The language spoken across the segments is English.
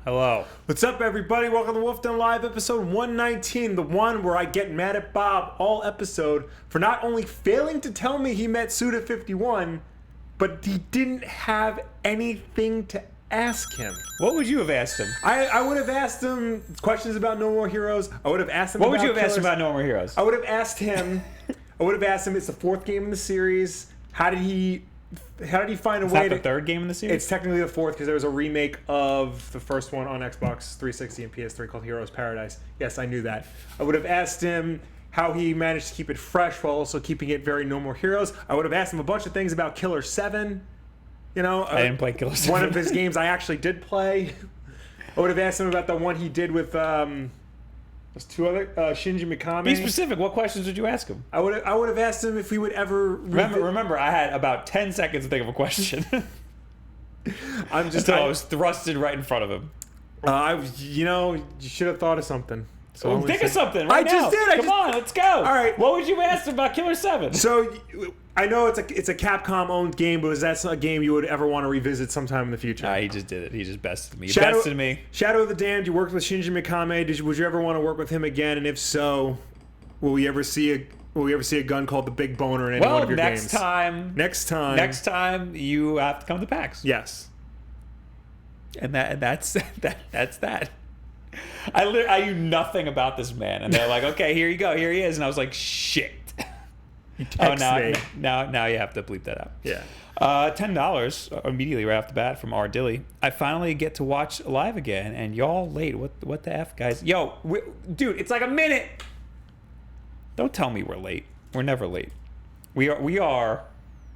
Hello. What's up, everybody? Welcome to Wulff Den Live, episode 119, the one where I get mad at Bob all episode for not only failing to tell me he met Suda51, but he didn't have anything to ask him. What would you have asked him? I would have asked him questions about No More Heroes. I would have asked him What about would you have asked him Killers. about No More Heroes? I would have asked him, it's the fourth game in the series. How did he find a way Is that the third game in the series? It's technically the fourth because there was a remake of the first one on Xbox 360 and PS3 called Heroes Paradise. Yes, I knew that. I would have asked him how he managed to keep it fresh while also keeping it very No More Heroes. I would have asked him a bunch of things about Killer 7. You know, I didn't play Killer 7. One of his games I actually did play. I would have asked him about the one he did with there's two other Shinji Mikami. Be specific. What questions would you ask him? I would have asked him if he would ever Remember, I had about 10 seconds to think of a question. I was thrusted right in front of him. You should have thought of something. So think of something right now. I just did. Come on, let's go. All right. What would you ask him about Killer 7? So I know it's a Capcom-owned game, but is that a game you would ever want to revisit sometime in the future? Nah, he just did it. He just bested me. Bested me. Shadow of the Damned, you worked with Shinji Mikami. Would you ever want to work with him again? And if so, will we ever see a gun called the Big Boner in any one of your games? Next time, you have to come to PAX. Yes. And that's that. I knew nothing about this man, and they're like, "Okay, here you go, here he is," and I was like, "Shit." Now you have to bleep that out. Yeah. $10 immediately right off the bat from R. Dilly. I finally get to watch live again, and y'all late. What the F, guys? Yo, dude, it's like a minute. Don't tell me we're late. We're never late. We are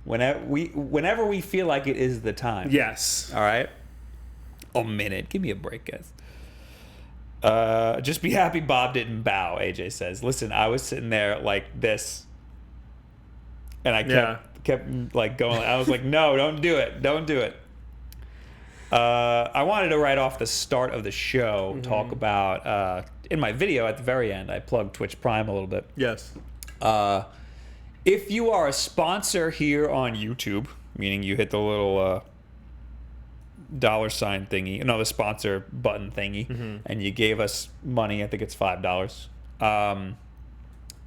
whenever we feel like it is the time. Yes. All right. A minute. Give me a break, guys. Just be happy Bob didn't bow, AJ says. Listen, I was sitting there like this, and I kept like going. I was like, no, don't do it. Don't do it. I wanted to right off the start of the show talk about, in my video at the very end, I plugged Twitch Prime a little bit. Yes. If you are a sponsor here on YouTube, meaning you hit the little dollar sign thingy, the sponsor button thingy, and you gave us money, I think it's $5,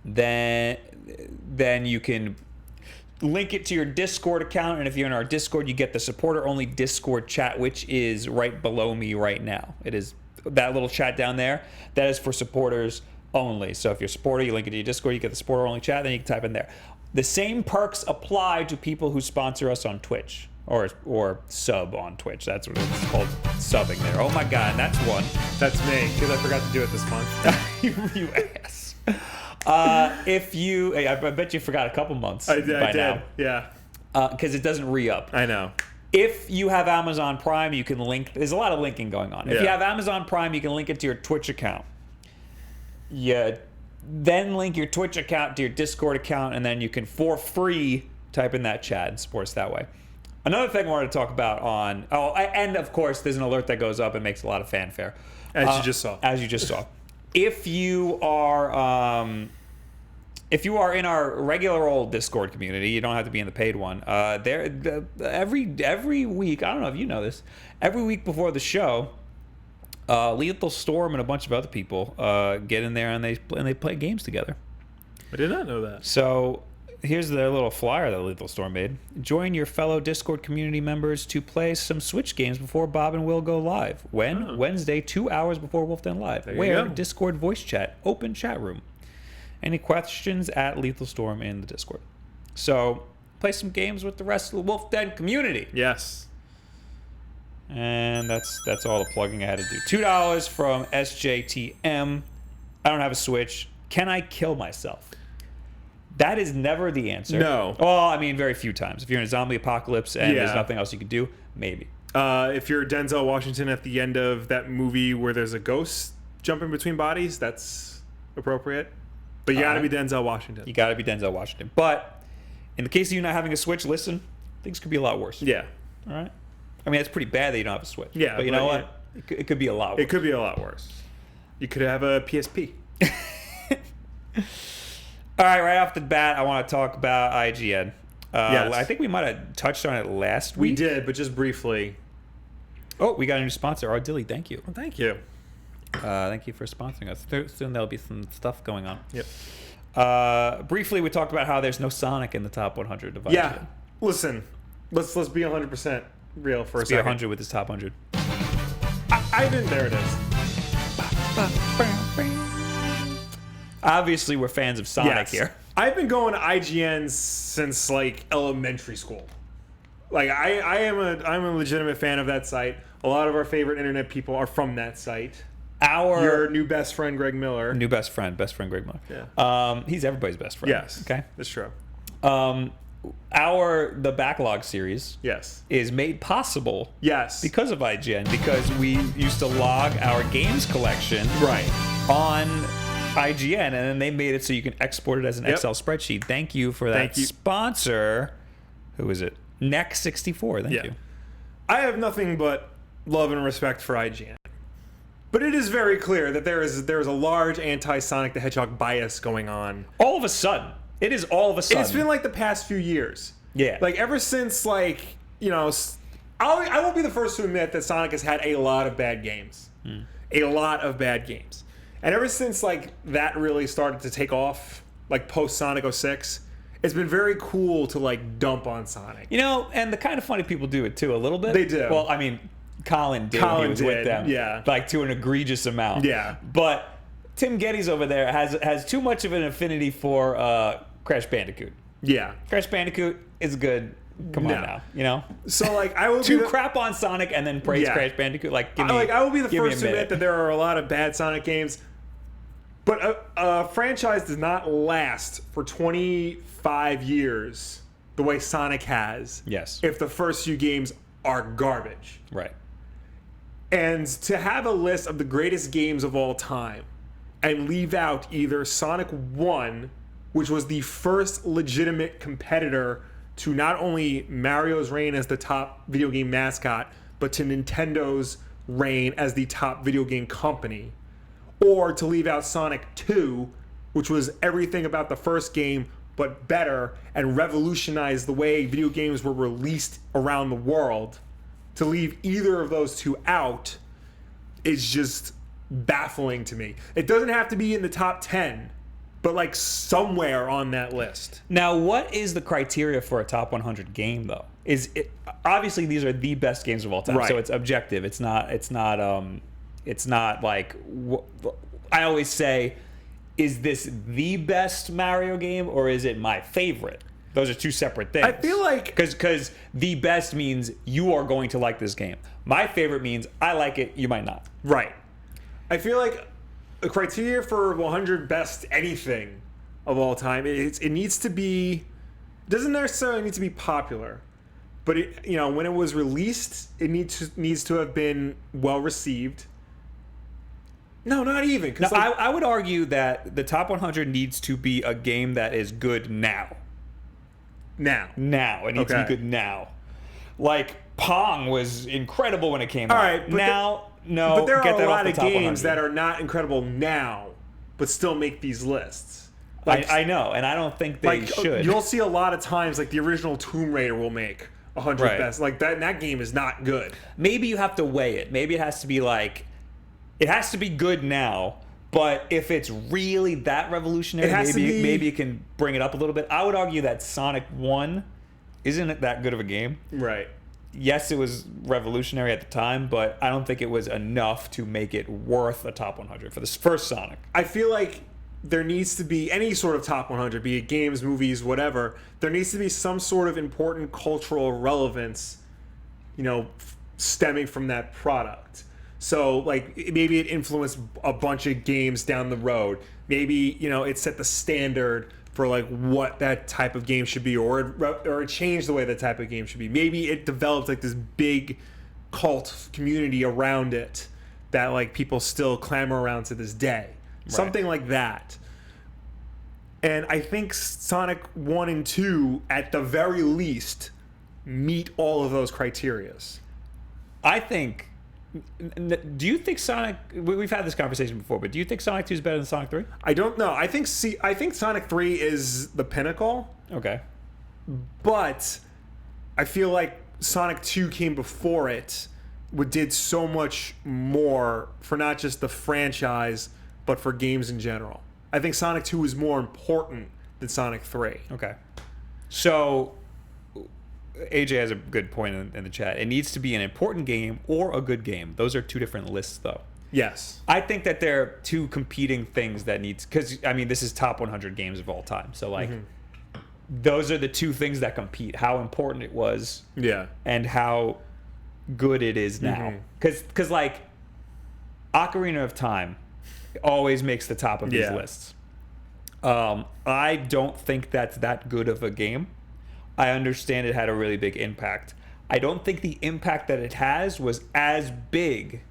then you can link it to your Discord account, and if you're in our Discord, you get the supporter only Discord chat, which is right below me right now. It is that little chat down there. That is for supporters only. So if you're a supporter, you link it to your Discord, you get the supporter only chat, then you can type in there. The same perks apply to people who sponsor us on Twitch. Or sub on Twitch. That's what it's called, subbing there. Oh my God, and that's one. That's me, because I forgot to do it this month. you ass. I bet you forgot a couple months I did. now. Yeah. Because it doesn't re-up. I know. If you have Amazon Prime, you can link. There's a lot of linking going on. If you have Amazon Prime, you can link it to your Twitch account. You then link your Twitch account to your Discord account, and then you can, for free, type in that chat and support us that way. Another thing I wanted to talk about and of course, there's an alert that goes up and makes a lot of fanfare. As you just saw. If you are in our regular old Discord community, you don't have to be in the paid one. Every week, I don't know if you know this, every week before the show, Lethal Storm and a bunch of other people get in there and they play games together. I did not know that. So here's their little flyer that Lethal Storm made. Join your fellow Discord community members to play some Switch games before Bob and Will go live. When? Wednesday, 2 hours before Wulff Den Live. Where? Discord voice chat, open chat room. Any questions at Lethal Storm in the Discord. So, play some games with the rest of the Wulff Den community. Yes. And that's all the plugging I had to do. $2 from SJTM. I don't have a Switch. Can I kill myself? That is never the answer. No. Well, I mean, very few times. If you're in a zombie apocalypse and there's nothing else you could do, maybe. If you're Denzel Washington at the end of that movie where there's a ghost jumping between bodies, that's appropriate. But you gotta be Denzel Washington. You gotta be Denzel Washington. But in the case of you not having a Switch, listen, things could be a lot worse. Yeah. All right? I mean, it's pretty bad that you don't have a Switch. Yeah. But you know what? It could be a lot worse. It could be a lot worse. You could have a PSP. All right off the bat, I want to talk about IGN. Yes. I think we might have touched on it last week. We did, but just briefly. Oh, we got a new sponsor, Ardilly. Thank you. Well, thank you. Thank you for sponsoring us. Soon there'll be some stuff going on. Yep. Briefly, we talked about how there's no Sonic in the top 100 of IGN. Yeah. Listen, let's be 100% real for a Be second. 100 with this top 100. There it is. Obviously, we're fans of Sonic Yes. here. I've been going to IGNs since like elementary school. Like I'm a legitimate fan of that site. A lot of our favorite internet people are from that site. Our Your new best friend Greg Miller. new best friend Greg Miller. Yeah. He's everybody's best friend. Yes. Okay. That's true. The backlog series Yes. is made possible Yes. because of IGN, because we used to log our games collection Right. on IGN, and then they made it so you can export it as an Yep. Excel spreadsheet. Thank you for that Thank you. sponsor. Who is it? Next64. Thank Yeah. you. I have nothing but love and respect for IGN. But it is very clear that there is a large anti-Sonic the Hedgehog bias going on. All of a sudden. It is all of a sudden. It's been like the past few years. Yeah. Like ever since like, I won't be the first to admit that Sonic has had a lot of bad games. A lot of bad games. And ever since like that really started to take off, like post Sonic 06, it's been very cool to like dump on Sonic. And the kind of funny people do it too, a little bit. They do. Well, I mean, Colin did. He was with them. Yeah. Like to an egregious amount. Yeah. But Tim Geddes over there has too much of an affinity for Crash Bandicoot. Yeah. Crash Bandicoot is good. Come on No. now, So like I will To be crap on Sonic and then praise Yeah. Crash Bandicoot. Like, give me, I will be the give me first a to admit minute. that there are a lot of bad Sonic games, but a franchise does not last for 25 years the way Sonic has. Yes. If the first few games are garbage. Right. And to have a list of the greatest games of all time and leave out either Sonic 1, which was the first legitimate competitor to not only Mario's reign as the top video game mascot, but to Nintendo's reign as the top video game company, or to leave out Sonic 2, which was everything about the first game but better and revolutionized the way video games were released around the world. To leave either of those two out is just baffling to me. It doesn't have to be in the top 10, but like somewhere on that list. Now, what is the criteria for a top 100 game, though? Is it obviously these are the best games of all time, Right. so it's objective. It's not like I always say, is this the best Mario game or is it my favorite? Those are two separate things. I feel like because the best means you are going to like this game. My favorite means I like it, you might not. right. I feel like the criteria for 100 best anything of all time, it needs to be, doesn't necessarily need to be popular, but when it was released, it needs to have been well received. No, not even. Now, 'cause like, I would argue that the top 100 needs to be a game that is good now. Now. It needs to Okay. be good now. Like, Pong was incredible when it came All out. right, but now, no. but there get are that a off lot the of top games 100. that are not incredible now, but still make these lists. Like, I know, and I don't think they should. You'll see a lot of times, like the original Tomb Raider will make 100 Right. best. Like that game is not good. Maybe you have to weigh it. Maybe it has to be like, it has to be good now. But if it's really that revolutionary, It has to be- maybe you can bring it up a little bit. I would argue that Sonic 1 isn't that good of a game. Right. Yes, it was revolutionary at the time, but I don't think it was enough to make it worth a top 100 for this first Sonic. I feel like there needs to be any sort of top 100, be it games, movies, whatever. There needs to be some sort of important cultural relevance, stemming from that product. So, like, maybe it influenced a bunch of games down the road. Maybe, it set the standard for, like, what that type of game should be, or it changed the way that type of game should be. Maybe it developed, like, this big cult community around it that, like, people still clamor around to this day. Right. Something like that. And I think Sonic 1 and 2, at the very least, meet all of those criterias. I think. Do you think Sonic? We've had this conversation before, but do you think Sonic 2 is better than Sonic 3? I don't know. I think Sonic 3 is the pinnacle, Okay. but I feel like Sonic 2 came before it, did so much more for not just the franchise, but for games in general. I think Sonic 2 is more important than Sonic 3. Okay. So, AJ has a good point in the chat. It needs to be an important game or a good game. Those are two different lists, though. Yes. I think that there are two competing things that needs... Because, I mean, this is top 100 games of all time. So, like, those are the two things that compete. How important it was. Yeah. And how good it is now. Because, like, Ocarina of Time always makes the top of these lists. I don't think that's that good of a game. I understand it had a really big impact. I don't think the impact that it has was as big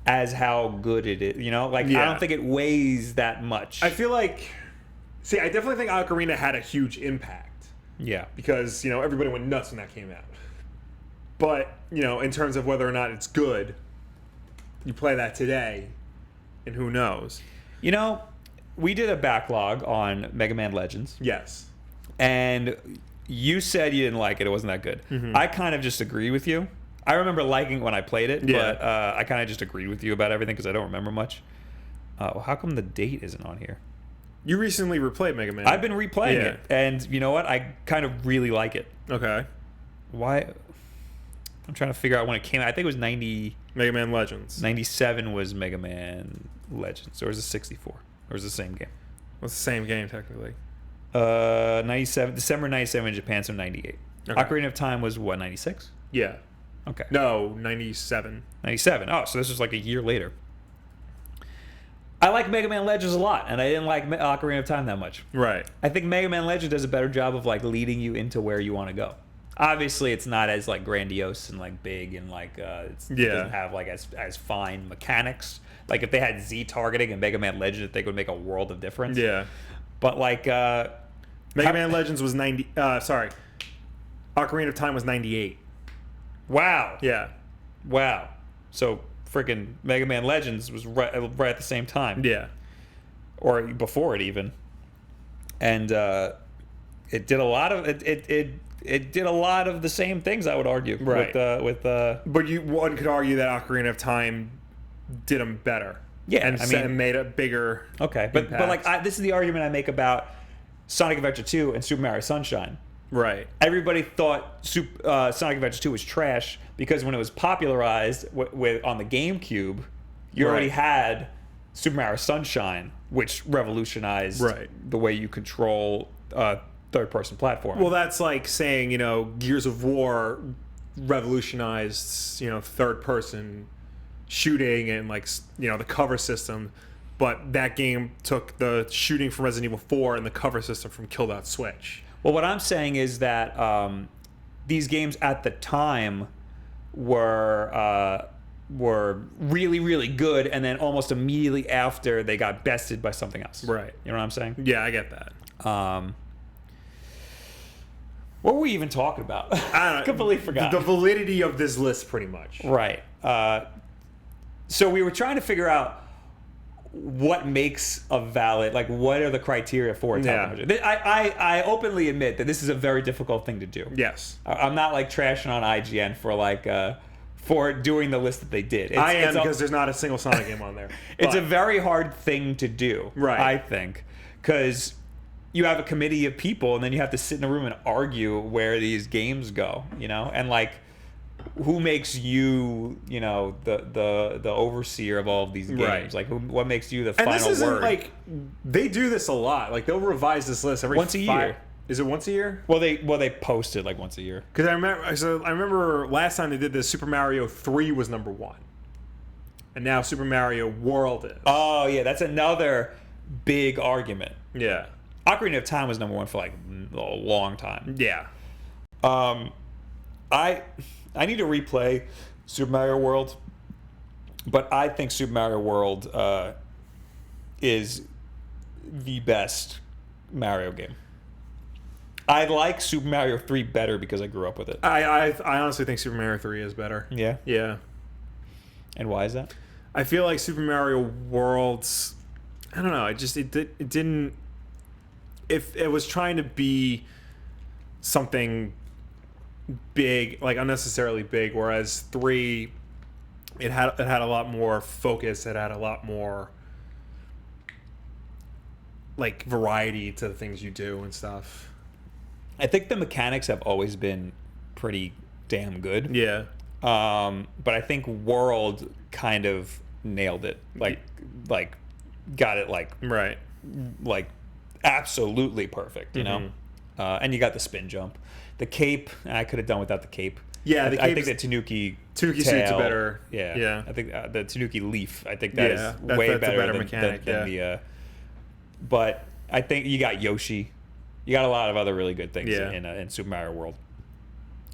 as how good it is. You know, like, I don't think it weighs that much. I feel like, see, I definitely think Ocarina had a huge impact. Yeah. Because, you know, everybody went nuts when that came out. But, you know, in terms of whether or not it's good, you play that today, and who knows? You know, we did a backlog on Mega Man Legends. Yes. And you said you didn't like it. It wasn't that good. I kind of just agree with you. I remember liking it when I played it, but I kind of just agreed with you about everything because I don't remember much. Well, how come the date isn't on here? You recently replayed Mega Man. I've been replaying it, and you know what? I kind of really like it. Okay. Why? I'm trying to figure out when it came out. I think it was 90... Mega Man Legends. 97 was Mega Man Legends, or was it 64? Or was it the same game? Well, it's the same game, technically. 97, December 97 in Japan, so 98. Okay. Ocarina of Time was what, 96? Yeah. Okay. No, 97. 97. Oh, so this was like a year later. I like Mega Man Legends a lot, and I didn't like Ocarina of Time that much. Right. I think Mega Man Legends does a better job of like leading you into where you want to go. Obviously, it's not as like grandiose and like big and like it doesn't have like as fine mechanics. Like if they had Z targeting in Mega Man Legends, I think it would make a world of difference. Yeah. But like Mega Man Legends was 90. Sorry, Ocarina of Time was 98. Wow. Yeah. Wow. So freaking Mega Man Legends was right at the same time. Yeah. Or before it even. And it did a lot of it did a lot of the same things, I would argue. Right. But one could argue that Ocarina of Time did them better. Yeah, and made a bigger. Okay, but like this is the argument I make about Sonic Adventure 2 and Super Mario Sunshine. Right. Everybody thought Sonic Adventure 2 was trash because when it was popularized on the GameCube, you already had Super Mario Sunshine, which revolutionized the way you control third-person platform. Well, that's like saying, you know, Gears of War revolutionized, you know, third-person shooting and like, you know, the cover system, but that game took the shooting from Resident Evil 4 and the cover system from Kill That Switch. Well, what I'm saying is that these games at the time were really, really good, and then almost immediately after they got bested by something else. Right. You know what I'm saying? Yeah, I get that. What were we even talking about? I don't know. Completely forgot. The validity of this list, pretty much. Right. So we were trying to figure out what makes a valid, like what are the criteria for a top 100. I openly admit that this is a very difficult thing to do. Yes. I'm not like trashing on IGN for like for doing the list that they did. I am because there's not a single Sonic game on there. It's a very hard thing to do, right? I think, because you have a committee of people and then you have to sit in a room and argue where these games go, you know, and like who makes you, you know, the overseer of all of these games? Right. Like what makes you the final word? And this isn't like they do this a lot. Like they'll revise this list every once a year. Is it once a year? Well, they post it like once a year. Because I remember last time they did this, Super Mario 3 was number 1, and now Super Mario World is. Oh yeah, that's another big argument. Yeah. Ocarina of Time was number 1 for like a long time. Yeah. I need to replay Super Mario World, but I think Super Mario World is the best Mario game. I like Super Mario 3 better because I grew up with it. I honestly think Super Mario 3 is better. Yeah? Yeah. And why is that? I feel like Super Mario World's... I don't know. It didn't... If it was trying to be something big, like unnecessarily big, whereas 3 it had a lot more focus. It had a lot more like variety to the things you do and stuff. I think the mechanics have always been pretty damn good. Yeah. But I think World kind of nailed it. Like got it Right. like absolutely perfect, you know? And you got the spin jump. The cape, I could have done without the cape. Yeah, I think the Tanuki suit's tail, a better. Yeah. Yeah. I think the Tanuki leaf, I think that is that's way a better, mechanic, than the but I think you got Yoshi. You got a lot of other really good things in Super Mario World.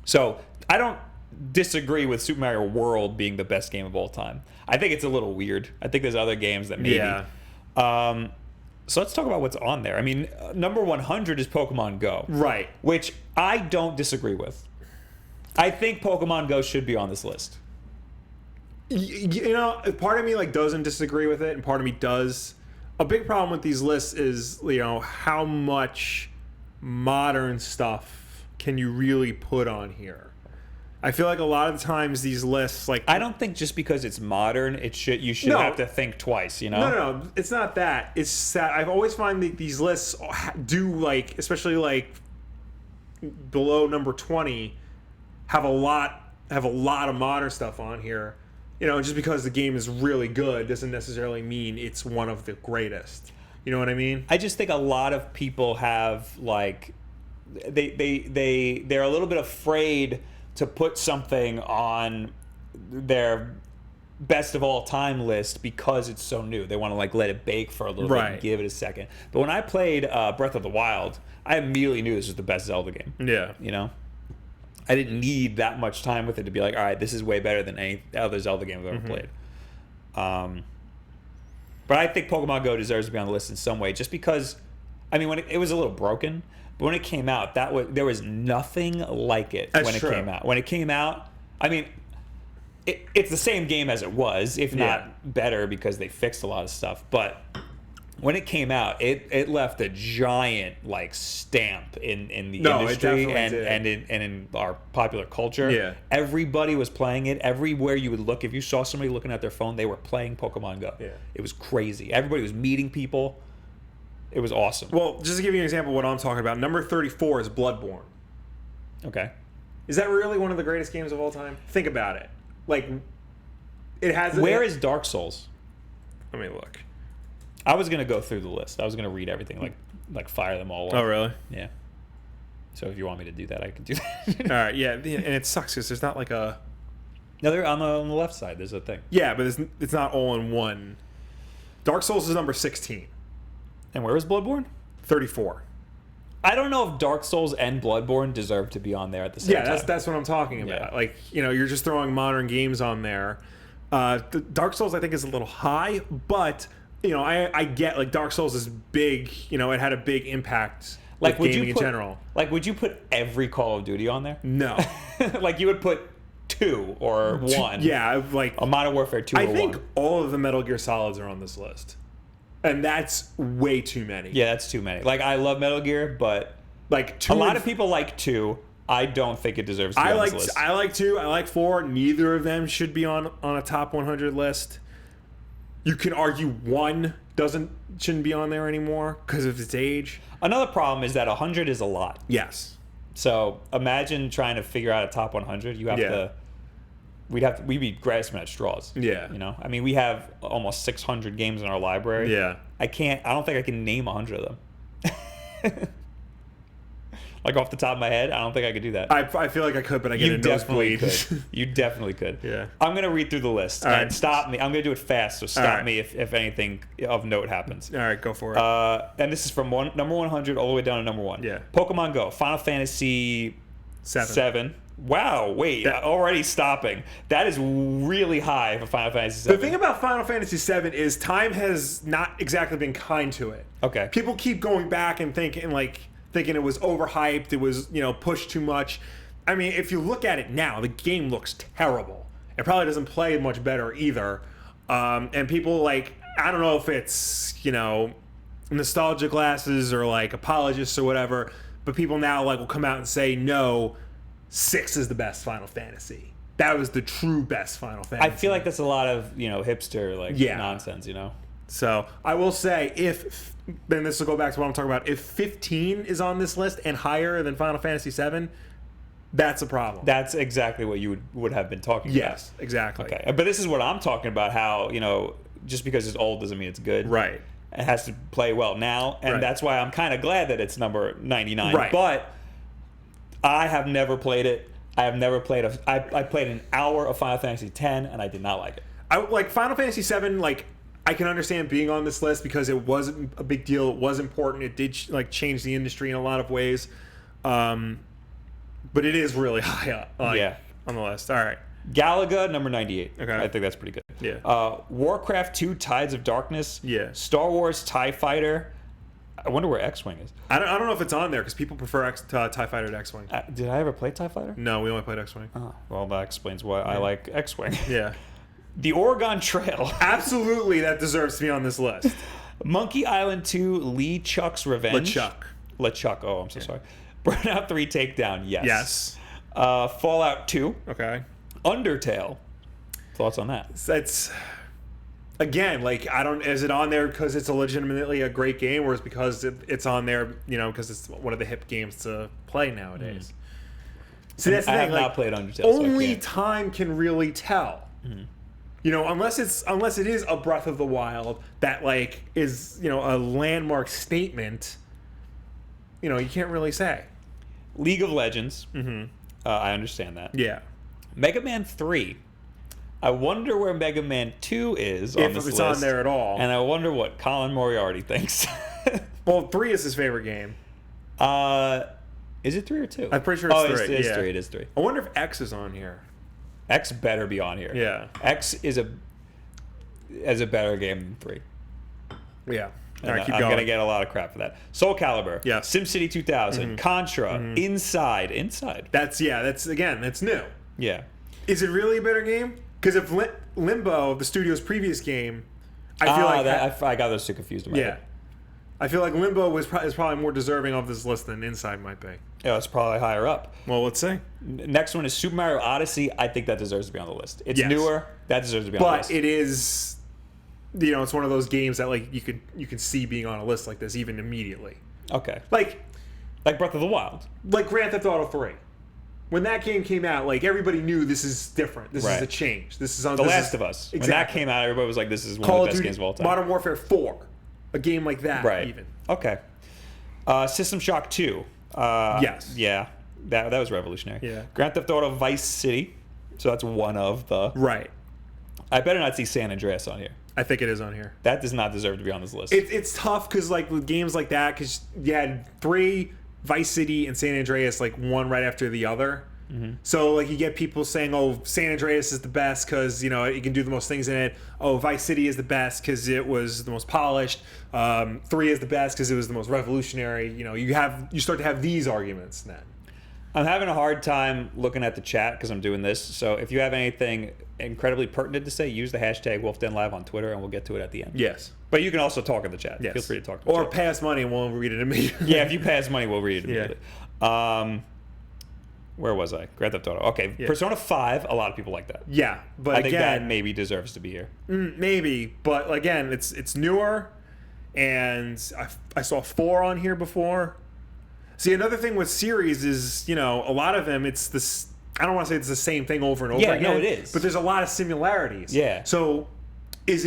So, I don't disagree with Super Mario World being the best game of all time. I think it's a little weird. I think there's other games that maybe. Yeah. So let's talk about what's on there. I mean, number 100 is Pokemon Go. Right. Which I don't disagree with. I think Pokemon Go should be on this list. You know, part of me like doesn't disagree with it, and part of me does. A big problem with these lists is, you know, how much modern stuff can you really put on here? I feel like a lot of the times these lists, like, I don't think just because it's modern, you should have to think twice, you know? No, it's not that. It's that I've always find that these lists do, like, especially like below number 20, have a lot of modern stuff on here. You know, just because the game is really good doesn't necessarily mean it's one of the greatest. You know what I mean? I just think a lot of people have like they're a little bit afraid to put something on their best of all time list because it's so new. They want to like let it bake for a little bit and give it a second. But when I played Breath of the Wild, I immediately knew this was the best Zelda game. Yeah. You know? I didn't need that much time with it to be like, all right, this is way better than any other Zelda game I've ever played. But I think Pokemon Go deserves to be on the list in some way, just because, I mean, when it was a little broken, but when it came out, there was nothing like it. It came out. When it came out, I mean, it's the same game as it was, if not better, because they fixed a lot of stuff. But when it came out, it left a giant like stamp in the industry and in our popular culture. Yeah. Everybody was playing it. Everywhere you would look, if you saw somebody looking at their phone, they were playing Pokemon Go. Yeah. It was crazy. Everybody was meeting people. It was awesome. Well, just to give you an example of what I'm talking about, number 34 is Bloodborne. Okay. Is that really one of the greatest games of all time? Think about it. Like, it has... Where is Dark Souls? Let me look. I was going to go through the list. I was going to read everything, like fire them all up. Oh, really? Yeah. So if you want me to do that, I can do that. All right, yeah, and it sucks because there's not like a... No, they're on the left side. There's a thing. Yeah, but it's not all in one. Dark Souls is number 16. And where is Bloodborne? 34. I don't know if Dark Souls and Bloodborne deserve to be on there at the same time. Yeah, that's what I'm talking about. Yeah. Like, you know, you're just throwing modern games on there. The Dark Souls, I think, is a little high, but... You know, I get, like, Dark Souls is big. You know, it had a big impact with gaming in general. Like, would you put every Call of Duty on there? No. Like, you would put 2 or 1. Yeah, like... A Modern Warfare 2 or 1. I think all of the Metal Gear Solids are on this list. And that's way too many. Yeah, that's too many. Like, I love Metal Gear, but... Like, 2... A lot of people like 2. I don't think it deserves to be on this list. I like 2. I like 4. Neither of them should be on a top 100 list. You can argue 1 shouldn't be on there anymore because of its age. Another problem is that 100 is a lot. Yes. So imagine trying to figure out a top 100. You have to. We'd be grasping at straws. Yeah. You know, I mean, we have almost 600 games in our library. Yeah. I don't think I can name 100 of them. Like off the top of my head, I don't think I could do that. I feel like I could, but I get a nosebleed. You definitely could. Yeah. I'm going to read through the list and stop me. I'm going to do it fast, so stop me if anything of note happens. All right, go for it. And this is from number 100 all the way down to number 1. Yeah. Pokemon Go, Final Fantasy 7. Wow, wait, already stopping. That is really high for Final Fantasy 7. The thing about Final Fantasy 7 is time has not exactly been kind to it. Okay. People keep going back and thinking it was overhyped, it was, you know, pushed too much. I mean, if you look at it now, the game looks terrible. It probably doesn't play much better either. And people, like, I don't know if it's, you know, nostalgia glasses or, like, apologists or whatever, but people now, like, will come out and say, no, 6 is the best Final Fantasy. that was the true best Final Fantasy. I feel like that's a lot of hipster nonsense. So I will say, then this will go back to what I'm talking about. If 15 is on this list and higher than Final Fantasy 7, that's a problem. That's exactly what you would have been talking about. Yes, exactly. Okay, but this is what I'm talking about. How just because it's old doesn't mean it's good. Right. It has to play well now, and that's why I'm kind of glad that it's number 99. Right. But I have never played it. I have never played I played an hour of Final Fantasy X, and I did not like it. I like Final Fantasy 7. I can understand being on this list because it wasn't a big deal. It was important. It did change the industry in a lot of ways. But it is really high up on the list. All right. Galaga, number 98. Okay. I think that's pretty good. Yeah. Warcraft 2, Tides of Darkness. Yeah. Star Wars TIE Fighter. I wonder where X-Wing is. I don't know if it's on there because people prefer TIE Fighter to X-Wing. Did I ever play TIE Fighter? No, we only played X-Wing. Oh, well, that explains why I like X-Wing. Yeah. The Oregon Trail. Absolutely, that deserves to be on this list. Monkey Island 2, Lee Chuck's Revenge. LeChuck. Oh, I'm so sorry. Burnout 3 Takedown. Yes. Yes. Fallout 2. Okay. Undertale. Thoughts on that? That's again, is it on there because it's legitimately a great game, or is it because it's on there, because it's one of the hip games to play nowadays? See, that's the thing. I have not played Undertale. Only time can really tell. Mm-hmm. Unless it is a Breath of the Wild that is a landmark statement. You can't really say. League of Legends. Mm-hmm. I understand that. Yeah. Mega Man 3. I wonder where Mega Man 2 is on this list. If it's on there at all. And I wonder what Colin Moriarty thinks. Well, 3 is his favorite game. Is it 3 or 2? I'm pretty sure it's 3. It's 3. It is 3. I wonder if X is on here. X better be on here. Yeah. X is a better game than 3. Yeah. All right, keep I'm going. going to get a lot of crap for that. Soul Calibur. Yeah. SimCity 2000. Contra. Inside. That's new. Yeah. Is it really a better game? Because if Limbo, the studio's previous game, I feel I got those two confused in my head. I feel like Limbo is probably more deserving of this list than Inside might be. Yeah, it's probably higher up. Well, let's see. Next one is Super Mario Odyssey. I think that deserves to be on the list. It's newer. That deserves to be on the list. But it is, it's one of those games that you can see being on a list like this even immediately. Okay. Like Breath of the Wild. Like Grand Theft Auto 3. When that game came out, everybody knew this is different. This is a change. This is on The Last of Us. Exactly. When that came out, everybody was like, "This is one Call of the best Duty, games of all time." Modern Warfare 4, a game like that, right? Even okay. System Shock 2. Yes. Yeah. That was revolutionary. Yeah. Grand Theft Auto Vice City. So that's one of the. Right. I better not see San Andreas on here. I think it is on here. That does not deserve to be on this list. It's tough because with games like that, because you had 3, Vice City and San Andreas, one right after the other. Mm-hmm. So you get people saying, "Oh, San Andreas is the best because you can do the most things in it." Oh, Vice City is the best because it was the most polished. 3 is the best because it was the most revolutionary. You start to have these arguments then. I'm having a hard time looking at the chat because I'm doing this. So if you have anything incredibly pertinent to say, use the hashtag Wulff Den Live on Twitter, and we'll get to it at the end. Yes. But you can also talk in the chat. Yes. Feel free to talk. In the or chat. pass money and we'll read it immediately. Yeah, if you pass money, we'll read it immediately. Yeah. Where was I? Grand Theft Auto. Okay, yeah. Persona 5. A lot of people like that. Yeah, but I think that maybe deserves to be here. Maybe, but again, it's newer, and I saw 4 on here before. See, another thing with series is, a lot of them, it's this. I don't want to say it's the same thing over and over again. Yeah, no, it is. But there's a lot of similarities. Yeah. So, is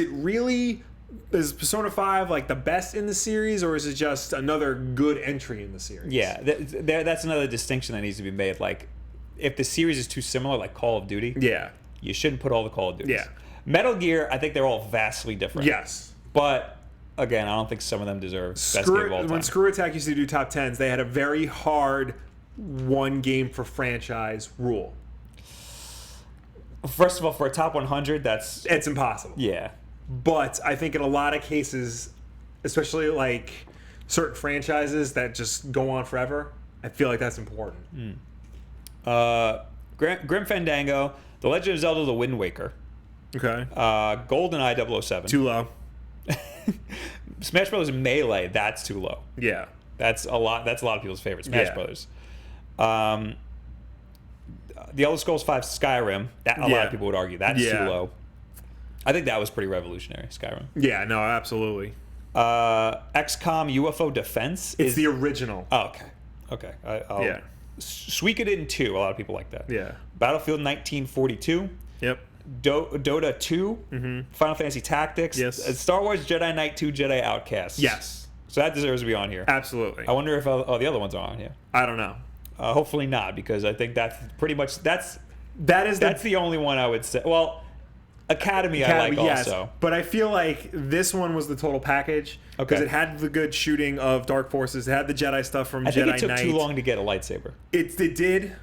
Persona 5 the best in the series, or is it just another good entry in the series? Yeah, that's another distinction that needs to be made. If the series is too similar, like Call of Duty, you shouldn't put all the Call of Duties. Yeah. Metal Gear, I think they're all vastly different. Yes. But again, I don't think some of them deserve best game of all time. When Screw Attack used to do top 10s, they had a very hard one game for franchise rule. First of all, for a top 100, it's impossible. Yeah. But I think in a lot of cases, especially certain franchises that just go on forever, I feel like that's important. Grim Fandango, The Legend of Zelda: The Wind Waker. Okay. GoldenEye 007. Too low. Smash Brothers Melee, that's too low. Yeah. That's a lot of people's favorite. Smash Brothers. The Elder Scrolls V Skyrim. That, a lot of people would argue that's too low. I think that was pretty revolutionary, Skyrim. Yeah, no, absolutely. XCOM UFO Defense. It's the original. Oh, okay. Yeah. Suikoden 2. A lot of people like that. Yeah. Battlefield 1942. Yep. Dota 2. Final Fantasy Tactics. Yes. Star Wars Jedi Knight 2. Jedi Outcast. Yes. So that deserves to be on here. Absolutely. I wonder if the other ones are on here. I don't know. Hopefully not, because I think that's pretty much that's the only one I would say. Well, Academy I like also, but I feel like this one was the total package because it had the good shooting of Dark Forces, it had the Jedi stuff from Jedi Knight. I think it took too long to get a lightsaber. It did,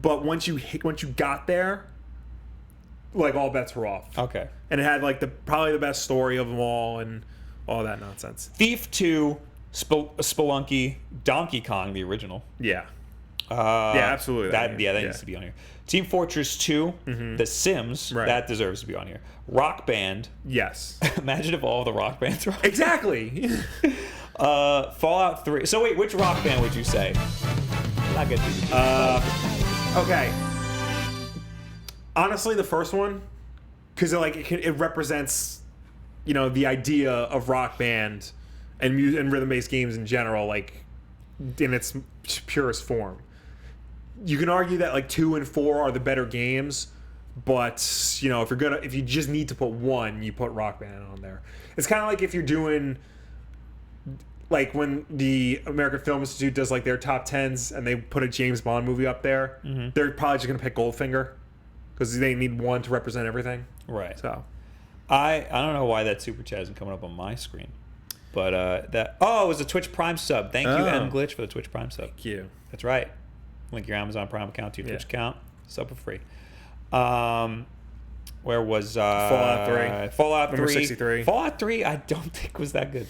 but once you got there, like all bets were off. Okay, and it had like probably the best story of them all and all that nonsense. Thief 2, Spelunky, Donkey Kong the original. Yeah. Yeah, absolutely. That needs to be on here. Team Fortress 2, The Sims, that deserves to be on here. Rock Band. Yes. Imagine if all the Rock Bands were on. Exactly. Fallout 3. So wait, which Rock Band would you say? Not good. Okay. Honestly, the first one, because it represents, the idea of Rock Band and rhythm-based games in general, like in its purest form. You can argue that 2 and 4 are the better games, but if you just need to put one, you put Rock Band on there. It's kind of like if you're doing when the American Film Institute does their top 10s and they put a James Bond movie up there, they're probably just gonna pick Goldfinger because they need one to represent everything. Right. So I don't know why that super chat isn't coming up on my screen, but it was a Twitch Prime sub. Thank you, M Glitch, for the Twitch Prime sub. Thank you. That's right. Link your Amazon Prime account to your Twitch account. Sub for free. Where was Fallout 3? Fallout 3. Number 63. Fallout 3, I don't think was that good.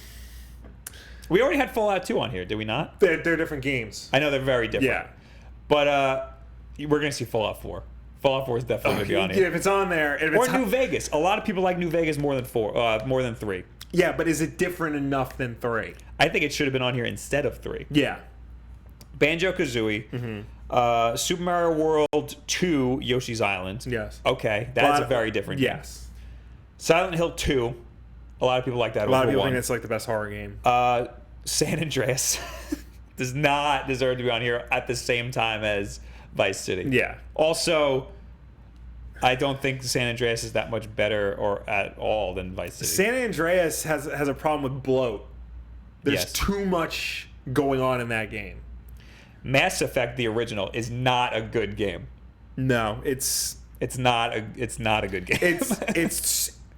We already had Fallout 2 on here, did we not? They're different games. I know they're very different. Yeah. But we're going to see Fallout 4. Fallout 4 is definitely going to be on here. Yeah, if it's on there. Or New Vegas. A lot of people like New Vegas more than 3. Yeah, but is it different enough than 3? I think it should have been on here instead of 3. Yeah. Banjo-Kazooie. Super Mario World 2, Yoshi's Island. Yes. Okay, that's a very different game. Yes. Silent Hill 2. A lot of people like that. A lot of people think that's the best horror game. San Andreas does not deserve to be on here at the same time as Vice City. Yeah. Also, I don't think San Andreas is that much better or at all than Vice City. San Andreas has a problem with bloat. There's too much going on in that game. Mass Effect, the original, is not a good game. No, it's not a good game.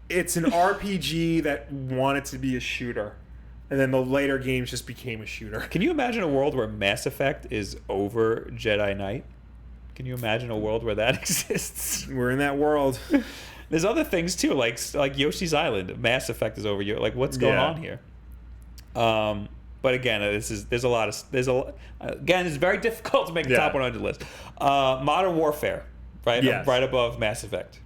It's an RPG that wanted to be a shooter, and then the later games just became a shooter. Can you imagine a world where Mass Effect is over Jedi Knight? Can you imagine a world where that exists? We're in that world. There's other things too, like Yoshi's Island. Mass Effect is over you. Like, what's going on here? But again, again, it's very difficult to make a top 100 list. Modern Warfare, right? Yes. Right above Mass Effect.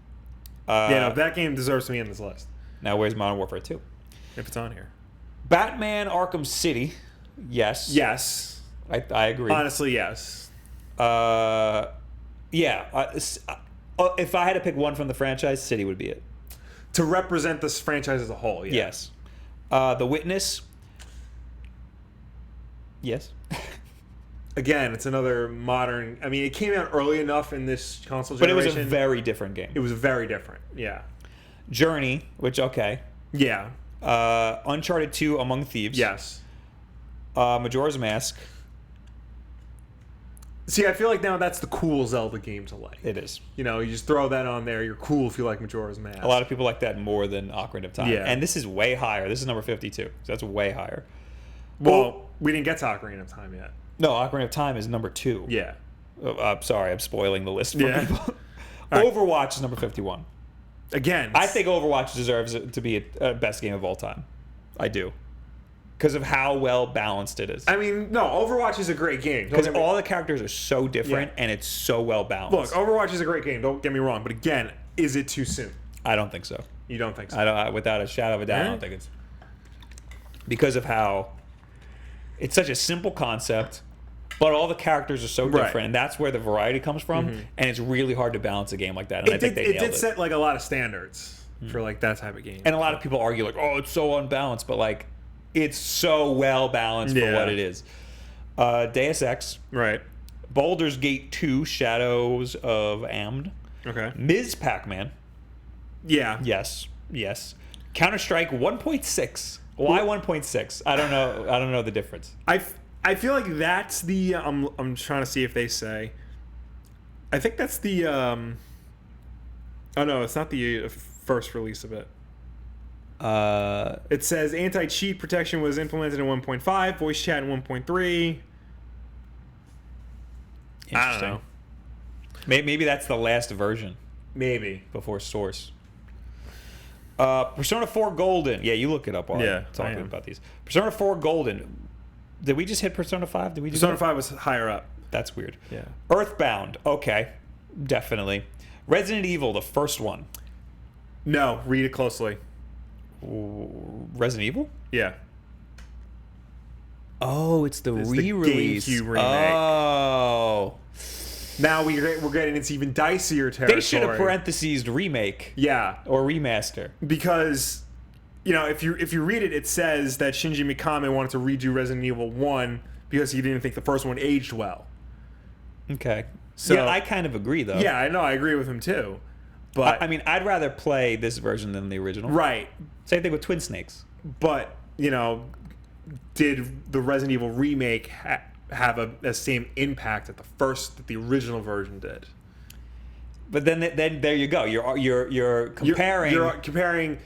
That game deserves to be in this list. Now, where's Modern Warfare 2? If it's on here. Batman Arkham City, yes. Yes. I agree. Honestly, yes. If I had to pick one from the franchise, City would be it. To represent this franchise as a whole, yeah. Yes. The Witness. Yes. Again, it's another modern... I mean, it came out early enough in this console generation. But it was a very different game. It was very different, yeah. Journey, which, okay. Yeah. Uncharted 2, Among Thieves. Yes. Majora's Mask. See, I feel like now that's the cool Zelda game to like. It is. You just throw that on there. You're cool if you like Majora's Mask. A lot of people like that more than Ocarina of Time. Yeah. And this is way higher. This is number 52. So that's way higher. Well, we didn't get to Ocarina of Time yet. No, Ocarina of Time is number 2. Yeah. I'm sorry, I'm spoiling the list for people. Overwatch is number 51. Again, I think Overwatch deserves it to be a best game of all time. I do. Because of how well balanced it is. I mean, no, Overwatch is a great game. Because all the characters are so different and it's so well balanced. Look, Overwatch is a great game. Don't get me wrong. But again, is it too soon? I don't think so. You don't think so? Without a shadow of a doubt, I don't think it's... Because of how... It's such a simple concept. But all the characters are so different, Right. and that's where the variety comes from. And it's really hard to balance a game like that. And I think they it nailed did set like a lot of standards for like that type of game. And a lot of people argue like, "Oh, it's so unbalanced," but like, it's so well balanced for what it is. Deus Ex, right. Baldur's Gate 2: Shadows of Amn, Okay. Ms. Pac-Man, Yeah. yes, Counter-Strike 1.6. Why 1.6? I don't know the difference. I feel like that's the I'm trying to see if they say. I think that's the oh no, it's not the first release of it. It says anti-cheat protection was implemented in 1.5, voice chat in 1.3. Interesting. I don't know. Maybe that's the last version Maybe. before Source. Persona 4 Golden. Yeah, you look it up while I'm talking about these. Persona 4 Golden. Did we just hit Persona 5? Did we just Persona 5 was higher up. That's weird. Yeah. Earthbound. Okay. Definitely. Resident Evil, the first one. No, read it closely. Resident Evil? Yeah. Oh, it's the It's re-release. the GameCube remake. Oh. Now we're getting into even dicier territory. They should have parentheses remake Yeah, or remaster. because if you read it, it says that Shinji Mikami wanted to redo Resident Evil 1 because he didn't think the first one aged well. Okay. So- yeah, I kind of agree, though. Yeah, I know, I agree with him too. But I mean, I'd rather play this version than the original. right, Same thing with Twin Snakes. but did the Resident Evil remake have the same impact that the original version did? But then there you go. You're comparing You're comparing.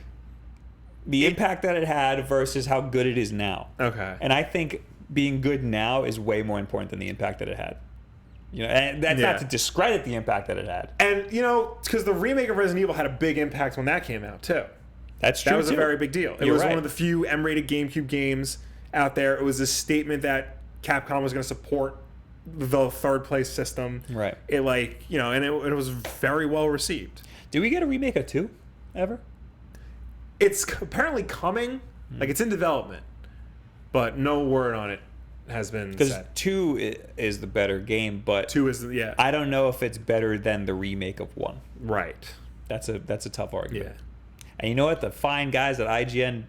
the impact that it had versus how good it is now. Okay. And I think being good now is way more important than the impact that it had. And that's Yeah. not to discredit the impact that it had. And because the remake of Resident Evil had a big impact when that came out too. That's true. That was too. a very big deal. It You're was right. one of the few M-rated GameCube games out there. It was a statement that Capcom was going to support the third place system. Right. It and it was very well received. Did we get a remake of 2 ever? It's apparently coming. Like it's in development, but no word on it has been Because said. 2 is the better game, but 2 is I don't know if it's better than the remake of 1. right. That's a tough argument. Yeah. And you know what? The fine guys at IGN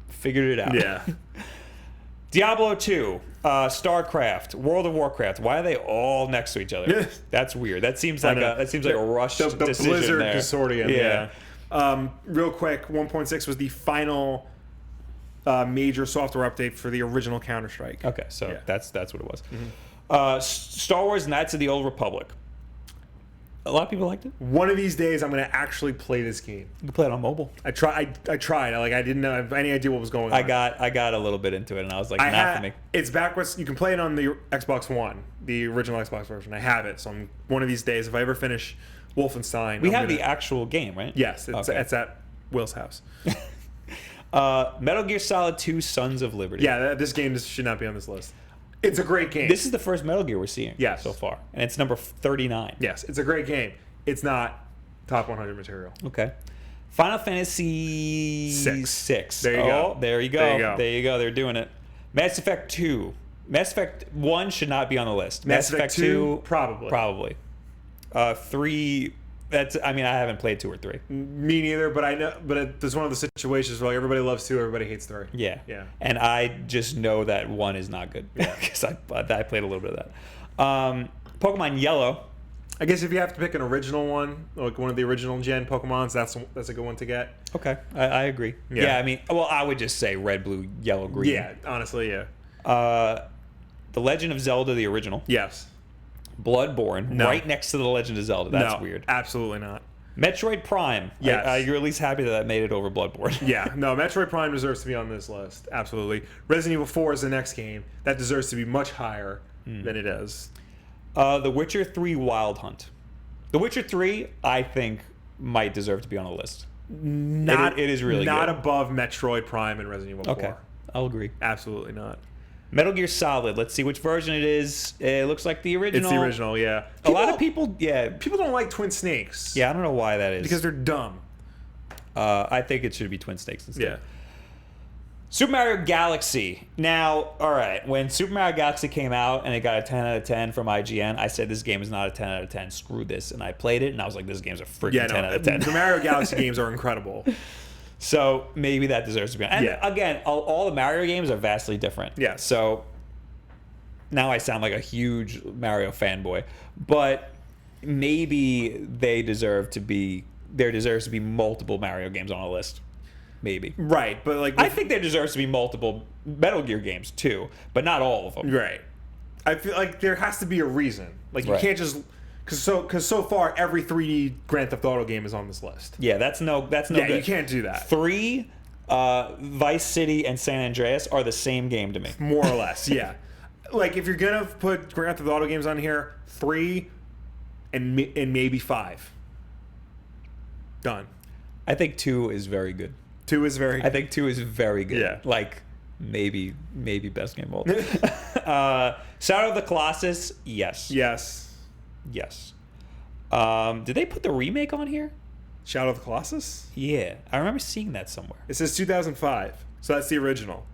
figured it out. Yeah. Diablo 2, StarCraft, World of Warcraft. Why are they all next to each other? That's weird. That seems like a rushed the decision Blizzard there. consortium. Yeah. Real quick, 1.6 was the final major software update for the original Counter-Strike. Okay, so Yeah. that's what it was. Star Wars Knights of the Old Republic. A lot of people liked it. One of these days, I'm going to actually play this game. You can play it on mobile. I tried. I didn't have any idea what was going on. I got a little bit into it, and I was like, not for me. It's backwards. You can play it on the Xbox One, the original Xbox version. I have it. So one of these days, if I ever finish Wolfenstein, We have the actual game, right? Yes, it's Okay. at Will's house. Metal Gear Solid 2: Sons of Liberty. Yeah, this game should not be on this list. It's a great game. This is the first Metal Gear we're seeing Yes. so far, and it's number 39. Yes, it's a great game. It's not top 100 material. Okay. Final Fantasy Six. There There you go. There you go. There you go. There you go. They're doing it. Mass Effect 2. Mass Effect 1 should not be on the list. Mass Effect 2, probably. Probably. 3. I haven't played 2 or 3. Me neither, but I know. But it's one of the situations where everybody loves 2, everybody hates 3. Yeah. Yeah. And I just know that 1 is not good. Yeah. Because I played a little bit of that. Pokemon Yellow. I guess if you have to pick an original one, like one of the original gen Pokemons, that's a good one to get. Okay. I agree. Yeah. I would just say red, blue, yellow, green. Yeah, honestly, yeah. The Legend of Zelda, the original. Yes. Bloodborne, No. right next to the Legend of Zelda. That's weird. Absolutely not. Metroid Prime. Yes. You're at least happy that made it over Bloodborne. Yeah, no, Metroid Prime deserves to be on this list. Absolutely. Resident Evil 4 is the next game. That deserves to be much higher than it is. The Witcher 3 Wild Hunt. The Witcher 3, I think, might deserve to be on a list. It is really not good. above Metroid Prime and Resident Evil 4. Okay. I'll agree. Absolutely not. Metal Gear Solid. Let's see which version it is. It looks like the original. It's the original, yeah. A lot of people, People don't like Twin Snakes. Yeah, I don't know why that is. Because they're dumb. I think it should be Twin Snakes instead. Super Mario Galaxy. Now, all right, when Super Mario Galaxy came out and it got a 10 out of 10 from IGN, I said this game is not a 10 out of 10. Screw this. And I played it, and I was like, this game's a freaking 10 out of 10. The Mario Galaxy games are incredible. So maybe that deserves to be on. And again, all the Mario games are vastly different. Yeah. So now I sound like a huge Mario fanboy, but maybe there deserves to be multiple Mario games on a list. Maybe. Right, but like I think there deserves to be multiple Metal Gear games too, but not all of them. Right. I feel like there has to be a reason. Like you can't just because so far every 3D Grand Theft Auto game is on this list. Yeah, that's no good. You can't do that. 3, Vice City and San Andreas are the same game to me. More or less, yeah. Like if you're gonna put Grand Theft Auto games on here, 3 and maybe 5. Done. I think 2 is very good. 2 is very good. I think 2 is very good. Yeah. Like maybe best game of all time. Shadow of the Colossus, yes. Yes. Yes. Did they put the remake on here? Shadow of the Colossus? Yeah. I remember seeing that somewhere. It says 2005. So that's the original.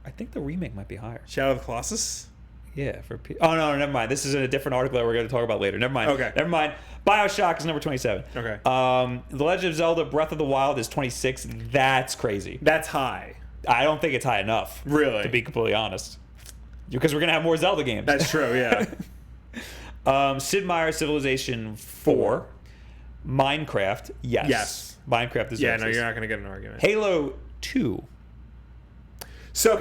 I think the remake might be higher. Shadow of the Colossus? Yeah. Oh, no, never mind. This is in a different article that we're going to talk about later. Never mind. Okay. Never mind. BioShock is number 27. Okay. The Legend of Zelda Breath of the Wild is 26. That's crazy. That's high. I don't think it's high enough. Really? To be completely honest. Because we're going to have more Zelda games. That's true, yeah. Sid Meier's Civilization 4. Minecraft, yes. Yes. Minecraft is Yeah, no, you're not going to get an argument. Halo 2. So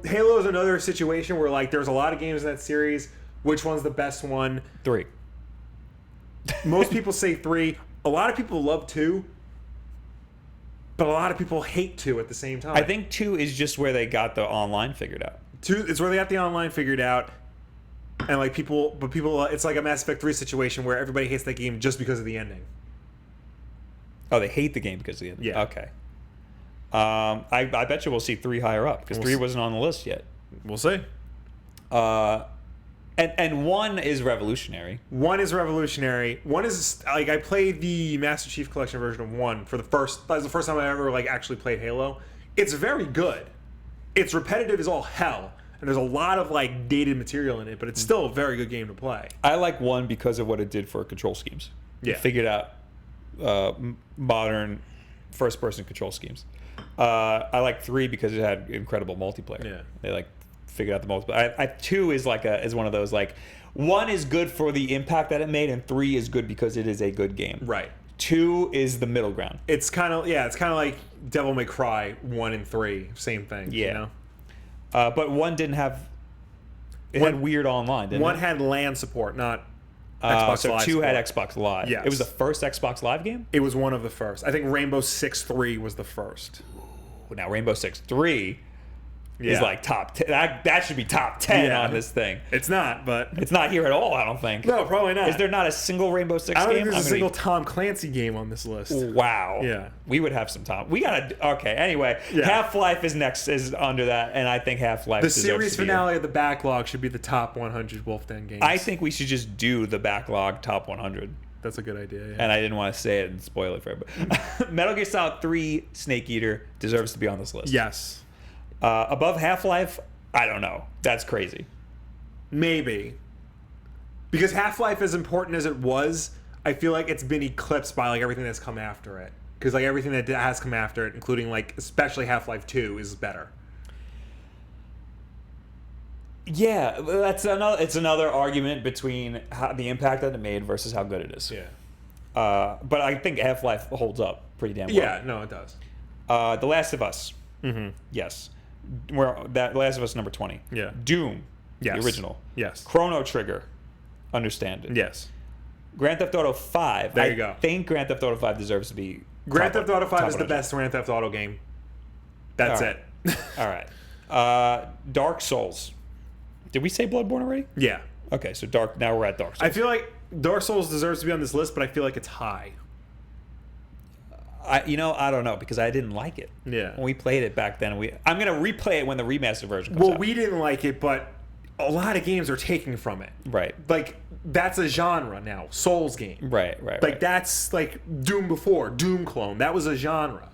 Halo is another situation where like there's a lot of games in that series. Which one's the best one? 3. Most people say 3. A lot of people love 2. But a lot of people hate 2 at the same time. I think 2 is just where they got the online figured out. 2 is where they got the online figured out. And like people, it's like a Mass Effect 3 situation where everybody hates that game just because of the ending. Oh, they hate the game because of the ending. Yeah. Okay. I bet you we'll see 3 higher up because 3 wasn't on the list yet. We'll see. And 1 is revolutionary. 1 is revolutionary. 1 is like I played the Master Chief Collection version of 1 for that was the first time I ever like actually played Halo. It's very good. It's repetitive as all hell, and there's a lot of like dated material in it, but it's still a very good game to play. I like 1 because of what it did for control schemes. Yeah. It figured out modern first-person control schemes. I like 3 because it had incredible multiplayer. Yeah. They like figured out the multiplayer. 2 is like is one of those like 1 is good for the impact that it made, and 3 is good because it is a good game. Right. 2 is the middle ground. It's kind of like Devil May Cry 1 and 3, same thing. Yeah. You know? But 1 didn't have. It had weird online. Didn't 1 it? had LAN support, not Xbox so Live 2 support. had Xbox Live. Yes. It was the first Xbox Live game. It was one of the first. I think Rainbow Six 3 was the first. Now Rainbow Six 3 is Yeah. like top 10. That should be top 10 on this thing. It's not, but It's not here at all, I don't think. no, probably not. Is there not a single Rainbow Six I don't game? think there's a I'm single gonna Tom Clancy game on this list. Wow. Yeah. We would have some time. We gotta. Okay. Anyway, Yeah. Half-Life is under that, and I think Half-Life. The deserves series to be finale of the backlog should be the top 100 Wulff Den games. I think we should just do the backlog top 100. that's a good idea. Yeah. And I didn't want to say it and spoil it for everybody. Metal Gear Solid 3 Snake Eater deserves to be on this list. Yes, Above Half-Life, I don't know. That's crazy. maybe because Half-Life, as important as it was, I feel like it's been eclipsed by like everything that's come after it. Because like everything that has come after it, including like especially Half-Life 2, is better. Yeah, it's another argument between the impact that it made versus how good it is. Yeah. But I think Half-Life holds up pretty damn well. Yeah. No, it does. The Last of Us. Mm-hmm. Yes. Last of Us number 20. Yeah. Doom. Yes. The original. Yes. Chrono Trigger. Understand it. Yes. Grand Theft Auto 5. There you go. I think Grand Theft Auto 5 deserves to be. Grand Theft Auto 5 is the 100. best Grand Theft Auto game. That's All right. it. All right. Dark Souls. Did we say Bloodborne already? Yeah. Okay, so now we're at Dark Souls. I feel like Dark Souls deserves to be on this list, but I feel like it's high. I don't know because I didn't like it. Yeah. When we played it back then, I'm gonna replay it when the remastered version comes Well, out. we didn't like it, but a lot of games are taking from it. Right. Like that's a genre now. Souls game. Right. Like that's like Doom before, Doom clone. That was a genre.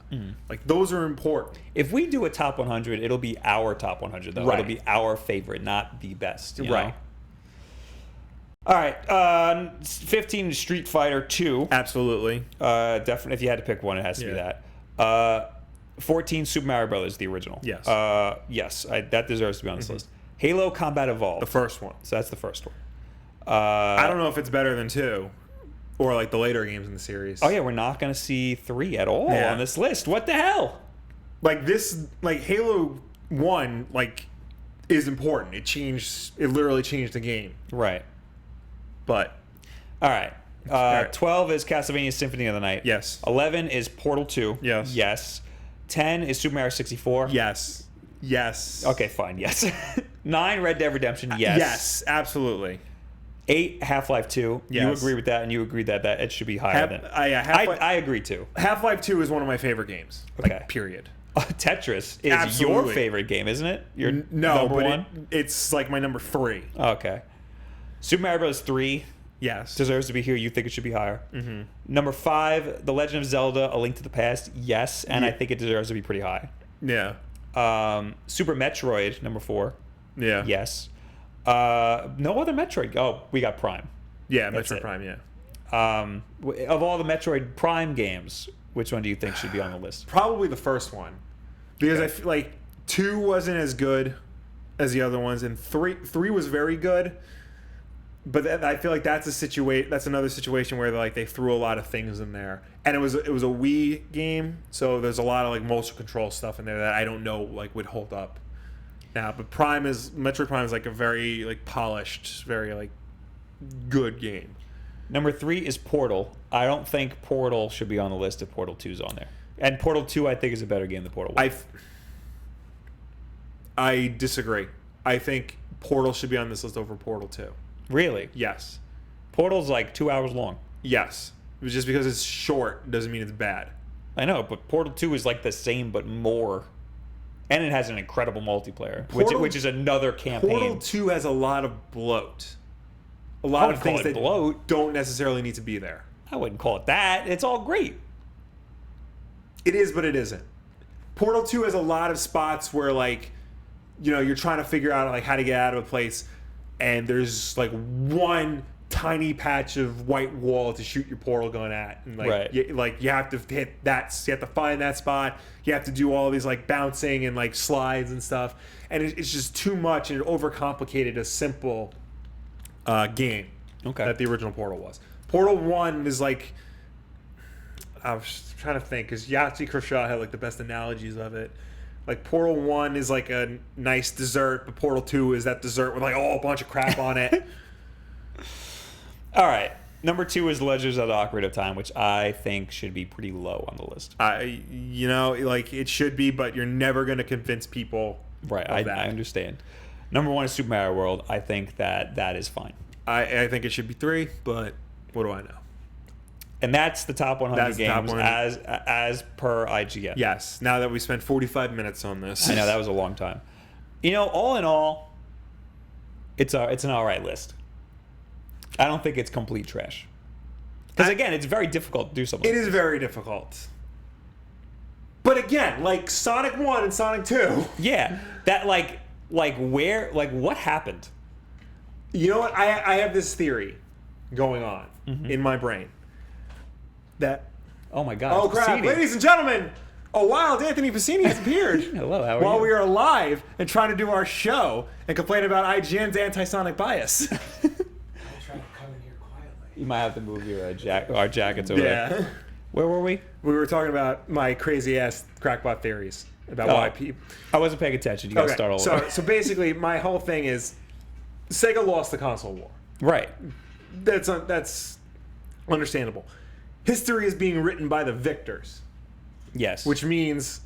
Like those are important. If we do a top 100, it'll be our top 100 though. Right. It'll be our favorite, not the best. You Right. know? All right. 15 Street Fighter 2. Absolutely. Definitely. If you had to pick one, it has to be that. 14 Super Mario Brothers, the original. Yes. Yes. That deserves to be on this list. Halo Combat Evolved. The first one. So that's the first one. I don't know if it's better than 2 or like the later games in the series. Oh yeah, we're not going to see 3 at all Yeah. on this list. What the hell? Like this, like Halo 1, like is important. It literally changed the game. Right. But All right. right. 12 is Castlevania Symphony of the Night. Yes. 11 is Portal 2. Yes. Yes. 10 is Super Mario 64. yes. Okay, fine. Yes. 9 Red Dead Redemption. Yes. Yes, absolutely. 8 Half-Life 2. You Yes. agree with that, and you agree that it should be higher than. Half-Life, I agree too. Half-Life 2 is one of my favorite games. Okay. Like, period. Tetris is Absolutely. your favorite game, isn't it? Your No, number but one. it's like my number 3. Okay. Super Mario Bros. 3 Yes. deserves to be here. You think it should be higher. Number 5, The Legend of Zelda: A Link to the Past. Yes, and I think it deserves to be pretty high. Yeah. Super Metroid, number 4. Yeah. Yes. No other Metroid. Oh, we got Prime. Yeah, That's Metroid it. Prime, yeah. Of all the Metroid Prime games, which one do you think should be on the list? Probably the first one. Because I feel like 2 wasn't as good as the other ones, and 3 was very good. But I feel like that's another situation where like they threw a lot of things in there, and it was a Wii game, so there's a lot of like motion control stuff in there that I don't know like would hold up now. But Metroid Prime is like a very like polished, very like good game. Number 3 is Portal. I don't think Portal should be on the list if Portal 2 is on there. And Portal 2, I think, is a better game than Portal 1. I disagree. I think Portal should be on this list over Portal 2. Really? Yes. Portal's like 2 hours long. Yes. It was just because it's short doesn't mean it's bad. I know, but Portal 2 is like the same but more. And it has an incredible multiplayer, which is another campaign. Portal 2 has a lot of bloat. A I lot wouldn't of things call it that bloat. don't necessarily need to be there. I wouldn't call it that. It's all great. It is, but it isn't. Portal 2 has a lot of spots where, like, you know, you're trying to figure out like how to get out of a place, and there's like one tiny patch of white wall to shoot your portal gun at, and like, Right. you have to hit that. You have to find that spot. You have to do all these like bouncing and like slides and stuff, and it's just too much, and it overcomplicated a simple game. Okay. That the original Portal was. Portal 1 is like, I was trying to think, because Yahtzee Kershaw had like the best analogies of it. Like Portal 1 is like a nice dessert, but Portal 2 is that dessert with like a bunch of crap on it. All right. Number 2 is Legends of the Ocarina of Time, which I think should be pretty low on the list. You know, like it should be, but you're never going to convince people. Right. of I that. understand. Number 1 is Super Mario World. I think that is fine. I think it should be 3, but what do I know? And that's the top 100 That's the top games 100. as per IGN. Yes. Now that we spent 45 minutes on this, I know that was a long time. You know, all in all, it's an all right list. I don't think it's complete trash. Because again, it's very difficult to do something. It is very difficult. But again, like Sonic 1 and Sonic 2. Yeah, that like what happened? You know what? I have this theory going on in my brain. That Oh my God! oh crap, Cassini. ladies and gentlemen, a wild Anthony Piscini has appeared. Hello, how are while you? we are live and trying to do our show and complain about IGN's anti-Sonic bias. I try to come in here quietly. You might have to move your our jackets over there. Yeah. Where were we? We were talking about my crazy ass crackbot theories about Oh. why people. I wasn't paying attention. You got to start all over. So basically, my whole thing is Sega lost the console war. Right. That's understandable. History is being written by the victors, Yes. which means,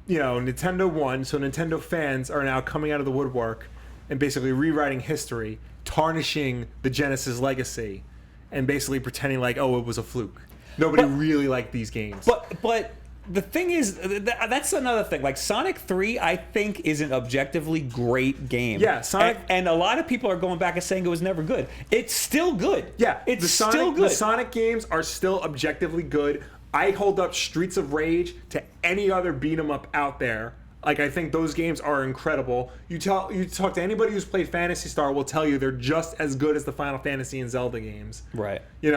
you know, Nintendo won, so Nintendo fans are now coming out of the woodwork and basically rewriting history, tarnishing the Genesis legacy, and basically pretending like, oh, it was a fluke. Nobody really liked these games. But the thing is, that's another thing. Like Sonic 3, I think is an objectively great game. Yeah, Sonic, and a lot of people are going back and saying it was never good. It's still good. Yeah, it's still good. The Sonic games are still objectively good. I hold up Streets of Rage to any other beat 'em up out there. Like, I think those games are incredible. You talk to anybody who's played Phantasy Star will tell you they're just as good as the Final Fantasy and Zelda games. Right. You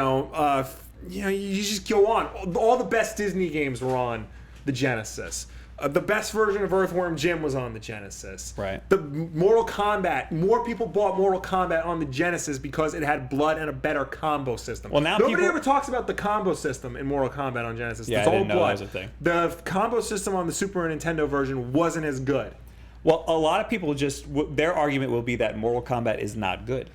just go on. All the best Disney games were on the Genesis. The best version of Earthworm Jim was on the Genesis. Right. The Mortal Kombat, more people bought Mortal Kombat on the Genesis because it had blood and a better combo system. Well, now nobody ever talks about the combo system in Mortal Kombat on Genesis. Yeah, it's I all didn't know blood. that was a thing. The combo system on the Super Nintendo version wasn't as good. Well, a lot of people their argument will be that Mortal Kombat is not good.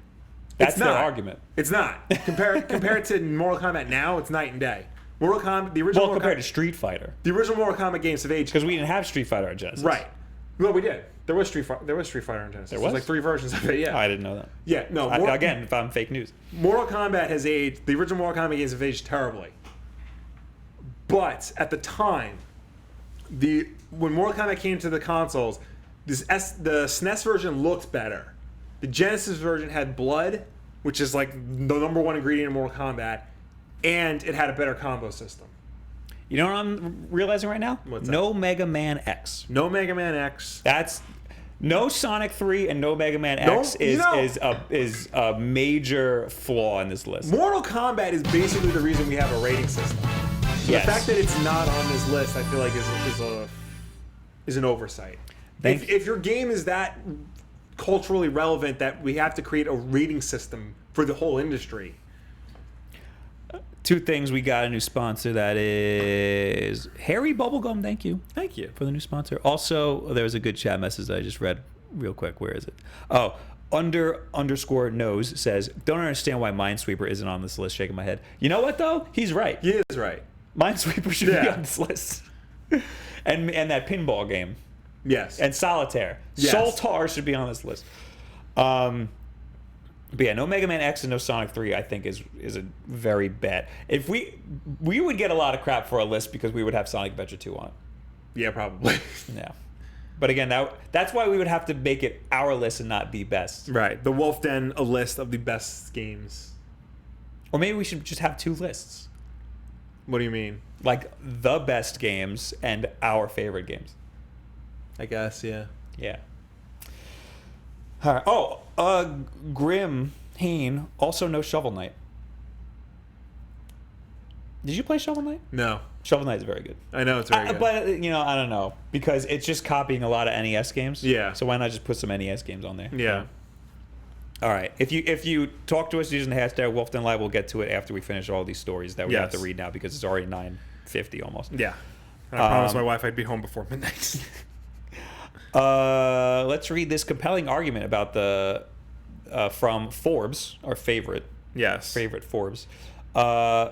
That's their argument. It's not. Compared to Mortal Kombat now, it's night and day. Mortal Kombat, the original. Well, compared to Street Fighter, the original Mortal Kombat games have aged. because we didn't have Street Fighter on Genesis. Right. Well, we did. There was Street Fighter on Genesis. There There's was? like 3 versions of it. Yeah. I didn't know that. Yeah. No. Again, if I'm fake news. Mortal Kombat has aged. The original Mortal Kombat games have aged terribly. But at the time, when Mortal Kombat came to the consoles, the SNES version looked better. The Genesis version had blood, which is like the #1 ingredient in Mortal Kombat, and it had a better combo system. You know what I'm realizing right now? What's that? No Mega Man X. No Mega Man X. That's no Sonic 3 and no Mega Man X is a major flaw in this list. Mortal Kombat is basically the reason we have a rating system. Yes. The fact that it's not on this list, I feel like is an oversight. If your game is that culturally relevant that we have to create a rating system for the whole industry. 2 things. We got a new sponsor, that is Harry Bubblegum. Thank you for the new sponsor. Also, there was a good chat message that I just read real quick. Where is it? Oh, _knows says, don't understand why Minesweeper isn't on this list. Shaking my head. You know what though? He's right. He is right. Minesweeper should be on this list. and that pinball game. Yes. And Solitaire. Yes. Solitaire should be on this list. But yeah, no Mega Man X and no Sonic 3, I think is a very bad. If we would get a lot of crap for a list because we would have Sonic Adventure 2 on it. Yeah, probably. Yeah. But again, that's why we would have to make it our list and not the best. Right. The Wulff Den, a list of the best games. Or maybe we should just have 2 lists. What do you mean? Like the best games and our favorite games. I guess, yeah. Yeah. All right. Oh, Grim Heen, also no Shovel Knight. Did you play Shovel Knight? No. Shovel Knight is very good. I know it's very good. But, I don't know. Because it's just copying a lot of NES games. Yeah. So why not just put some NES games on there? Yeah. All right. If you talk to us using the hashtag Wulff Den Live, we'll get to it after we finish all these stories that we have to read now because it's already 9:50 almost. Yeah. And I promised my wife I'd be home before midnight. Let's read this compelling argument about from Forbes, our favorite Forbes. The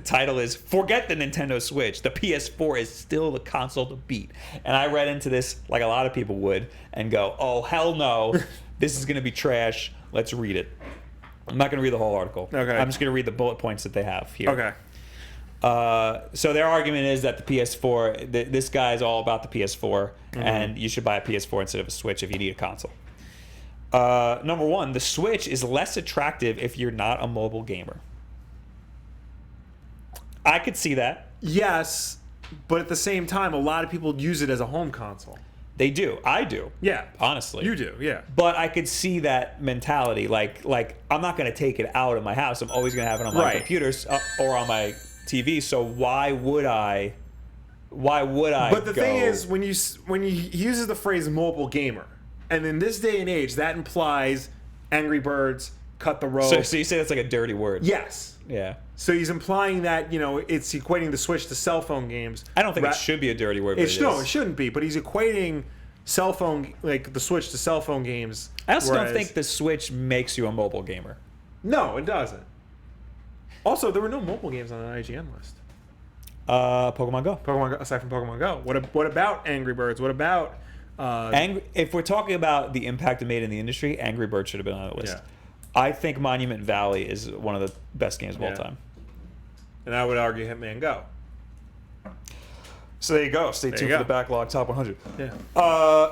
title is "Forget the Nintendo Switch. The PS4 is still the console to beat." And I read into this like a lot of people would and go, "Oh hell no, this is going to be trash." Let's read it. I'm not going to read the whole article. Okay. I'm just going to read the bullet points that they have here. Okay. So their argument is that the PS4, this guy is all about the PS4, and you should buy a PS4 instead of a Switch if you need a console. Number 1, the Switch is less attractive if you're not a mobile gamer. I could see that. Yes, but at the same time, a lot of people use it as a home console. They do. I do. Yeah. Honestly. You do, yeah. But I could see that mentality. Like I'm not going to take it out of my house. I'm always going to have it on my computer or on my TV. So why would I? But the thing is, when he uses the phrase "mobile gamer," and in this day and age, that implies Angry Birds, Cut the Rope. So you say that's like a dirty word? Yes. Yeah. So he's implying that it's equating the Switch to cell phone games. I don't think it should be a dirty word. But No, it shouldn't be. But he's equating cell phone, like the Switch, to cell phone games. I also don't think the Switch makes you a mobile gamer. No, it doesn't. Also, there were no mobile games on an IGN list. Pokemon Go. Aside from Pokemon Go, what about Angry Birds? What about if we're talking about the impact it made in the industry, Angry Birds should have been on the list. Yeah. I think Monument Valley is one of the best games of all time. And I would argue Hitman Go. So there you go. Stay tuned you for the go. backlog top 100. Yeah.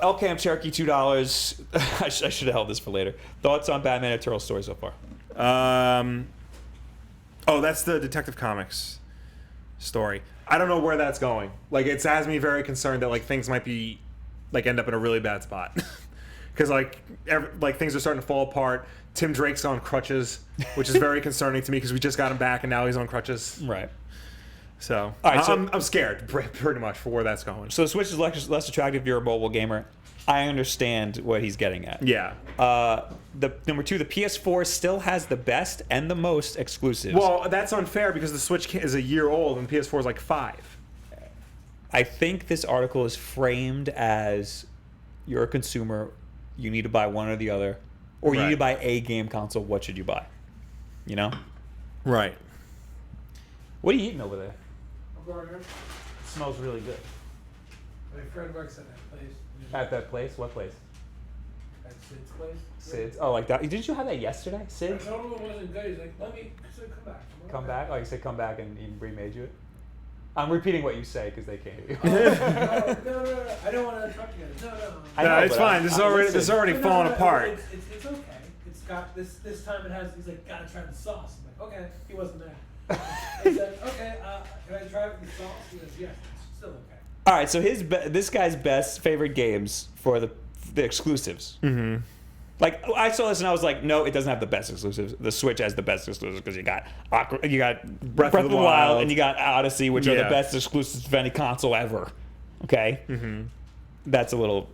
El Camp Cherokee, $2. I should have held this for later. Thoughts on Batman and Turtle story so far? Oh, that's the Detective Comics story. I don't know where that's going. Like, it has me very concerned that like things might be like end up in a really bad spot because like things are starting to fall apart. Tim Drake's on crutches, which is very concerning to me because we just got him back and now he's on crutches. Right. So, All right, I'm scared pretty much for where that's going. So the Switch is less attractive if you're a mobile gamer. I understand what he's getting at. Yeah. The number 2, the PS4 still has the best and the most exclusives. Well, that's unfair because the Switch is a year old and the PS4 is like 5. I think this article is framed as you're a consumer, you need to buy one or the other, or you Right. need to buy a game console. What should you buy? You know? Right. What are you eating over there? Burger. It smells really good. My friend works at that place. At that place? What place? At Sid's place. Sid's. Oh, like that. Didn't you have that yesterday? I Sid's? told him it wasn't good. He's like, let me come back. I'm like, Come "Okay." back? Oh, you said come back and he remade you it? I'm repeating what you say because they can't hear you. No. I don't want to interrupt you guys. No. I No, know, it's but fine. This is already No, falling apart. It's okay. It's got this time it has. He's like, gotta try the sauce. I'm like, okay. He wasn't there. He said, okay. Can I try it with the sauce? He goes, yes. It's still okay. All right, so this guy's best favorite games for the exclusives. Mm-hmm. Like I saw this and I was like, no, it doesn't have the best exclusives. The Switch has the best exclusives because you got Breath of the Wild and you got Odyssey, which are the Yeah. best exclusives of any console ever. Okay, that's a little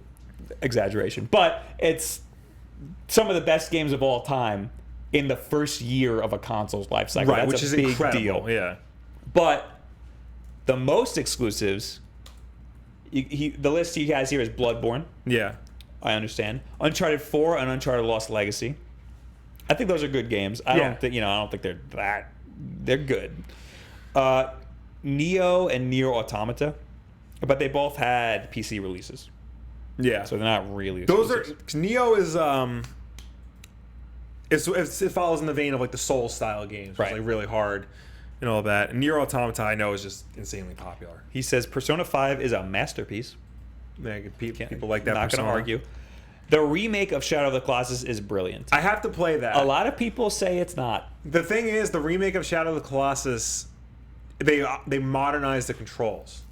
exaggeration, but it's some of the best games of all time in the first year of a console's life cycle. Right, That's which a is big incredible. deal. Yeah. But the most exclusives, the list he has here is Bloodborne. Yeah. I understand. Uncharted 4 and Uncharted Lost Legacy. I think those are good games. I don't think they're good. Neo and Nier Automata, but they both had PC releases, Yeah. so they're not really Those exclusives. are Neo is it follows in the vein of like the Soul style games, which is Right. like really hard and all that. And Nier Automata I know is just insanely popular. He says Persona 5 is a masterpiece. People like that. Not going Persona. to argue. The remake of Shadow of the Colossus is brilliant. I have to play that. A lot of people say it's not. The thing is, the remake of Shadow of the Colossus, they modernized the controls.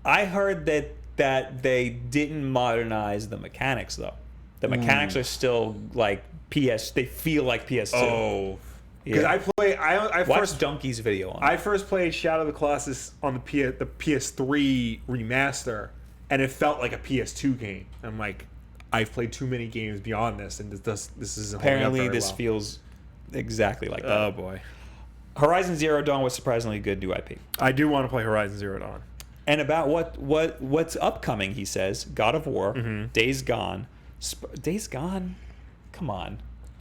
I heard that they didn't modernize the mechanics though. The mechanics are still like PS. They feel like PS2. Oh, because Yeah. I Watch first Donkey's video on. I first played Shadow of the Colossus on the PS3 remaster, and it felt like a PS2 game. I'm like, I've played too many games beyond this, and this isn't holding up Apparently, very this well. feels exactly like that. Oh boy, Horizon Zero Dawn was surprisingly good new IP. I do want to play Horizon Zero Dawn. And about what's upcoming, he says, God of War, Mm-hmm. Days Gone. Days Gone? Come on.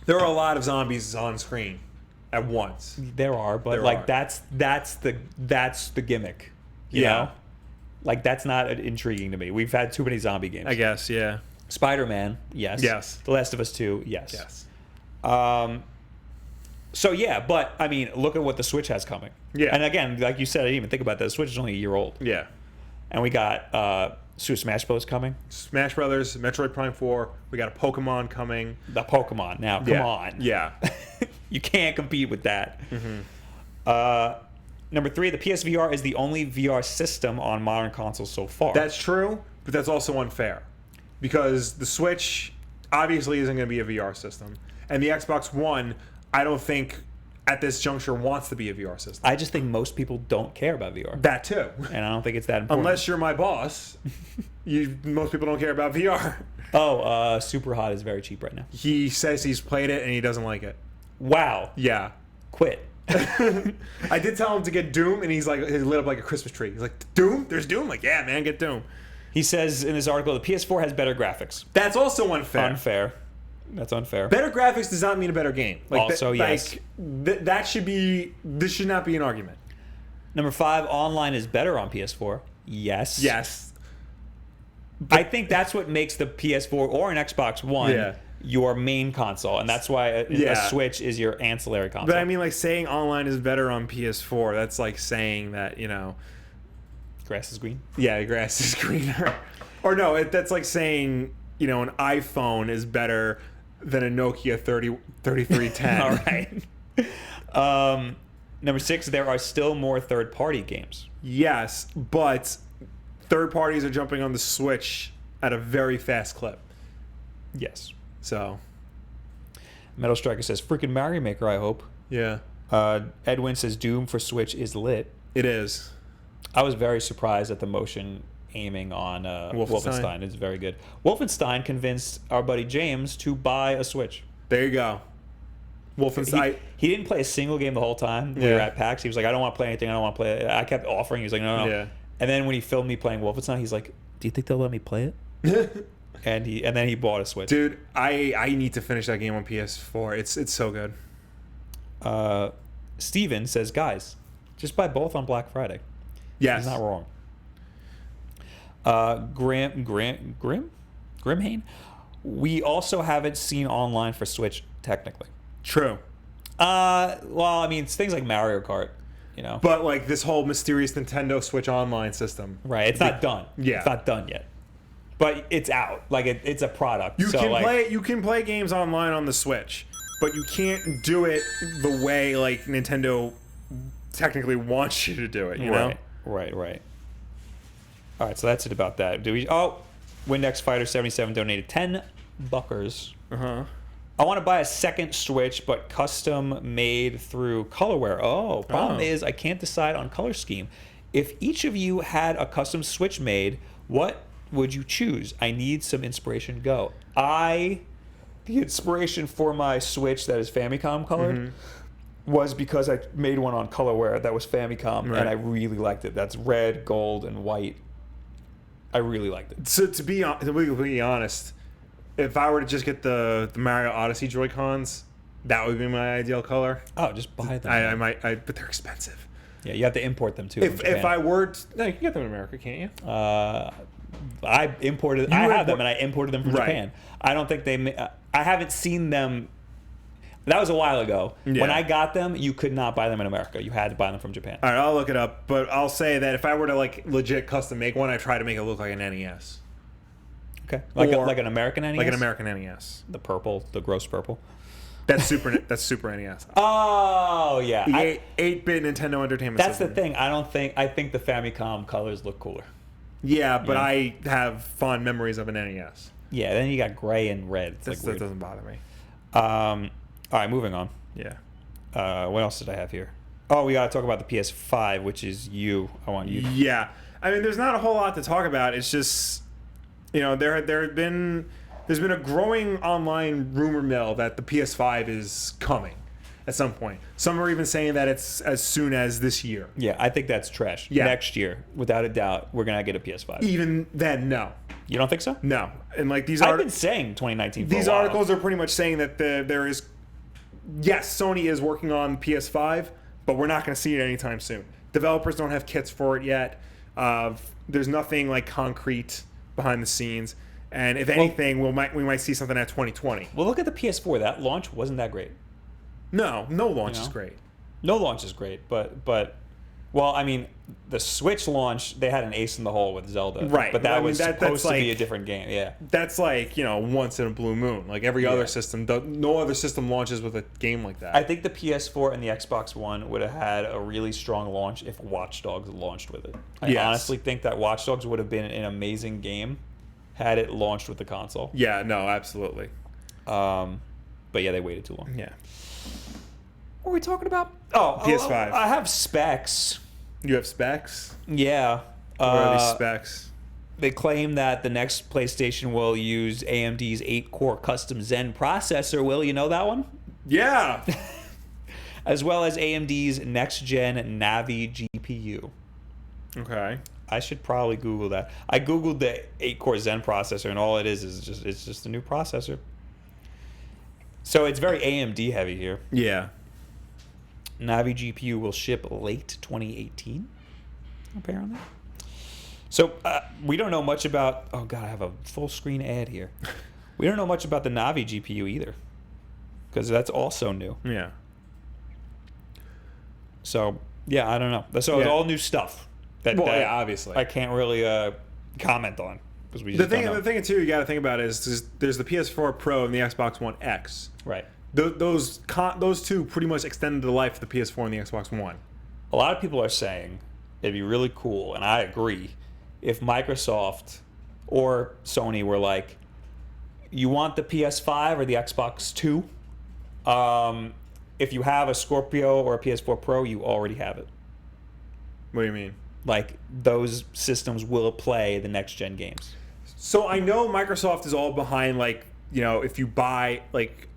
There are a lot of zombies on screen at once. There are, but There like are. that's the gimmick. You Yeah. know? Like that's not intriguing to me. We've had too many zombie games. I guess, yeah. Spider-Man, yes. Yes. The Last of Us 2, yes. Yes. So yeah, but I mean, look at what the Switch has coming. Yeah. And again, like you said, I didn't even think about that. The Switch is only a year old. Yeah. And we got Super Smash Bros. Coming. Smash Brothers, Metroid Prime 4. We got a Pokemon coming. The Pokemon. Now, come Yeah. on. Yeah. You can't compete with that. Number 3, the PSVR is the only VR system on modern consoles so far. That's true, but that's also unfair. Because the Switch obviously isn't going to be a VR system. And the Xbox One, I don't think at this juncture wants to be a VR system. I just think most people don't care about VR. That too. And I don't think it's that important. Unless you're my boss, most people don't care about VR. Super Hot is very cheap right now. He says he's played it and he doesn't like it. Wow. Yeah. Quit. I did tell him to get Doom, and he's lit up like a Christmas tree. He's like, Doom? There's Doom? Like, yeah, man, get Doom. He says in this article, the PS4 has better graphics. That's also unfair. Unfair. That's unfair. Better graphics does not mean a better game. Also, yes. This should not be an argument. Number 5, online is better on PS4. Yes. Yes. I think that's what makes the PS4 or an Xbox One Yeah. your main console, and that's why a Yeah. Switch is your ancillary console. But I mean, like, saying online is better on PS4, that's like saying that, Grass is green. Yeah, the grass is greener. Or no, that's like saying, you know, an iPhone is better than a Nokia 3310. All right. Number 6, there are still more third-party games. Yes, but third parties are jumping on the Switch at a very fast clip. Yes. So, Metal Striker says, freaking Mario Maker, I hope. yeah, Edwin says, Doom for Switch is lit. it is. I was very surprised at the motion aiming on Wolfenstein. It's very good. Wolfenstein convinced our buddy James to buy a Switch. There you go. Wolfenstein. He didn't play a single game the whole time. We were at PAX. He was like, I don't want to play anything. I don't want to play it. I kept offering. He was like, no. Yeah. And then when he filmed me playing Wolfenstein, he's like, do you think they'll let me play it? and then he bought a Switch. Dude, I need to finish that game on PS4. It's so good. Steven says, guys, just buy both on Black Friday. Yes. He's not wrong. Grimhane? We also haven't seen online for Switch, technically. True. Well, I mean, it's things like Mario Kart, you know. But like this whole mysterious Nintendo Switch Online system. Right, it's not done. Yeah. It's not done yet. But it's out. Like, it's a product. You so, can like, play. You can play games online on the Switch, but you can't do it the way like Nintendo technically wants you to do it. You know. Right. All right, so that's it about that. Windex Fighter 77 donated 10 buckers. I want to buy a second Switch, but custom made through Colorware. Problem is I can't decide on color scheme. If each of you had a custom Switch made, what would you choose? I need some inspiration. Go. The inspiration for my Switch that is Famicom colored was because I made one on Colorware that was Famicom, and I really liked it. That's red, gold, and white. I really liked it. So to be completely honest, if I were to just get the Mario Odyssey Joy-Cons, that would be my ideal color. Oh, just buy them. I might, but they're expensive. Yeah, you have to import them too. from Japan. If I were to, no, you can get them in America, can't you? I have them, and I imported them from Japan. I don't think I haven't seen them. That was a while ago. Yeah. When I got them, you could not buy them in America. You had to buy them from Japan. All right, I'll look it up, but I'll say that if I were to like legit custom make one, I try to make it look like an NES. Okay, like an American NES. Like an American NES. The purple, the gross purple. That's Super NES. Oh yeah, The 8-bit Nintendo Entertainment that's System. the thing. I think the Famicom colors look cooler. Yeah, but I have fond memories of an NES. Yeah, then you got gray and red. It's That doesn't bother me. All right, moving on. Yeah. What else did I have here? Oh, we got to talk about the PS5, which is you. I want you. Yeah. I mean, there's not a whole lot to talk about. It's just, you know, there's been a growing online rumor mill that the PS5 is coming at some point. Some are even saying that it's as soon as this year. Yeah, I think that's trash. Yeah. Next year, without a doubt, we're gonna get a PS5. Even then, no. You don't think so? No. And like these I've been saying 2019 for these a while. articles are pretty much saying that there is, yes, Sony is working on PS5, but we're not going to see it anytime soon. Developers don't have kits for it yet. There's nothing like concrete behind the scenes, and if anything, we might see something at 2020. Well, look at the PS4. That launch wasn't that great. No launch is great. No launch is great, but well, I mean, the Switch launch, they had an ace in the hole with Zelda. Right. But that I mean, was that's supposed to be like- a different game. Yeah. That's like, you know, once in a blue moon. Like every other system, no other system launches with a game like that. I think the PS4 and the Xbox One would have had a really strong launch if Watch Dogs launched with it. I honestly think that Watch Dogs would have been an amazing game had it launched with the console. Yeah, no, absolutely. But yeah, they waited too long. Yeah. What were we talking about? Oh, PS5. I have specs. You have specs? Yeah. What are these specs? They claim that the next PlayStation will use AMD's 8-core custom Zen processor. Will, you know that one? Yeah. As well as AMD's next-gen Navi GPU. Okay. I should probably Google that. I Googled the 8-core Zen processor, and all it is just a new processor. So it's very AMD heavy here. Yeah. Navi GPU will ship late 2018, apparently. So we don't know much about... Oh, God, I have a full screen ad here. We don't know much about the Navi GPU either, because that's also new. Yeah. So, yeah, I don't know. So it's all new stuff. that, Well, that yeah, obviously. I can't really comment on because we The just don't know. thing too you got to think about is there's the PS4 Pro and the Xbox One X. Right. Those two pretty much extended the life of the PS4 and the Xbox One. A lot of people are saying it'd be really cool, and I agree, if Microsoft or Sony were like, you want the PS5 or the Xbox 2? If you have a Scorpio or a PS4 Pro, you already have it. What do you mean? Like, those systems will play the next gen games. So I know Microsoft is all behind, like, you know, if you buy, like,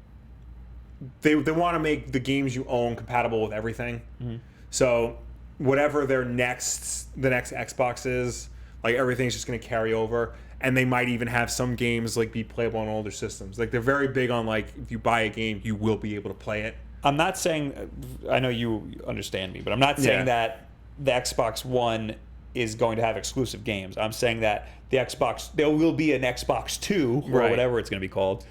they want to make the games you own compatible with everything. Mm-hmm. So whatever the next Xbox is, like, everything's just going to carry over. And they might even have some games, like, be playable on older systems. Like, they're very big on, like, if you buy a game, you will be able to play it. I'm not saying, I know you understand me, but I'm not saying that the Xbox One is going to have exclusive games. I'm saying that there will be an Xbox 2 or whatever it's going to be called.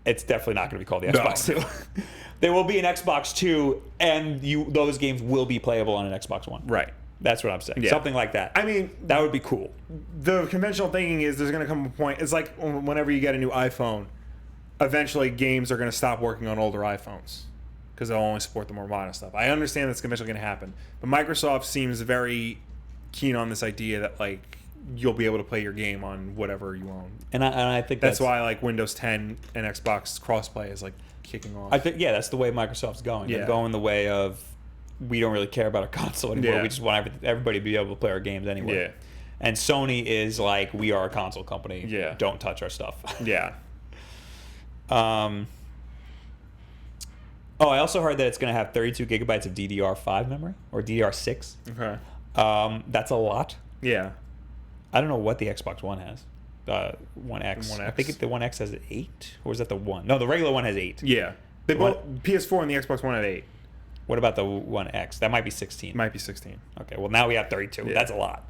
It's definitely not going to be called the Xbox 2. There will be an Xbox 2, and those games will be playable on an Xbox One. Right. That's what I'm saying. Yeah. Something like that. I mean, that would be cool. The conventional thinking is there's going to come a point. It's like whenever you get a new iPhone, eventually games are going to stop working on older iPhones because they'll only support the more modern stuff. I understand that's eventually going to happen, but Microsoft seems very keen on this idea that, like, you'll be able to play your game on whatever you own. And I think that's why, like, Windows 10 and Xbox crossplay is, like, kicking off. I think that's the way Microsoft's going. Yeah. They're going the way of, we don't really care about our console anymore. Yeah. We just want everybody to be able to play our games anyway. Yeah. And Sony is like, we are a console company. Yeah. Don't touch our stuff. Yeah. Oh, I also heard that it's going to have 32 gigabytes of DDR5 memory or DDR6. Okay. That's a lot. Yeah. I don't know what the Xbox One has. One X. One I X. think the One X has 8, or is that the one? No, the regular one has 8. Yeah. They both PS4 and the Xbox One have 8. What about the One X? That might be 16. Might be 16. Okay, well now we have 32. Yeah. That's a lot.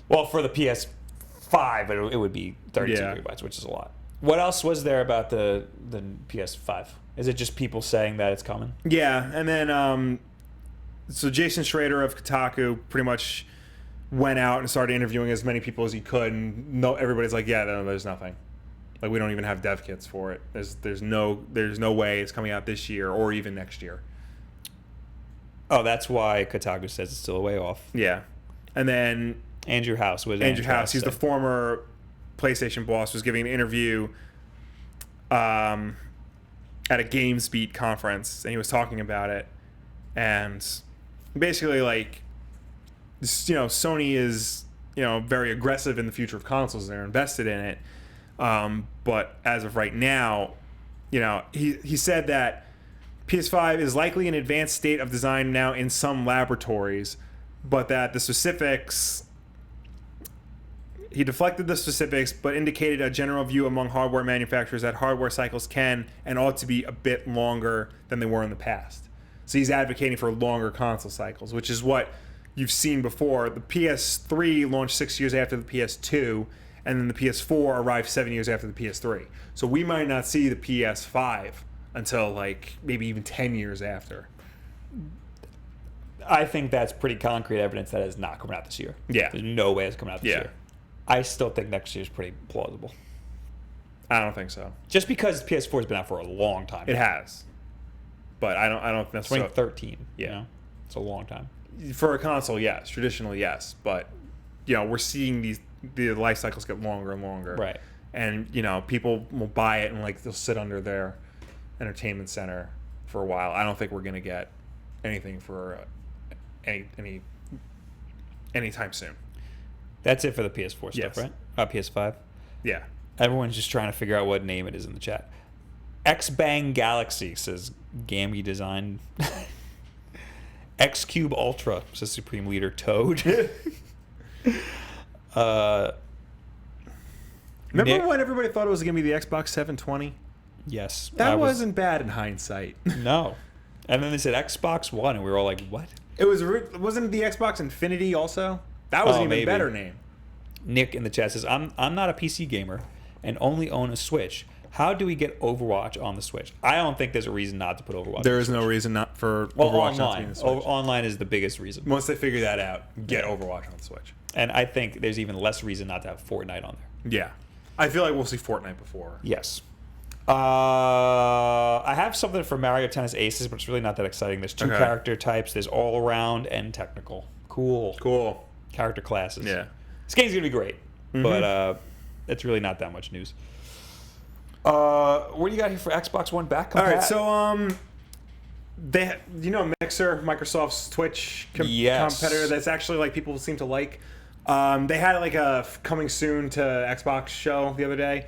Well, for the PS5, it would be 32 Yeah. gigabytes, which is a lot. What else was there about the PS5? Is it just people saying that it's coming? Yeah, and then so Jason Schrader of Kotaku pretty much went out and started interviewing as many people as he could, and everybody's like, yeah, no, there's nothing. Like, we don't even have dev kits for it. There's no way it's coming out this year or even next year. Oh, that's why Kotaku says it's still a way off. Yeah, and then Andrew House was Andrew House. He's the former PlayStation boss. Was giving an interview at a GamesBeat conference, and he was talking about it, and basically, like, Sony is, very aggressive in the future of consoles. They're invested in it, but as of right now, he said that PS5 is likely in advanced state of design now in some laboratories, but that the specifics. He deflected the specifics, but indicated a general view among hardware manufacturers that hardware cycles can and ought to be a bit longer than they were in the past. So he's advocating for longer console cycles, which is what you've seen before. The PS3 launched 6 years after the PS2, and then the PS4 arrived 7 years after the PS3. So we might not see the PS5 until, like, maybe even 10 years after. I think that's pretty concrete evidence that it's not coming out this year. Yeah. There's no way it's coming out this year. I still think next year is pretty plausible. I don't think so. Just because PS4 has been out for a long time. It has. But I don't necessarily. 2013. Yeah. It's a long time. For a console, yes. Traditionally, yes. But, we're seeing the life cycles get longer and longer. Right. And, people will buy it and, like, they'll sit under their entertainment center for a while. I don't think we're going to get anything for anytime soon. That's it for the PS4 stuff, Yes. right? PS5. Yeah. Everyone's just trying to figure out what name it is in the chat. X-Bang Galaxy says Gamgy design. X-Cube Ultra says Supreme Leader Toad. Remember when everybody thought it was going to be the Xbox 720? Yes. That wasn't bad in hindsight. No. And then they said Xbox One, and we were all like, what? Wasn't it the Xbox Infinity also? That was an even better name. Nick in the chat says, I'm not a PC gamer and only own a Switch, How do we get Overwatch on the Switch? I don't think there's a reason not to put Overwatch. There on is the no Switch. reason not for Well, Overwatch not to be online. on the Switch. Online is the biggest reason. Once they figure that out, get Yeah. Overwatch on the Switch. And I think there's even less reason not to have Fortnite on there. Yeah. I feel like we'll see Fortnite before. Yes. I have something for Mario Tennis Aces, but it's really not that exciting. There's 2 Okay. character types. There's all around and technical. Cool. Cool. Character classes. Yeah. This game's gonna be great, Mm-hmm. but it's really not that much news. What do you got here for Xbox One back? All right, so they Mixer, Microsoft's Twitch Yes. competitor that's actually like people seem to like. They had like a coming soon to Xbox show the other day,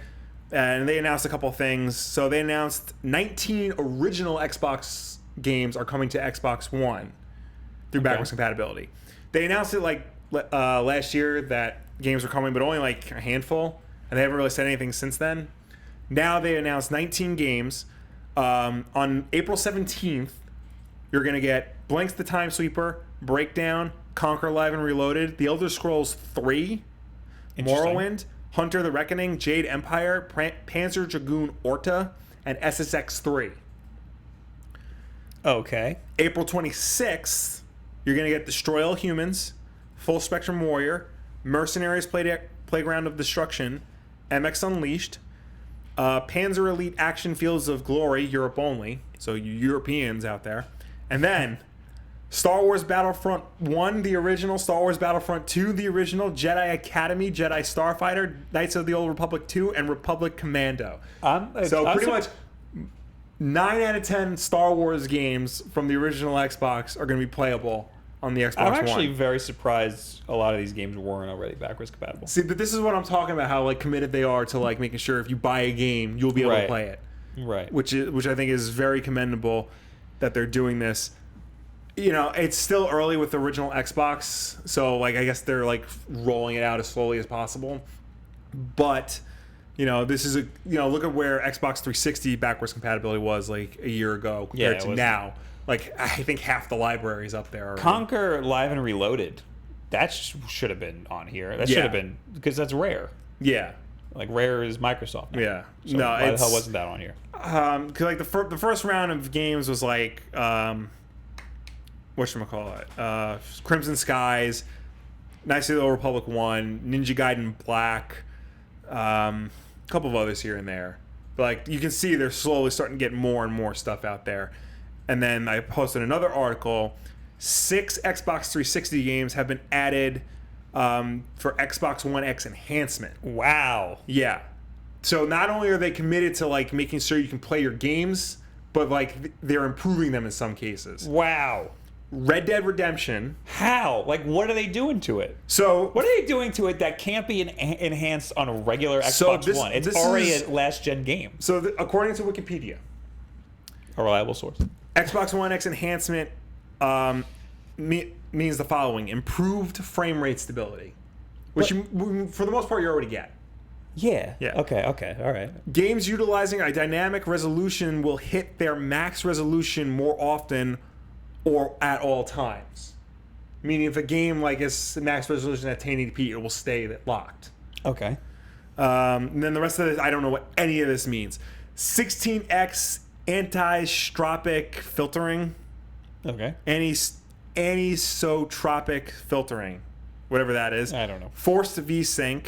and they announced a couple of things. So they announced 19 original Xbox games are coming to Xbox One through backwards compatibility. They announced it like last year that games were coming, but only like a handful, and they haven't really said anything since then. Now they announced 19 games. On April 17th, you're going to get Blanks the Time Sweeper, Breakdown, Conquer Live and Reloaded, The Elder Scrolls 3, Interesting. Morrowind, Hunter the Reckoning, Jade Empire, Panzer Dragoon Orta, and SSX 3. Okay. April 26th, you're going to get Destroy All Humans, Full Spectrum Warrior, Mercenaries Playground of Destruction, MX Unleashed, Panzer Elite Action Fields of Glory, Europe only, so you Europeans out there. And then Star Wars Battlefront 1, the original, Star Wars Battlefront 2, the original, Jedi Academy, Jedi Starfighter, Knights of the Old Republic 2, and Republic Commando. So pretty much 9 out of 10 Star Wars games from the original Xbox are going to be playable on the Xbox I'm actually One. very surprised a lot of these games weren't already backwards compatible. See, but this is what I'm talking about, how like committed they are to like making sure if you buy a game, you'll be able to Right. play it. Right. Which I think is very commendable that they're doing this. You know, it's still early with the original Xbox, so like I guess they're like rolling it out as slowly as possible. But you know, this is look at where Xbox 360 backwards compatibility was like a year ago compared it to was- now. Like I think half the library is up there already. Conquer Live and Reloaded. That should have been on here. That should Yeah. have been, because that's Rare. Yeah. Like Rare is Microsoft now. Yeah. So No, why the it's hell wasn't that on here? Cause like the first round of games was like whatchamacallit, Crimson Skies, Knights of the Old Republic 1, Ninja Gaiden Black, a couple of others here and there. But like you can see they're slowly starting to get more and more stuff out there. And then I posted another article. 6 Xbox 360 games have been added for Xbox One X enhancement. Wow. Yeah. So not only are they committed to like making sure you can play your games, but like they're improving them in some cases. Wow. Red Dead Redemption. How? Like, what are they doing to it? So What are they doing to it that can't be enhanced on a regular Xbox So this- One? It's this already is- a last-gen game. according to Wikipedia, A reliable source. Xbox One X enhancement means the following: improved frame rate stability, which you, for the most part you already get. Yeah. Yeah. Okay. All right. Games utilizing a dynamic resolution will hit their max resolution more often or at all times. Meaning if a game like is max resolution at 1080p, it will stay locked. Okay. And then the rest of it, I don't know what any of this means. 16x anisotropic filtering. Okay. Anisotropic filtering. Whatever that is. I don't know. Forced VSync,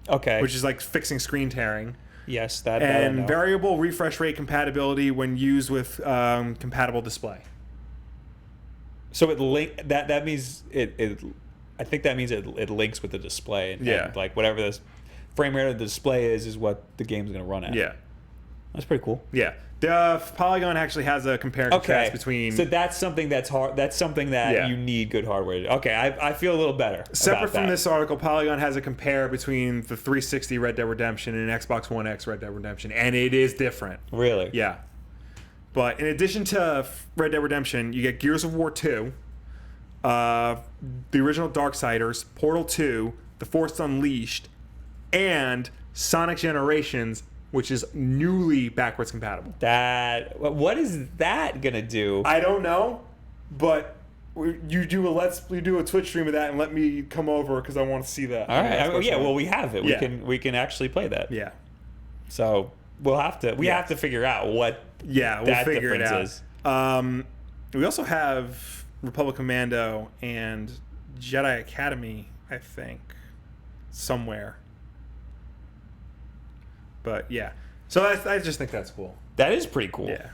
Okay. which is like fixing screen tearing. yes, that I And know. variable refresh rate compatibility when used with compatible display. So that means it. I think that means it links with the display. And Yeah. like whatever this frame rate of the display is what the game's going to run at. Yeah. That's pretty cool. Yeah. The Polygon actually has a compare and Okay. contrast between... So that's something that's hard. That's something that Yeah. you need good hardware to do. Okay, I feel a little better. Separate about from that. this article, Polygon has a compare between the 360 Red Dead Redemption and Xbox One X Red Dead Redemption, and it is different. Really? Yeah. But in addition to Red Dead Redemption, you get Gears of War 2, the original Darksiders, Portal 2, The Force Unleashed, and Sonic Generations, which is newly backwards compatible. What is that gonna do? I don't know, but you do a Twitch stream of that and let me come over because I want to see that. All right. Xbox Yeah. One. Well, we have it. Yeah. We can actually play that. Yeah. So we'll have to have to figure out what Yeah, we'll that figure it out. difference is. We also have Republic Commando and Jedi Academy, I think, somewhere. But yeah, so I just think that's cool. That is pretty cool. Yeah,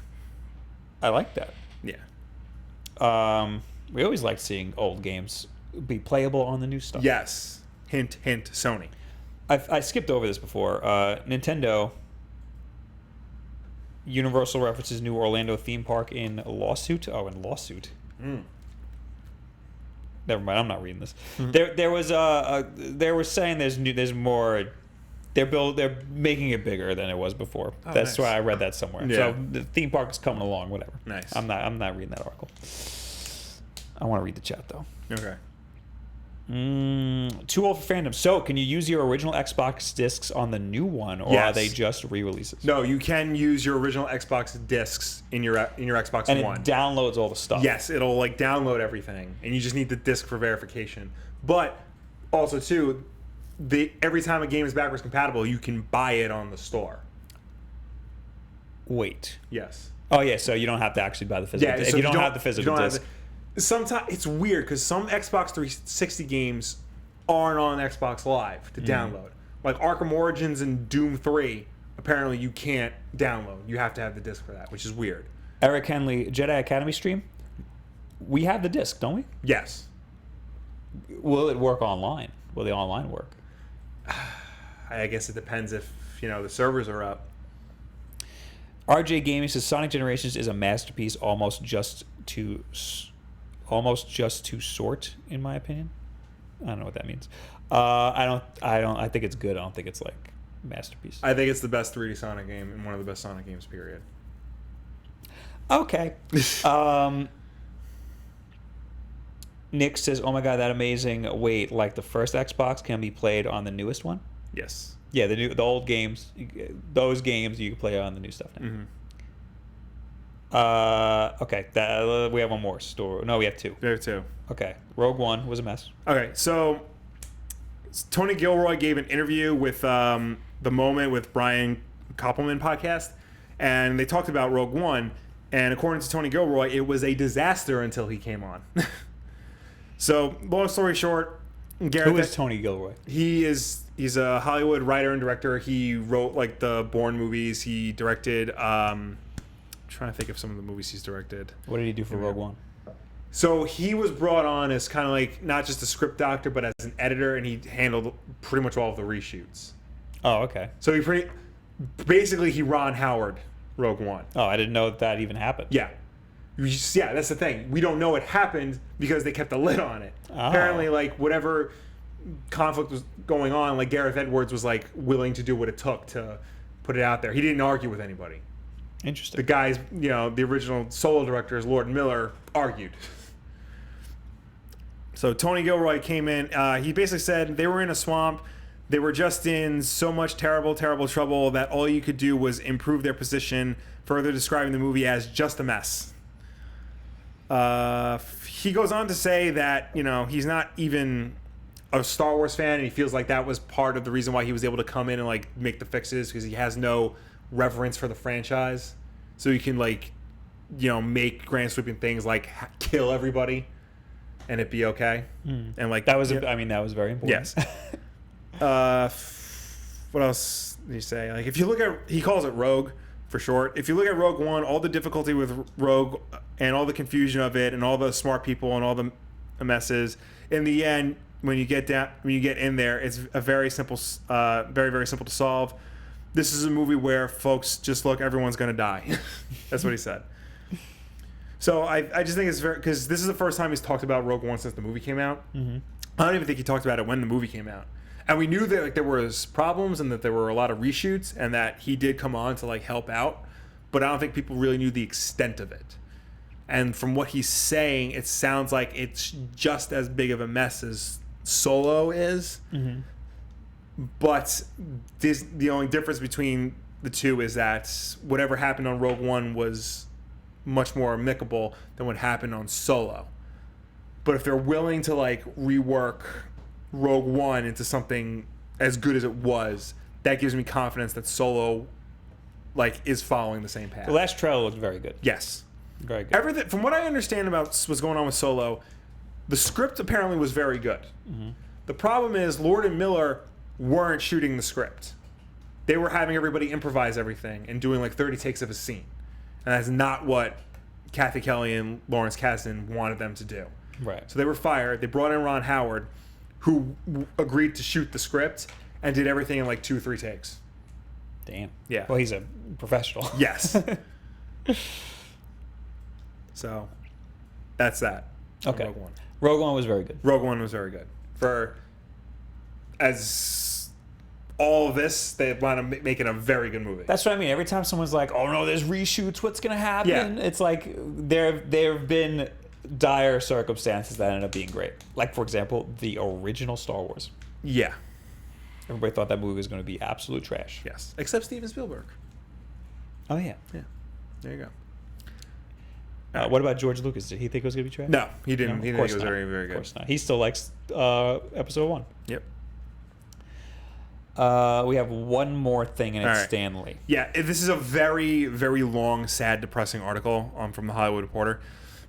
I like that. yeah. We always like seeing old games be playable on the new stuff. Yes. Hint, hint. Sony. I skipped over this before. Nintendo. Universal references new Orlando theme park in lawsuit. Oh, in lawsuit. Never mind. I'm not reading this. There was they were saying there's more. They're making it bigger than it was before. Oh, That's nice. why I read that somewhere. Yeah. So the theme park is coming along. Whatever. Nice. I'm not reading that article. I want to read the chat though. Okay. Too old for fandom. So, can you use your original Xbox discs on the new one, or are Yes. they just re-releases? No, you can use your original Xbox discs in your Xbox And One. it downloads all the stuff. Yes, it'll like download everything, and you just need the disc for verification. But also too, every time a game is backwards compatible, you can buy it on the store. Wait. Yes. Oh yeah, so you don't have to actually buy the physical. Yeah. If so you don't have the physical disc. Sometimes it's weird because some Xbox 360 games aren't on Xbox Live to download. Like Arkham Origins and Doom 3, apparently you can't download. You have to have the disc for that, which is weird. Eric Henley, Jedi Academy stream. We have the disc, don't we? Yes. Will it work online? Will the online work? I guess it depends if the servers are up. RJ Gaming says Sonic Generations is a masterpiece, almost just to sort, in my opinion. I don't know what that means. I think it's good. I don't think it's like masterpiece. I think it's the best 3D Sonic game and one of the best Sonic games, period. Okay. Nick says, "Oh my god, that amazing! Wait, like the first Xbox can be played on the newest one?" Yes. Yeah, the old games, those games you can play on the new stuff now. Okay, we have one more story. No, we have two. There too. Okay, Rogue One was a mess. Okay, so Tony Gilroy gave an interview with The Moment with Brian Koppelman podcast, and they talked about Rogue One. And according to Tony Gilroy, it was a disaster until he came on. So, long story short, Gareth. Who is Tony Gilroy? He's a Hollywood writer and director. He wrote like the Bourne movies. He directed. I'm trying to think of some of the movies he's directed. What did he do for Rogue One? So he was brought on as kind of like not just a script doctor, but as an editor, and he handled pretty much all of the reshoots. Oh, okay. So basically he Ron Howard Rogue One. Oh, I didn't know that even happened. Yeah. Yeah, that's the thing. We don't know it happened because they kept a lid on it. Oh. Apparently, like, whatever conflict was going on, like, Gareth Edwards was, like, willing to do what it took to put it out there. He didn't argue with anybody. Interesting. The guys, the original solo directors, Lord and Miller, argued. So Tony Gilroy came in. He basically said they were in a swamp. They were just in so much terrible, terrible trouble that all you could do was improve their position, further describing the movie as just a mess. He goes on to say that, he's not even a Star Wars fan, and he feels like that was part of the reason why he was able to come in and, like, make the fixes, because he has no reverence for the franchise. So he can, like, make grand sweeping things like kill everybody and it be okay. And, like, that was that was very important. Yes. What else did he say? Like, if you look at, he calls it Rogue for short. If you look at Rogue One, all the difficulty with Rogue and all the confusion of it and all the smart people and all the messes, in the end, when you get in there, it's a very simple, very, very simple to solve. This is a movie where folks just look, everyone's going to die. That's what he said. So I just think it's very, because this is the first time he's talked about Rogue One since the movie came out. Mm-hmm. I don't even think he talked about it when the movie came out. And we knew that, like, there was problems and that there were a lot of reshoots and that he did come on to, like, help out, but I don't think people really knew the extent of it. And from what he's saying, it sounds like it's just as big of a mess as Solo is. Mm-hmm. But the only difference between the two is that whatever happened on Rogue One was much more amicable than what happened on Solo. But if they're willing to, like, rework Rogue One into something as good as it was, that gives me confidence that Solo like is following the same path. The last trailer looked very good. Yes. Very good. Everything from what I understand about what's going on with Solo, the script apparently was very good. The problem is Lord and Miller weren't shooting the script. They were having everybody improvise everything and doing like 30 takes of a scene. And that's not what Kathy Kelly and Lawrence Kasdan wanted them to do. Right. So they were fired. They brought in Ron Howard, who agreed to shoot the script and did everything in like 2-3 takes. Damn. Yeah. Well, he's a professional. Yes. So that's that. on Okay. Rogue One. Rogue One was very good. Rogue One was very good. For as all of this, they want to make it a very good movie. That's what I mean. Every time someone's like, "Oh no, there's reshoots. What's gonna happen?" Yeah. It's like there have been dire circumstances that ended up being great. Like for example, the original Star Wars. Yeah. Everybody thought that movie was going to be absolute trash. Yes. Except Steven Spielberg. Oh yeah. Yeah. There you go. What about George Lucas? Did he think it was going to be trash? No, he didn't. No, He of didn't think course it was not. very, very Of good. course not. He still likes Episode 1. Yep. We have one more thing, and it's All right. Stanley. Yeah, this is a very, very long, sad, depressing article from the Hollywood Reporter,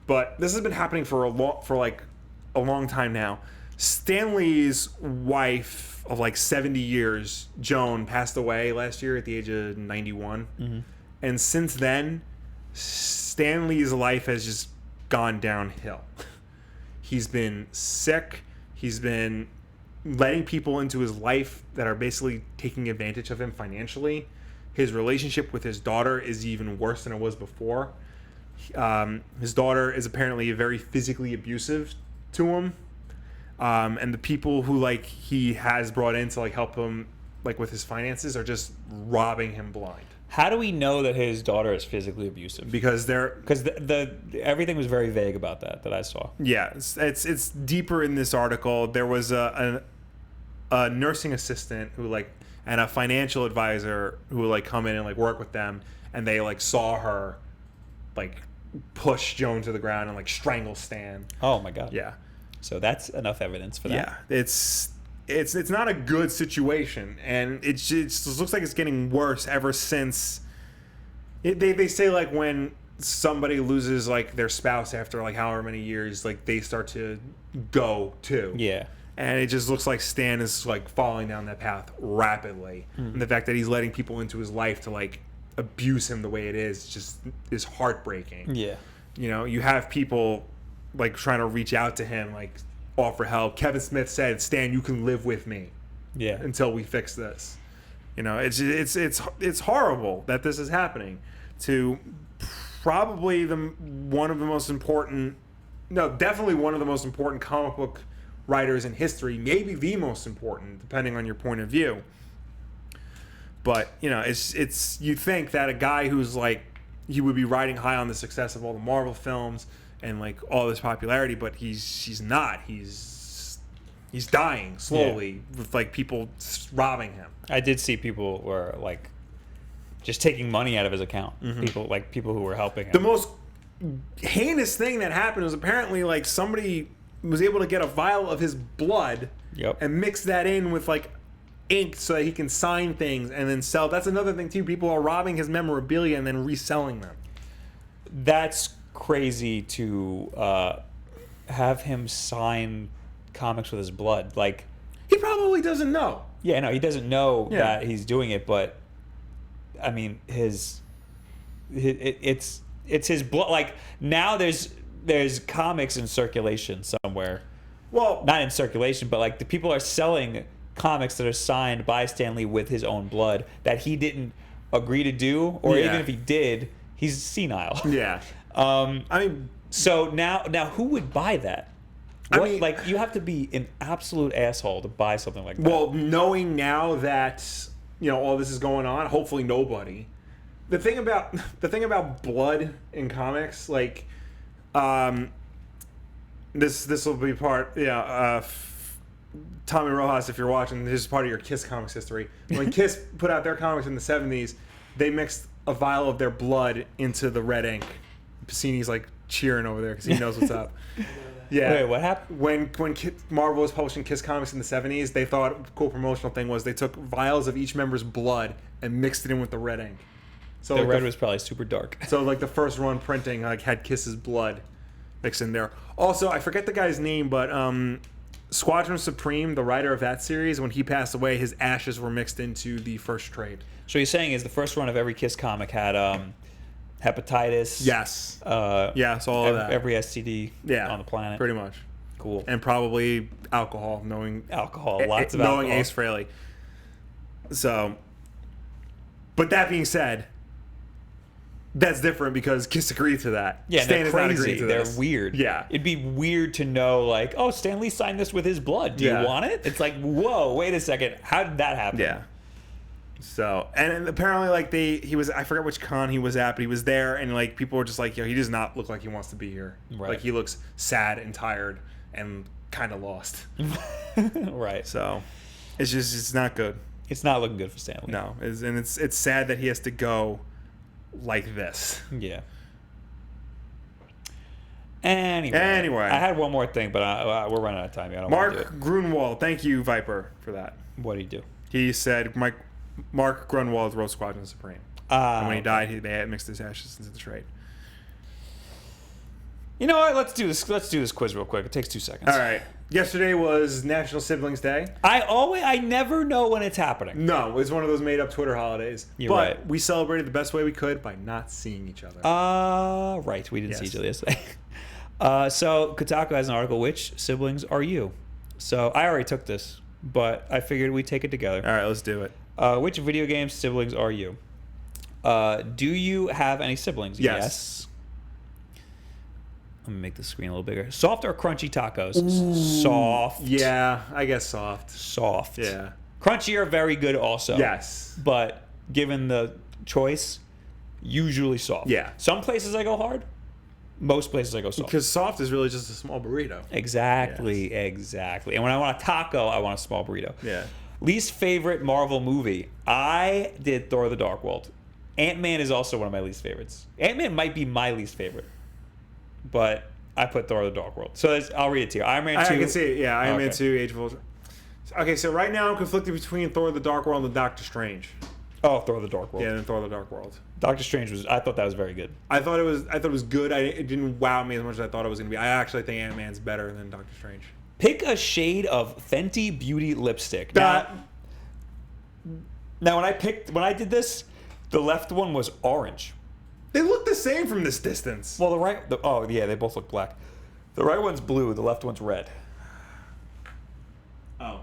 but this has been happening for a long time now. Stanley's wife of like 70 years, Joan, passed away last year at the age of 91, and since then, Stanley's life has just gone downhill. He's been sick. He's been letting people into his life that are basically taking advantage of him financially. His relationship with his daughter is even worse than it was before. His daughter is apparently very physically abusive to him. And the people who like he has brought in to like help him like with his finances are just robbing him blind. How do we know that his daughter is physically abusive? Because the everything was very vague about that I saw. yeah, it's deeper in this article. There was a nursing assistant who like and a financial advisor who would like come in and like work with them, and they like saw her like push Joan to the ground and like strangle Stan. Oh my god. Yeah, So that's enough evidence for that. yeah, it's not a good situation, and it just looks like it's getting worse ever since. They say like when somebody loses like their spouse after like however many years, like they start to go too. Yeah. And it just looks like Stan is like falling down that path rapidly. And the fact that he's letting people into his life to like abuse him the way it is heartbreaking. Yeah. You know, you have people like trying to reach out to him, like offer help. Kevin Smith said, "Stan, you can live with me Yeah. until we fix this." You know, it's horrible that this is happening to probably one of the most important comic book writers in history, maybe the most important, depending on your point of view. But you know, it's you think that a guy who's like he would be riding high on the success of all the Marvel films and like all this popularity, but he's not. He's dying slowly with like people robbing him. I did see people were like just taking money out of his account. People who were helping him. The most heinous thing that happened was apparently like somebody was able to get a vial of his blood Yep. and mix that in with like ink so that he can sign things and then sell. That's another thing too. People are robbing his memorabilia and then reselling them. That's crazy to have him sign comics with his blood. Like, He probably doesn't know. yeah, no, he doesn't know Yeah. that he's doing it, but I mean, it's his blood. Like now, there's comics in circulation somewhere. Well, Not in circulation, but like the people are selling comics that are signed by Stan Lee with his own blood that he didn't agree to do, or Yeah. even if he did, he's senile. yeah. I mean, So now who would buy that? I What, mean- like you have to be an absolute asshole to buy something like that. well, knowing now that you know all this is going on, hopefully nobody. The thing about blood in comics, like, this will be part. Yeah, Tommy Rojas, if you're watching, this is part of your Kiss Comics history. When Kiss put out their comics in the '70s, they mixed a vial of their blood into the red ink. Piscini's like cheering over there because he knows what's up. Yeah. Wait, what happened? When Marvel was publishing Kiss Comics in the '70s, they thought a cool promotional thing was they took vials of each member's blood and mixed it in with the red ink. So The like red was probably super dark. so like the first run printing like had Kiss's blood mixed in there. Also, I forget the guy's name, but Squadron Supreme, the writer of that series, when he passed away, his ashes were mixed into the first trade. So he's saying is the first run of every Kiss comic had hepatitis. Yes. Yes, all of that. Every STD Yeah, on the planet. pretty much. Cool. And probably alcohol, knowing Alcohol, lots of knowing alcohol. Ace Frehley. So, but that being said, that's different because Kiss agreed to that. Yeah, Stan they're is not crazy. agreeing to They're this. weird. Yeah. It'd be weird to know, like, oh, Stan Lee signed this with his blood. Do Yeah. you want it? It's like, whoa, wait a second. How did that happen? Yeah. So, and apparently, like, he was, I forget which con he was at, but he was there, and, like, people were just like, yo, he does not look like he wants to be here. Right. Like, he looks sad and tired and kind of lost. Right. So, it's not good. It's not looking good for Stan Lee. No. It's sad that he has to go like this. Yeah. Anyway. I had one more thing, but we're running out of time. I don't want to do Mark Grunwald, thank you, Viper, for that. it. What do you do? He said Mark Grunwald wrote Squadron Supreme. And when he died, they had mixed his ashes into the trade. You know what? Let's do this. Let's do this quiz real quick. It takes 2 seconds. All right. Yesterday was National Siblings Day. I never know when it's happening. No, it's one of those made-up Twitter holidays. You're but right. we celebrated the best way we could by not seeing each other. Right. We didn't see Yes. each other yesterday. So Kotaku has an article. Which siblings are you? So I already took this, but I figured we'd take it together. All right, let's do it. Which video game siblings are you? Do you have any siblings? Yes. Let me make the screen a little bigger. Soft or crunchy tacos? Soft. Yeah, I guess soft. Soft. Yeah. Crunchy are very good also. Yes. But given the choice, usually soft. Yeah. Some places I go hard. Most places I go soft. Because soft is really just a small burrito. Exactly. And when I want a taco, I want a small burrito. Yeah. Least favorite Marvel movie? I did Thor: The Dark World. Ant-Man is also one of my least favorites. Ant-Man might be my least favorite, but I put Thor: The Dark World. So I'll read it to you. Iron Man 2. I can see it. Yeah, Iron Man Okay. 2, Age of Ultron. Okay, so right now I'm conflicted between Thor: The Dark World and Doctor Strange. Oh, Thor: The Dark World. Yeah, and Thor: The Dark World. Doctor Strange I thought that was very good. I thought it was good. It didn't wow me as much as I thought it was going to be. I actually think Ant-Man's better than Doctor Strange. Pick a shade of Fenty Beauty lipstick. That- Now when I did this, the left one was orange. They look the same from this distance. Well, they both look black. The right one's blue, the left one's red. Oh.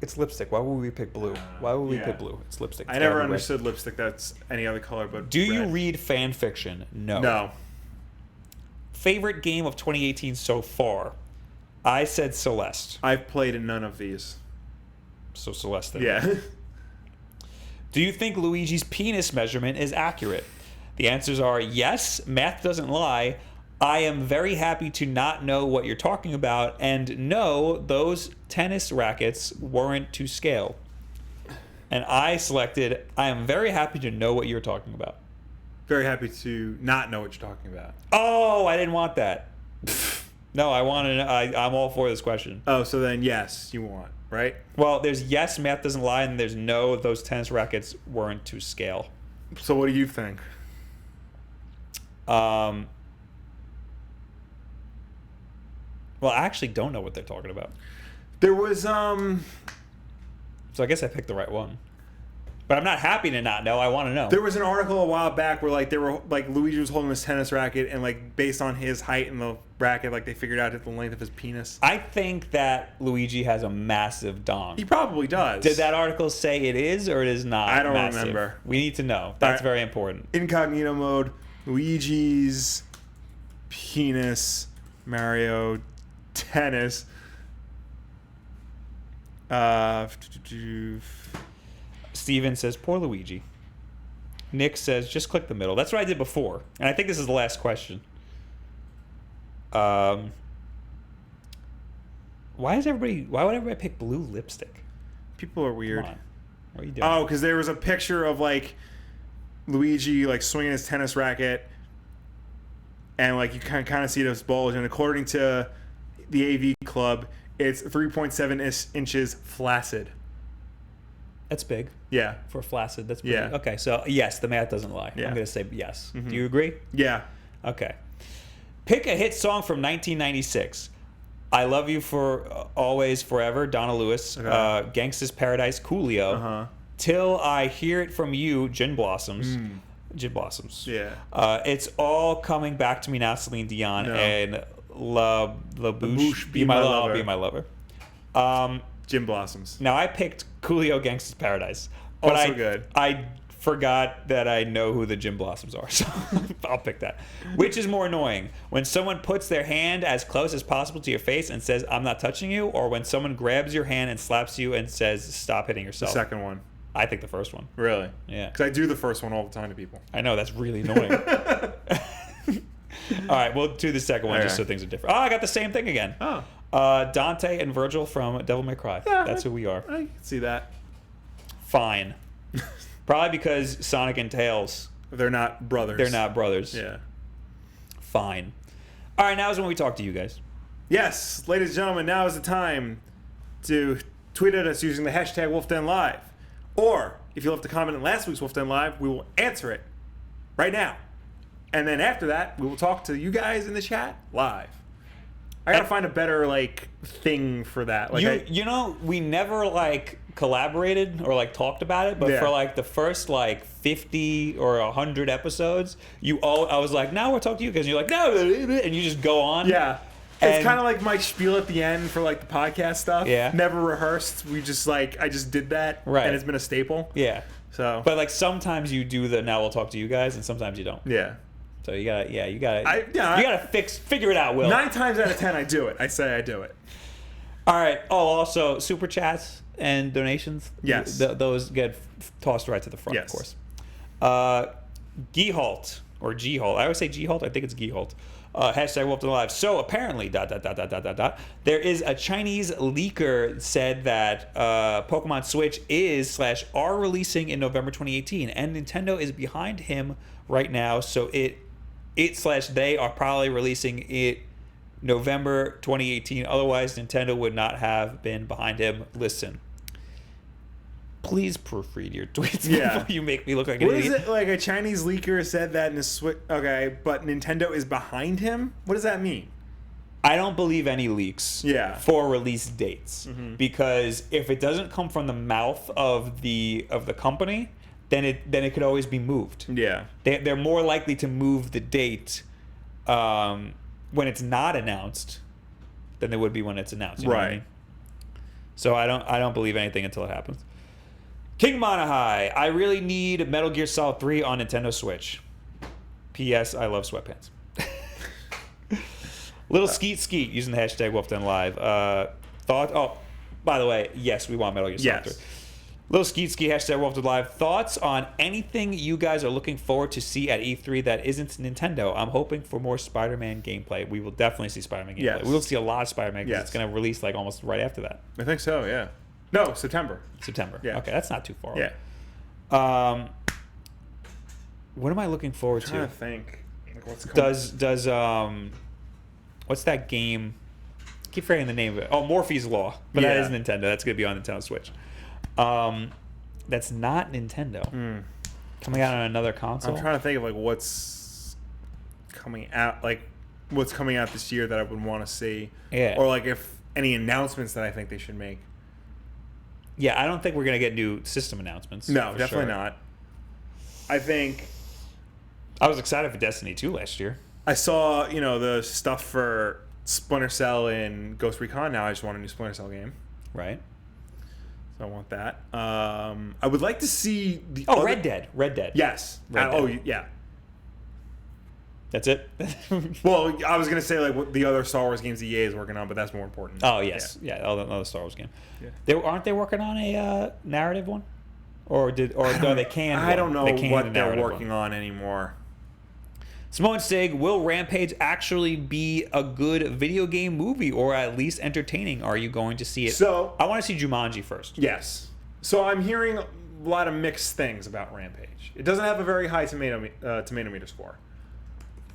It's lipstick. Why would we pick blue? Why would we yeah. pick blue? It's lipstick. I It's never gotta be red. understood lipstick that's any other color but Do you red. read fan fiction? No. No. Favorite game of 2018 so far? I said Celeste. I've played in none of these. So Celeste then. Yeah. Do you think Luigi's penis measurement is accurate? The answers are yes, math doesn't lie, I am very happy to not know what you're talking about, and no, those tennis rackets weren't to scale. And I selected, I am very happy to know what you're talking about. Very happy to not know what you're talking about. Oh, I didn't want that. No, I want to. I'm all for this question. Oh, so then yes, you want, right? Well, there's yes, math doesn't lie, and there's no, those tennis rackets weren't to scale. So what do you think? Well, I actually don't know what they're talking about. There was So I guess I picked the right one. But I'm not happy to not know. I want to know. There was an article a while back where like they were like Luigi was holding this tennis racket and like based on his height and the racket like they figured out the length of his penis. I think that Luigi has a massive dong. He probably does. Did that article say it is or it is not? I don't massive? remember. We need to know. That's Alright. very important. Incognito mode. Luigi's penis. Mario tennis. Steven says, poor Luigi. Nick says, just click the middle. That's what I did before. And I think this is the last question. Why would everybody pick blue lipstick? People are weird. Come on. What are you doing? Oh, because there was a picture of like Luigi like swinging his tennis racket, and like you can kind of see this bulge. And according to the AV Club, it's 3.7 inches flaccid. That's big Yeah. for flaccid. That's pretty, Yeah. okay. So yes, the math doesn't lie. Yeah. I'm gonna say yes. Do you agree? Yeah. Okay. Pick a hit song from 1996. I Love You for Always Forever, Donna Lewis. Okay. Gangsta's Paradise, Coolio. Uh-huh. Till I Hear It From You, Gin Blossoms. Gin Blossoms. Yeah. It's All Coming Back to Me Now, Celine Dion. No. And La Bouche, Be My Lover. Be My Lover. Gin Blossoms. Now, I picked Coolio, Gangsta's Paradise. But Also good. I forgot that I know who the Gin Blossoms are, so I'll pick that. Which is more annoying, when someone puts their hand as close as possible to your face and says, I'm not touching you, or when someone grabs your hand and slaps you and says, stop hitting The yourself? second one. I think the first one. Really? Yeah. Because I do the first one all the time to people. I know, that's really annoying. All right, we'll do the second one just so Okay. things are different. Oh, I got the same thing again. Oh. Dante and Virgil from Devil May Cry. Yeah, That's who we are. I can see that. Fine. Probably because Sonic and Tails, They're not brothers. they're not brothers. Yeah. Fine. All right, now is when we talk to you guys. Yes, ladies and gentlemen, now is the time to tweet at us using the hashtag Wulff Den Live. Or, if you left a comment in last week's Wulff Den Live, we will answer it right now. And then after that, we will talk to you guys in the chat live. I gotta find a better, like, thing for that. Like, You know, we never, like, collaborated or, like, talked about it, but Yeah. for, like, the first, like, 50 or 100 episodes, I was like, now we'll talk to you guys. And you're like, no, and you just go on. yeah. It's And- kind of like my spiel at the end for, like, the podcast stuff. Yeah. Never rehearsed. We just, like, I just did that. Right. And it's been a staple. Yeah. So, But, like, sometimes you do the now we'll talk to you guys, and sometimes you don't. yeah. So you gotta figure it out, Will. 9 times out of 10, I do it. I say I do it. All right. Oh, also super chats and donations. Yes. Those get tossed right to the front, Yes. of course. Gehalt or Gehalt. I always say Gehalt. I think it's Gehalt. Hashtag Wulff Den Live. So apparently, ... there is a Chinese leaker said that Pokemon Switch are releasing in November 2018, and Nintendo is behind him right now. So they are probably releasing it November 2018. Otherwise, Nintendo would not have been behind him. Listen, please proofread your tweets Yeah. before you make me look like an What is idiot. it? Like a Chinese leaker said that in a Switch. Okay, but Nintendo is behind him? What does that mean? I don't believe any leaks Yeah. for release dates, because if it doesn't come from the mouth of the company, then it could always be moved. Yeah. They're more likely to move the date when it's not announced than they would be when it's announced. You know what I Right. mean? So I don't believe anything until it happens. King Monahai, I really need Metal Gear Solid 3 on Nintendo Switch. P.S. I love sweatpants. Little skeet using the hashtag Wulff Den Live. Thought. Oh, by the way, yes, we want Metal Gear Solid 3. Yes. Little skeet hashtag Wulff Den Live. Thoughts on anything you guys are looking forward to see at E3 that isn't Nintendo? I'm hoping for more Spider-Man gameplay. We will definitely see Spider-Man gameplay. Yes. We will see a lot of Spider-Man because Yes. it's going to release like almost right after that. I think so, yeah. No, September. September. Yeah. Okay, that's not too far away. Yeah. What am I looking forward I'm trying to? to think. Like, what's coming? Does what's that game? I keep forgetting the name of it. Oh, Morphe's Law. But that Yeah. is Nintendo. That's going to be on Nintendo Switch. That's not Nintendo. Coming out on another console. I'm trying to think of like what's coming out, like what's coming out this year that I would want to see. Yeah. Or like if any announcements that I think they should make. Yeah, I don't think we're going to get new system announcements. No, for definitely sure. not. I think I was excited for Destiny 2 last year. I saw, the stuff for Splinter Cell and Ghost Recon. Now I just want a new Splinter Cell game. Right? So I want that. I would like to see the Oh, other- Red Dead. Red Dead. Yes. Red Oh, Dead. yeah. That's it? Well, I was gonna say like what the other Star Wars games EA is working on, but that's more important. Oh, yes. Yeah, another Star Wars game. Yeah. Aren't they working on a narrative one? Or no, they canned I don't know They canned what the they're narrative working one. on anymore. Simone Sig, will Rampage actually be a good video game movie or at least entertaining? Are you going to see it? So I want to see Jumanji first. yes. So I'm hearing a lot of mixed things about Rampage. It doesn't have a very high tomato meter score,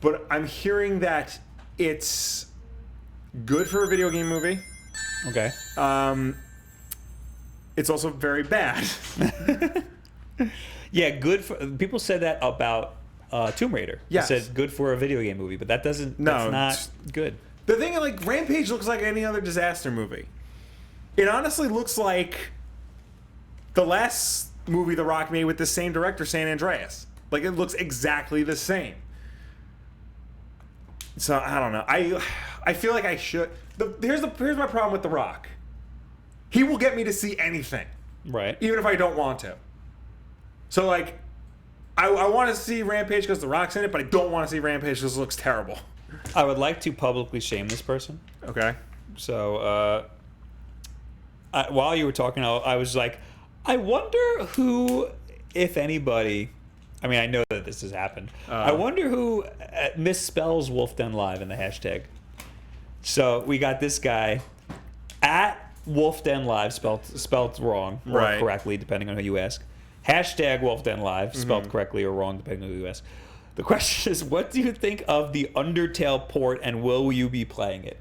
but I'm hearing that it's good for a video game movie. Okay. it's also very bad. Yeah, good for people said that about Tomb Raider. Yes. They said good for a video game movie, but that doesn't. No, that's not good. The thing, like, Rampage looks like any other disaster movie. It honestly looks like the last movie The Rock made with the same director, San Andreas. Like, it looks exactly the same. So I don't know. I feel like I should. Here's my problem with The Rock. He will get me to see anything, Right. even if I don't want to. So like, I want to see Rampage because The Rock's in it, but I don't want to see Rampage because it looks terrible. I would like to publicly shame this person. Okay. So while you were talking, I was like, I wonder who, if anybody. I mean, I know that this has happened. I wonder who misspells Wulff Den Live in the hashtag. So we got this guy at Wulff Den Live, spelled wrong or Right. correctly, depending on who you ask. Hashtag Wulff Den Live, spelled correctly or wrong, depending on who you ask. The question is, what do you think of the Undertale port, and will you be playing it?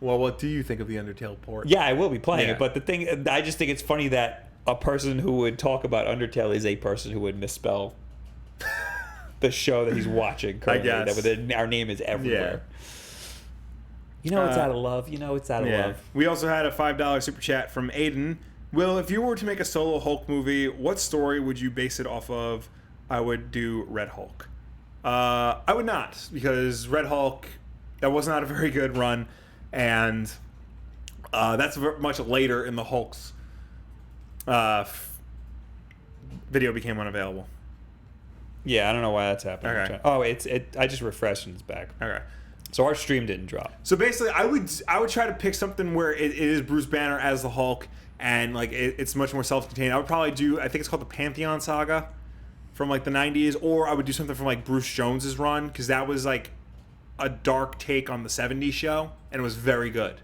Well, what do you think of the Undertale port? Yeah, I will be playing Yeah. it, but the thing, I just think it's funny that a person who would talk about Undertale is a person who would misspell the show that he's watching currently. I guess. Our name is everywhere. You know it's out of love. You know it's out of Yeah. love. We also had a $5 super chat from Aiden. Will, if you were to make a solo Hulk movie, what story would you base it off of? I would do Red Hulk. I would not, because Red Hulk, that was not a very good run, and that's much later in the Hulk's video became unavailable. Yeah, I don't know why that's happening. Okay. Oh, I just refreshed and it's back. Okay. So our stream didn't drop. So basically, I would try to pick something where it is Bruce Banner as the Hulk, and like it's much more self-contained. I would probably do, I think it's called the Pantheon Saga from like the 90s, or I would do something from like Bruce Jones's run, because that was like a dark take on the 70s show, and it was very good.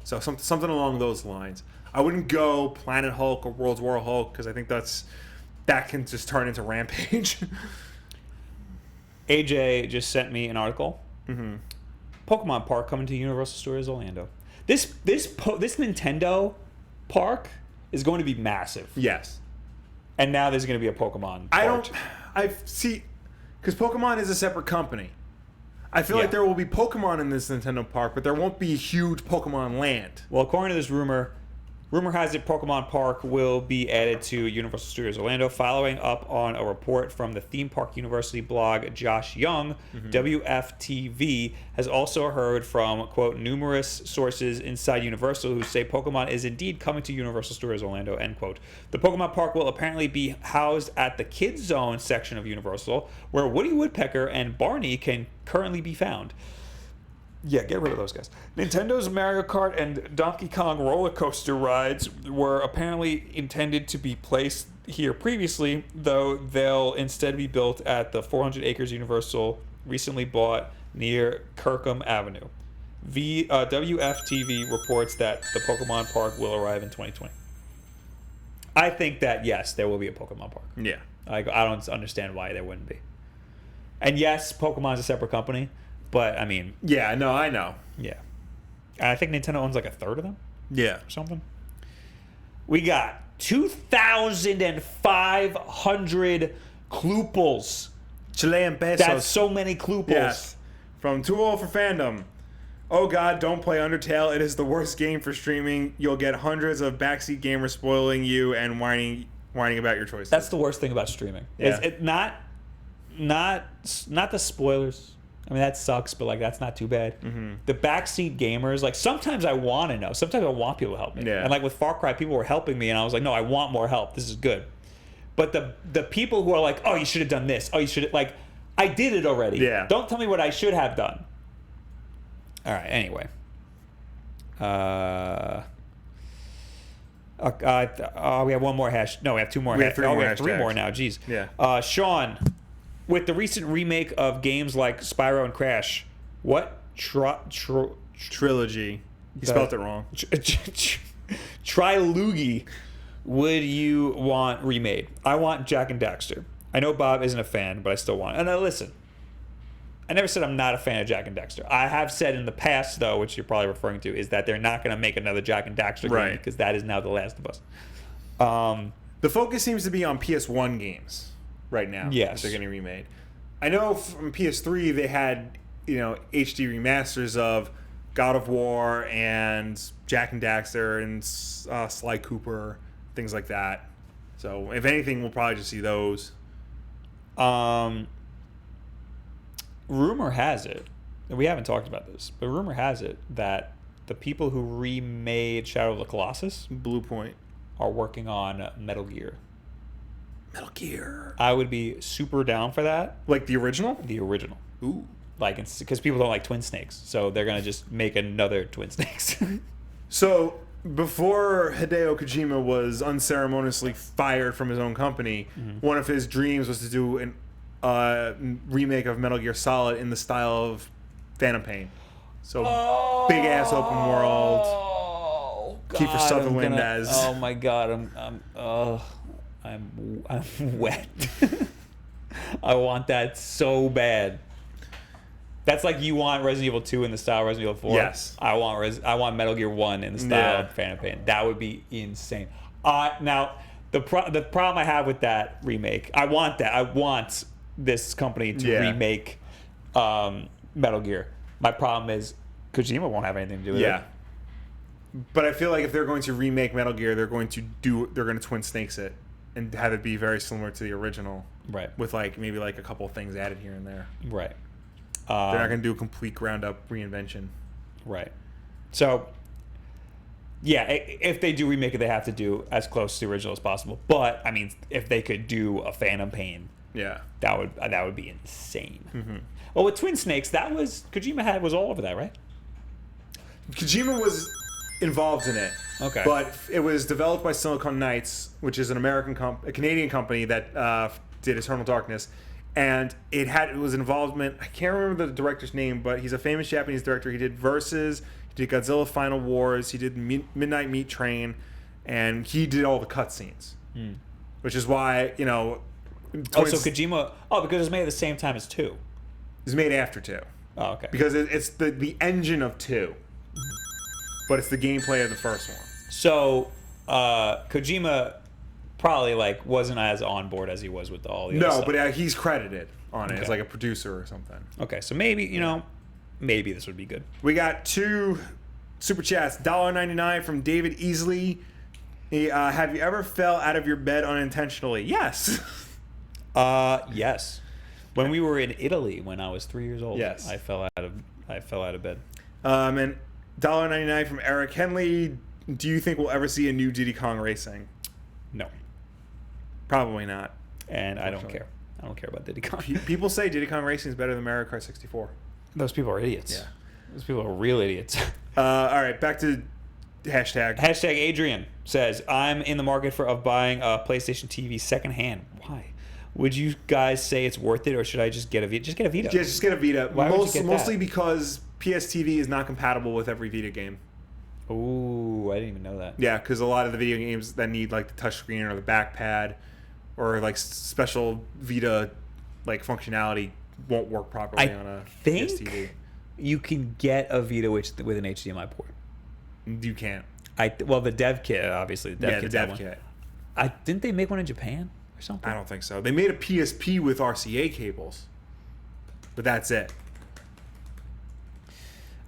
So something along those lines. I wouldn't go Planet Hulk or World's War Hulk, because I think that can just turn into Rampage. AJ just sent me an article. Pokemon Park coming to Universal Studios Orlando. This Nintendo park is going to be massive. Yes. And now there's going to be a Pokemon park. I see, because Pokemon is a separate company. I feel like there will be Pokemon in this Nintendo park, but there won't be a huge Pokemon land. Well, according to this rumor has it Pokemon Park will be added to Universal Studios Orlando, following up on a report from the Theme Park University blog. Josh Young, WFTV, has also heard from, quote, numerous sources inside Universal who say Pokemon is indeed coming to Universal Studios Orlando, end quote. The Pokemon Park will apparently be housed at the Kids Zone section of Universal, where Woody Woodpecker and Barney can currently be found. Yeah, get rid of those guys. Nintendo's Mario Kart and Donkey Kong roller coaster rides were apparently intended to be placed here previously, though they'll instead be built at the 400 acres Universal recently bought near Kirkham Avenue. WFTV reports that the Pokemon Park will arrive in 2020. I think that, yes, there will be a Pokemon Park. Yeah. I don't understand why there wouldn't be. And yes, Pokemon's a separate company. But, I mean... Yeah, no, I know. Yeah. And I think Nintendo owns like a third of them Yeah. or something. We got 2,500 Klooples. Chilean pesos. That's so many Klooples. Yes. From Too Old for Fandom. Oh god, don't play Undertale. It is the worst game for streaming. You'll get hundreds of backseat gamers spoiling you and whining about your choices. That's the worst thing about streaming. Yeah. It's not the spoilers. I mean, that sucks, but like that's not too bad. The backseat gamers, like sometimes I want to know. Sometimes I want people to help me. Yeah. And like with Far Cry, people were helping me, and I was like, no, I want more help. This is good. But the people who are like, oh, you should have done this. Oh, you should have, like, I did it already. Yeah. Don't tell me what I should have done. All right. Anyway. We have one more hash. No, we have two more. We have three more we have three hashtags. more now. Jeez. Yeah. Sean, with the recent remake of games like Spyro and Crash, what Trilogy. You spelled it wrong. trilogy would you want remade? I want Jack and Daxter. I know Bob isn't a fan, but I still want it. And now listen, I never said I'm not a fan of Jack and Dexter. I have said in the past, though, which you're probably referring to, is that they're not going to make another Jack and Daxter game Right. because that is now The Last of Us. The focus seems to be on PS1 games right now. Yes. They're getting remade. I know from PS3 they had, HD remasters of God of War and Jack and Daxter and Sly Cooper, things like that. So if anything, we'll probably just see those. Rumor has it, and we haven't talked about this, but rumor has it that the people who remade Shadow of the Colossus Blue Point. are working on Metal Gear. Metal Gear. I would be super down for that. Like the original? The original. Ooh. Like, because people don't like Twin Snakes, so they're going to just make another Twin Snakes. So before Hideo Kojima was unceremoniously fired from his own company, one of his dreams was to do an remake of Metal Gear Solid in the style of Phantom Pain. So big ass open world. Oh, God, Kiefer Sutherland I'm as- Oh my God, I'm wet. I want that so bad. That's like you want Resident Evil 2 in the style of Resident Evil 4. Yes. I want Metal Gear 1 in the style of Phantom Pain. That would be insane. Now, the problem I have with that remake, I want that. I want this company to remake Metal Gear. My problem is Kojima won't have anything to do with it. But I feel like if they're going to remake Metal Gear, they're going to Twin Snakes it and have it be very similar to the original. Right. With maybe a couple of things added here and there. Right. They're not going to do a complete ground up reinvention. Right. So, yeah, if they do remake it, they have to do as close to the original as possible. But I mean, if they could do a Phantom Pain, that would be insane. Mm-hmm. Well, with Twin Snakes, Kojima was all over that, right? Kojima was involved in it. Okay. But it was developed by Silicon Knights, which is a Canadian company that did Eternal Darkness. And it was involvement. I can't remember the director's name, but he's a famous Japanese director. He did Versus, he did Godzilla Final Wars, he did Midnight Meat Train, and he did all the cutscenes. Which is why, so Kojima. Oh, because it was made at the same time as 2. It's made after 2. Oh, okay. Because it's the engine of 2. But it's the gameplay of the first one. So, Kojima probably wasn't as on board as he was with all the other stuff. But he's credited on it as a producer or something. Okay, so maybe maybe this would be good. We got 2 super chats. $1.99 from David Easley. Have you ever fell out of your bed unintentionally? Yes. Yes. When we were in Italy when I was 3 years old, Yes. I fell out of bed. And $1.99 from Eric Henley. Do you think we'll ever see a new Diddy Kong Racing? No. Probably not. And I don't care. I don't care about Diddy Kong. People say Diddy Kong Racing is better than Mario Kart 64. Those people are idiots. Yeah. Those people are real idiots. All right, back to hashtag. Hashtag Adrian says, I'm in the market of buying a PlayStation TV secondhand. Why? Would you guys say it's worth it, or should I just get a Vita? Just get a Vita. Yeah, just get a Vita. Why would you get Mostly that? because PS TV is not compatible with every Vita game. Ooh, I didn't even know that. Yeah, because a lot of the video games that need the touchscreen or the back pad or special Vita functionality won't work properly on a think PS TV. you can get a Vita with an HDMI port. You can't. The dev kit, obviously. The dev kit. Didn't they make one in Japan or something? I don't think so. They made a PSP with RCA cables, but that's it.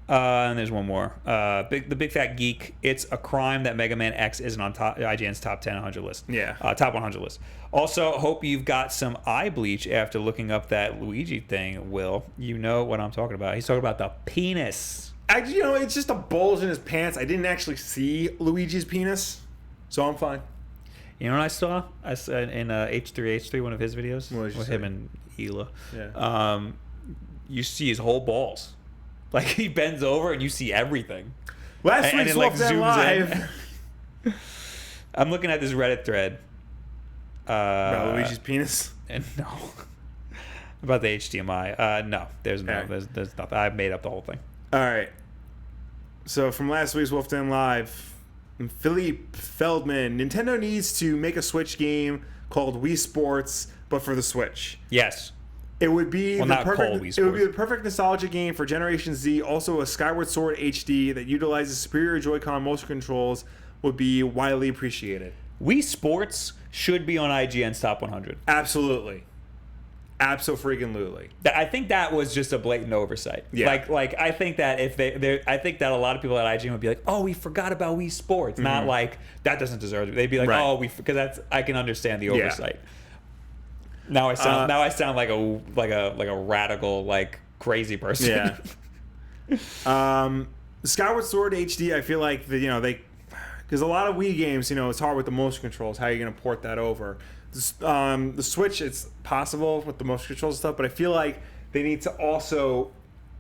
And there's one more. The Big Fat Geek. It's a crime that Mega Man X isn't on IGN's top 10 100 list. Yeah. Top 100 list. Also, hope you've got some eye bleach after looking up that Luigi thing, Will. You know what I'm talking about. He's talking about the penis. Actually, it's just a bulge in his pants. I didn't actually see Luigi's penis, so I'm fine. You know what I saw? I saw in H3H3, one of his videos What did you with say? him and Hila. Yeah. You see his whole balls. He bends over and you see everything. Last And week's it, Wulff Den zooms Live. in. I'm looking at this Reddit thread. About Luigi's penis. And no. About the HDMI. No, there's no. Okay. There's nothing. I made up the whole thing. All right. So from last week's Wulff Den Live, Philippe Feldman, Nintendo needs to make a Switch game called Wii Sports, but for the Switch. Yes. It would be Well, the not perfect. Wii It would be Sports. the perfect nostalgia game for Generation Z. Also, a Skyward Sword HD that utilizes superior Joy-Con motion controls would be widely appreciated. Wii Sports should be on IGN's top 100. Absolutely, abso-freaking-lutely. I think that was just a blatant oversight. Yeah. Like I think that if I think that a lot of people at IGN would be like, "Oh, we forgot about Wii Sports." Not like that doesn't deserve it. They'd be like, Right. "Oh, because that's I can understand the Yeah. oversight." Now I sound like a radical like crazy person. Yeah. Skyward Sword HD. I feel like because a lot of Wii games, it's hard with the motion controls. How are you going to port that over? The Switch, it's possible with the motion controls and stuff, but I feel like they need to also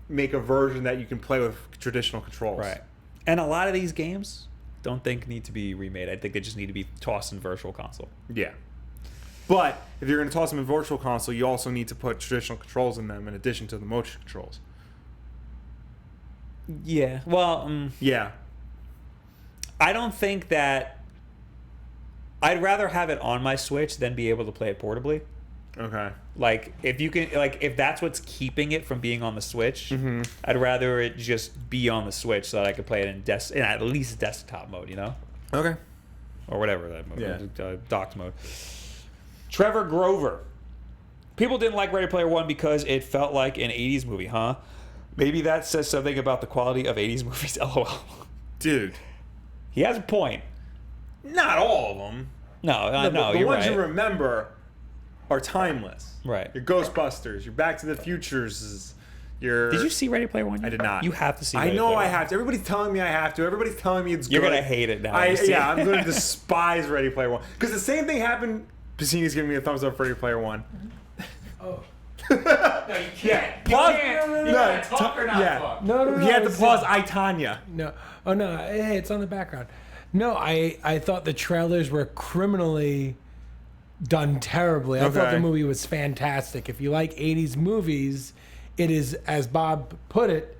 make a version that you can play with traditional controls. Right. And a lot of these games don't think need to be remade. I think they just need to be tossed in Virtual Console. Yeah. But if you're going to toss them in Virtual Console, you also need to put traditional controls in them in addition to the motion controls. Yeah. Well, Yeah. I don't think that. I'd rather have it on my Switch than be able to play it portably. Okay. Like if you can, like if that's what's keeping it from being on the Switch, I'd rather it just be on the Switch so that I could play it in at least desktop mode, Okay. or whatever that mode, Yeah. docked mode. Trevor Grover. People didn't like Ready Player One because it felt like an '80s movie, huh? Maybe that says something about the quality of '80s movies. LOL. Dude. He has a point. Not all of them. No, The you're ones right. you remember are timeless. Right. Your Ghostbusters, your Back to the Futures, your... Did you see Ready Player One? I did not. You have to see. I Ready know Player I One. have to. Everybody's telling me I have to. Everybody's telling me it's You're good. gonna hate it now. You see Yeah, it. I'm going to despise Ready Player One. Because the same thing happened... Piscini's giving me a thumbs up for Ready Player One. Oh. No, you can't. Pause. You No, talk or not talk? No. He had to it's- pause I, Tanya. No. Oh no. Hey, it's on the background. No, I thought the trailers were criminally done terribly. I thought Okay. the movie was fantastic. If you like 80s movies, it is, as Bob put it,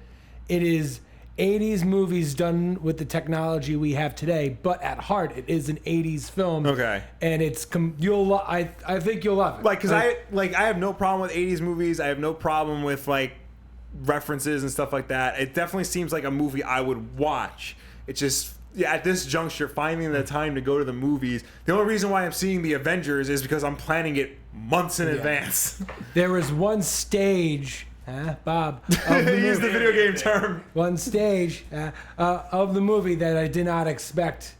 it is 80s movies done with the technology we have today, but at heart it is an 80s film. Okay. And it's I think you'll love it. Because I have no problem with 80s movies. I have no problem with references and stuff like that. It definitely seems like a movie I would watch. It's just at this juncture, finding the time to go to the movies. The only reason why I'm seeing the Avengers is because I'm planning it months in advance. There was one stage, Bob, of the Use the movie, video game term. one stage of the movie that I did not expect.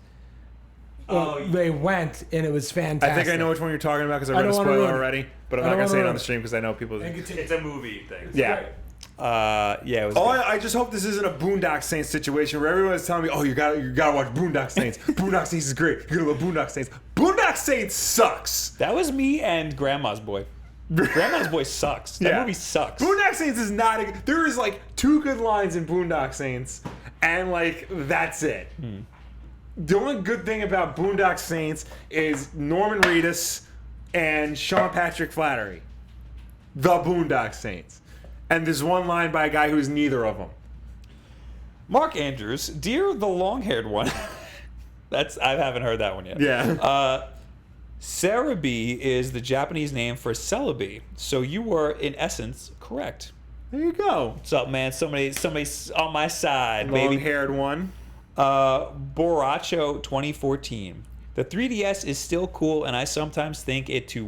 They went, and it was I fantastic. think I know which one you're talking about because I I read a don't wanna spoiler ruin it. already, but I'm I not don't gonna say wanna it on ruin the it. stream because I know people. It's a movie thing. Yeah. Yeah, it was. Oh, good. I just hope this isn't a Boondock Saints situation where everyone's telling me, "Oh, you gotta watch Boondock Saints. Boondock Saints is great. You're gonna love Boondock Saints." Boondock Saints sucks. That was me and Grandma's Boy. Grandma's Boy sucks. That Yeah. movie sucks. Boondock Saints is not. There is 2 good lines in Boondock Saints, and that's it. The only good thing about Boondock Saints is Norman Reedus and Sean Patrick Flanery. The Boondock Saints. And there's one line by a guy who's neither of them. Mark Andrews, dear the long-haired one. I haven't heard that one yet. Yeah. Cerebi is the Japanese name for Celebi, so you were in essence correct. There you go. What's up, man? Somebody's on my side, baby. Long-haired one. Boracho 2014. The 3DS is still cool, and I sometimes think it to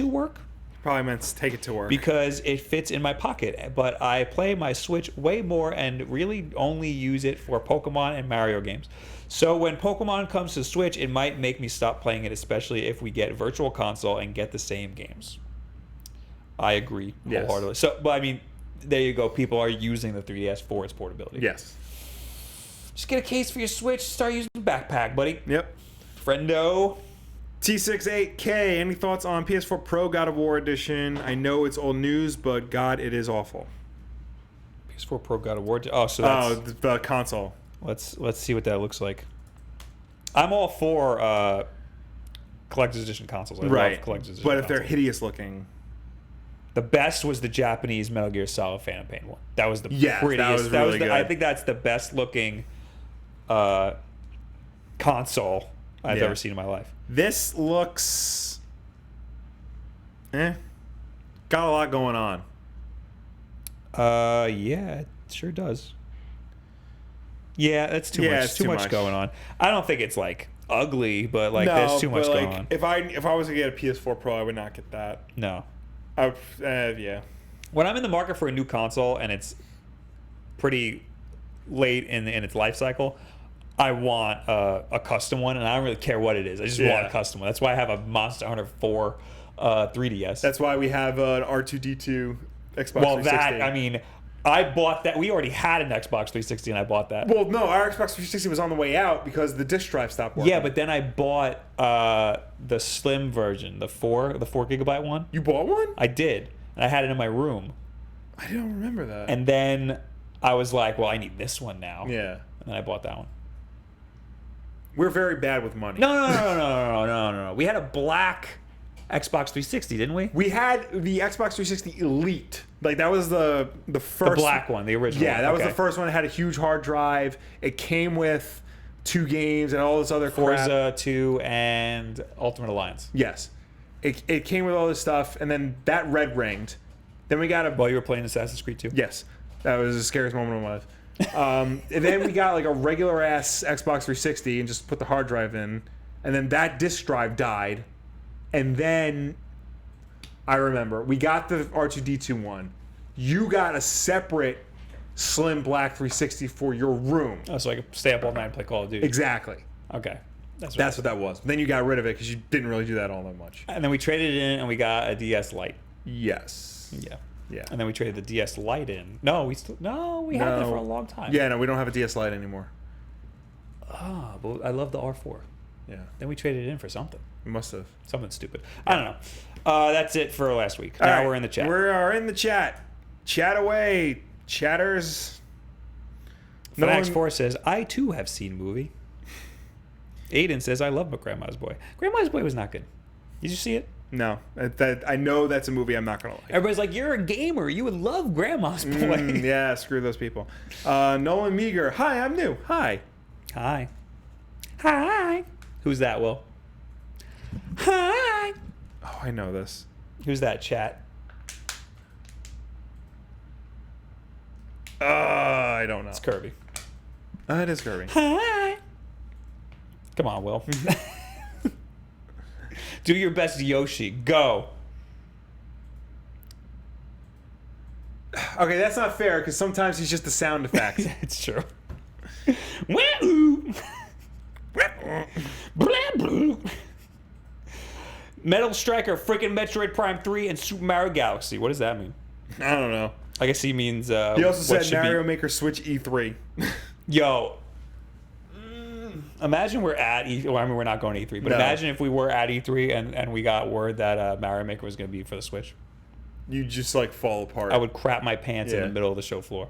work Probably meant to take it to work. because it fits in my pocket. But I play my Switch way more and really only use it for Pokemon and Mario games. So when Pokemon comes to Switch, it might make me stop playing it, especially if we get Virtual Console and get the same games. I agree Yes. wholeheartedly. So, but I mean, there you go. People are using the 3DS for its portability. Yes. Just get a case for your Switch. Start using the backpack, buddy. Yep. Friendo. T68K, any thoughts on PS4 Pro God of War Edition? I know it's old news, but God, it is awful. PS4 Pro God of War. Oh, so that's, The console. let's see what that looks like. I'm all for collector's edition consoles. I love collector's edition But if they're consoles. hideous looking. The best was the Japanese Metal Gear Solid Phantom Pain one. That was the Yes, that prettiest. was really good. I think that's the best looking console I've Yeah. ever seen in my life. This looks... got a lot going on. Yeah, it sure does. Yeah, that's too much. it's Too much going on. I don't think it's like ugly, but like there's too much but, going like, on. If I was to get a PS4 Pro, I would not get that. No. Yeah. When I'm in the market for a new console and it's pretty late in its life cycle, I want a custom one, and I don't really care what it is. I just want a custom one. That's why I have a Monster Hunter 4 3DS. That's why we have an R2D2 Xbox 360. Well, that, I mean, I bought that. We already had an Xbox 360, and I bought that. Well, no, our Xbox 360 was on the way out because the disc drive stopped working. Yeah, but then I bought the slim version, the 4 gigabyte one. You bought one? I did, and I had it in my room. I don't remember that. And then I was like, well, I need this one now. Yeah. And then I bought that one. We're very bad with money. No. We had a black Xbox 360, didn't we? We had the Xbox 360 Elite. Like, that was the first... The black one, the original. Yeah, that was Okay. the first one. It had a huge hard drive. It came with 2 games and all this other crap. Forza 2 and Ultimate Alliance. Yes. It came with all this stuff, and then that red ringed. Then we got a... While you were playing Assassin's Creed 2? Yes. That was the scariest moment of my life. And then we got like a regular ass Xbox 360 and just put the hard drive in. And then that disk drive died. And then I remember we got the R2D2 one. You got a separate slim black 360 for your room. Oh, so I could stay up all night and play Call of Duty. Exactly. Okay. That's what that was. Then you got rid of it because you didn't really do that all that much. And then we traded it in and we got a DS Lite. Yes. Yeah. Yeah. And then we traded the DS Lite in. We had that for a long time. Yeah, no, we don't have a DS Lite anymore. But I love the R4. Yeah. Then we traded it in for something. We must have. Something stupid. I don't know. That's it for last week. All Now right, we're in the chat. We are in the chat. Chat away, chatters. Fanax4 says, I too have seen movie. Aiden says, I love Grandma's Boy. Grandma's Boy was not good. Did you see it? No, I know that's a movie I'm not gonna like. Everybody's like, you're a gamer. You would love Grandma's Boy. Yeah, screw those people. Nolan Meager. Hi, I'm new. Hi. Hi. Hi. Who's that, Will? Hi. Oh, I know this. Who's that, chat? I don't know. It's Kirby. It is Kirby. Hi. Come on, Will. Do your best, Yoshi. Go. Okay, that's not fair because sometimes he's just the sound effect. It's true. Wahoo! Metal Striker, freaking Metroid Prime 3, and Super Mario Galaxy. What does that mean? I don't know. I guess he means. He also said Mario Maker Switch E3. Yo. Imagine we're at E3. Well, I mean, we're not going to E3, but No. imagine if we were at E3 and we got word that Mario Maker was going to be for the Switch. You just like fall apart. I would crap my pants in the middle of the show floor.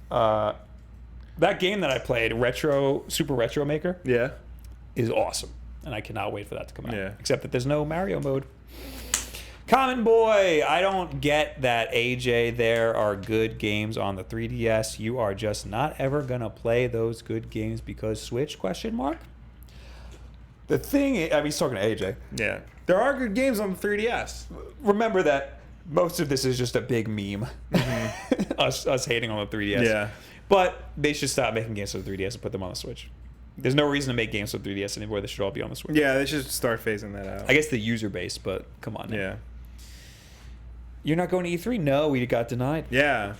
That game that I played, Super Retro Maker, Yeah. is awesome, and I cannot wait for that to come out. Yeah. Except that there's no Mario mode. Common Boy, I don't get that, AJ. There are good games on the 3DS. You are just not ever gonna play those good games because Switch? ? The thing is, I mean, he's talking to AJ. Yeah. There are good games on the 3DS. Remember that most of this is just a big meme. us hating on the 3DS. Yeah. But they should stop making games for the 3DS and put them on the Switch. There's no reason to make games for the 3DS anymore. They should all be on the Switch. Yeah, they should start phasing that out. I guess the user base, but come on now. Yeah. You're not going to E3? No, we got denied. Yeah.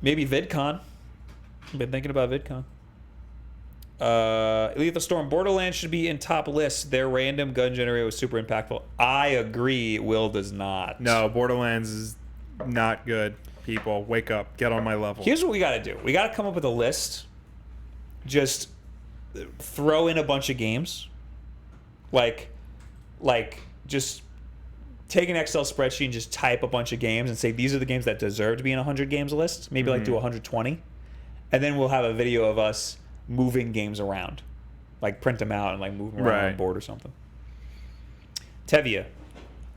Maybe VidCon. I've been thinking about VidCon. Lethal Storm. Borderlands should be in top lists. Their random gun generator was super impactful. I agree. Will does not. No, Borderlands is not good. People, wake up. Get on my level. Here's what we got to do. We got to come up with a list. Just throw in a bunch of games. Like just take an Excel spreadsheet and just type a bunch of games and say these are the games that deserve to be in a 100 games list. Maybe like do 120. And then we'll have a video of us moving games around. Like print them out and like move them around on Right. a board or something. Tevia.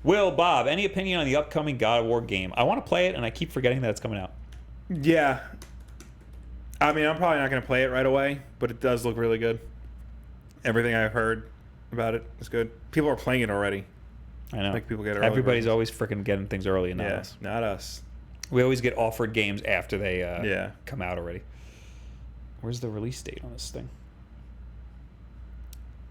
Will, Bob, any opinion on the upcoming God of War game? I want to play it and I keep forgetting that it's coming out. Yeah. I mean, I'm probably not going to play it right away, but it does look really good. Everything I've heard about it is good. People are playing it already. I know. Make people get early Everybody's versions. always freaking getting things early, and not Yeah, us. not us. We always get offered games after they Yeah. come out already. Where's the release date on this thing?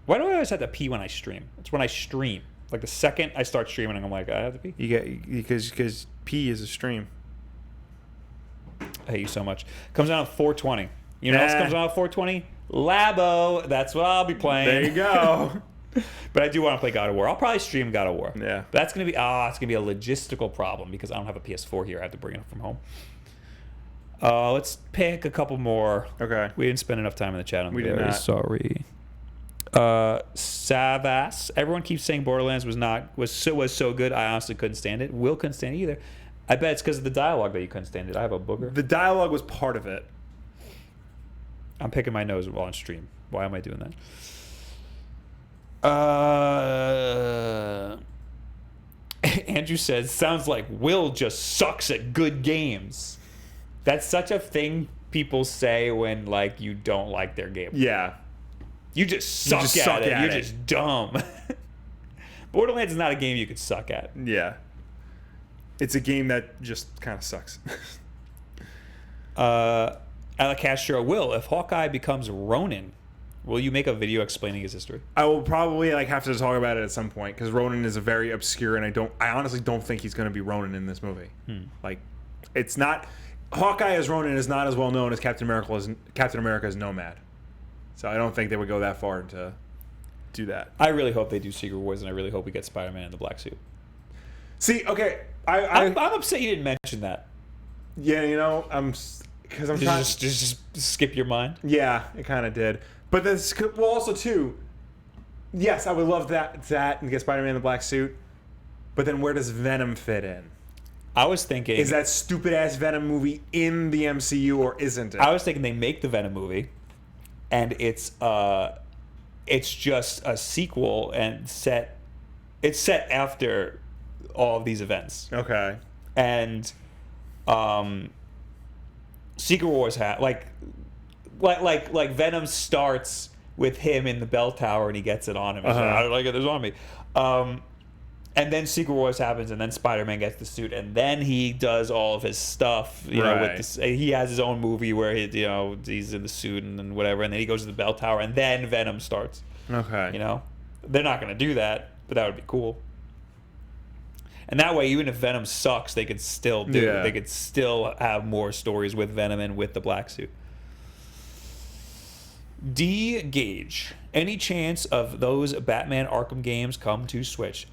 Why do I always have to pee when I stream? It's when I stream. Like the second I start streaming, I'm like, I have to pee. You get because P is a stream. I hate you so much. Comes out on 420. You know what else Nah. comes out on 420? Labo. That's what I'll be playing. There you go. But I do want to play God of War. I'll probably stream God of War. Yeah. But that's gonna be it's gonna be a logistical problem because I don't have a PS4 here. I have to bring it from home. Let's pick a couple more. Okay. We didn't spend enough time in the chat. I'm We did very not. sorry. Savas. Everyone keeps saying Borderlands was so good. I honestly couldn't stand it. Will couldn't stand it either. I bet it's because of the dialogue that you couldn't stand it. I have a booger. The dialogue was part of it. I'm picking my nose while on stream. Why am I doing that? Andrew says, sounds like Will just sucks at good games. That's such a thing people say when like you don't like their game. Yeah. You just suck just at suck it. at You're it. just dumb. Borderlands is not a game you could suck at. Yeah. It's a game that just kind of sucks. Alec Castro, Will, if Hawkeye becomes Ronin, will you make a video explaining his history? I will probably like have to talk about it at some point because Ronan is a very obscure, and I honestly don't think he's going to be Ronan in this movie. Like, it's not Hawkeye as Ronan is not as well known as Captain America as Nomad. So I don't think they would go that far to do that. I really hope they do Secret Wars, and I really hope we get Spider-Man in the black suit. See, okay, I'm upset you didn't mention that. yeah, you know, I'm Did you trying. just skip your mind? Yeah, it kind of did. But this could, well, also too. Yes, I would love that and get Spider-Man in the black suit. But then where does Venom fit in? I was thinking... Is that stupid ass Venom movie in the MCU or isn't it? I was thinking they make the Venom movie, and it's just a sequel and it's set after all of these events. Okay. And Secret Wars like Venom starts with him in the bell tower and he gets it on him. He's like, I don't like it, it's on me. And then Secret Wars happens, and then Spider-Man gets the suit, and then he does all of his stuff. You know, with this, he has his own movie where he's in the suit and then whatever, and then he goes to the bell tower, and then Venom starts. Okay. You know, they're not going to do that, but that would be cool. And that way, even if Venom sucks, they could still do. Yeah. They could still have more stories with Venom and with the black suit. D Gage, any chance of those Batman Arkham games come to Switch?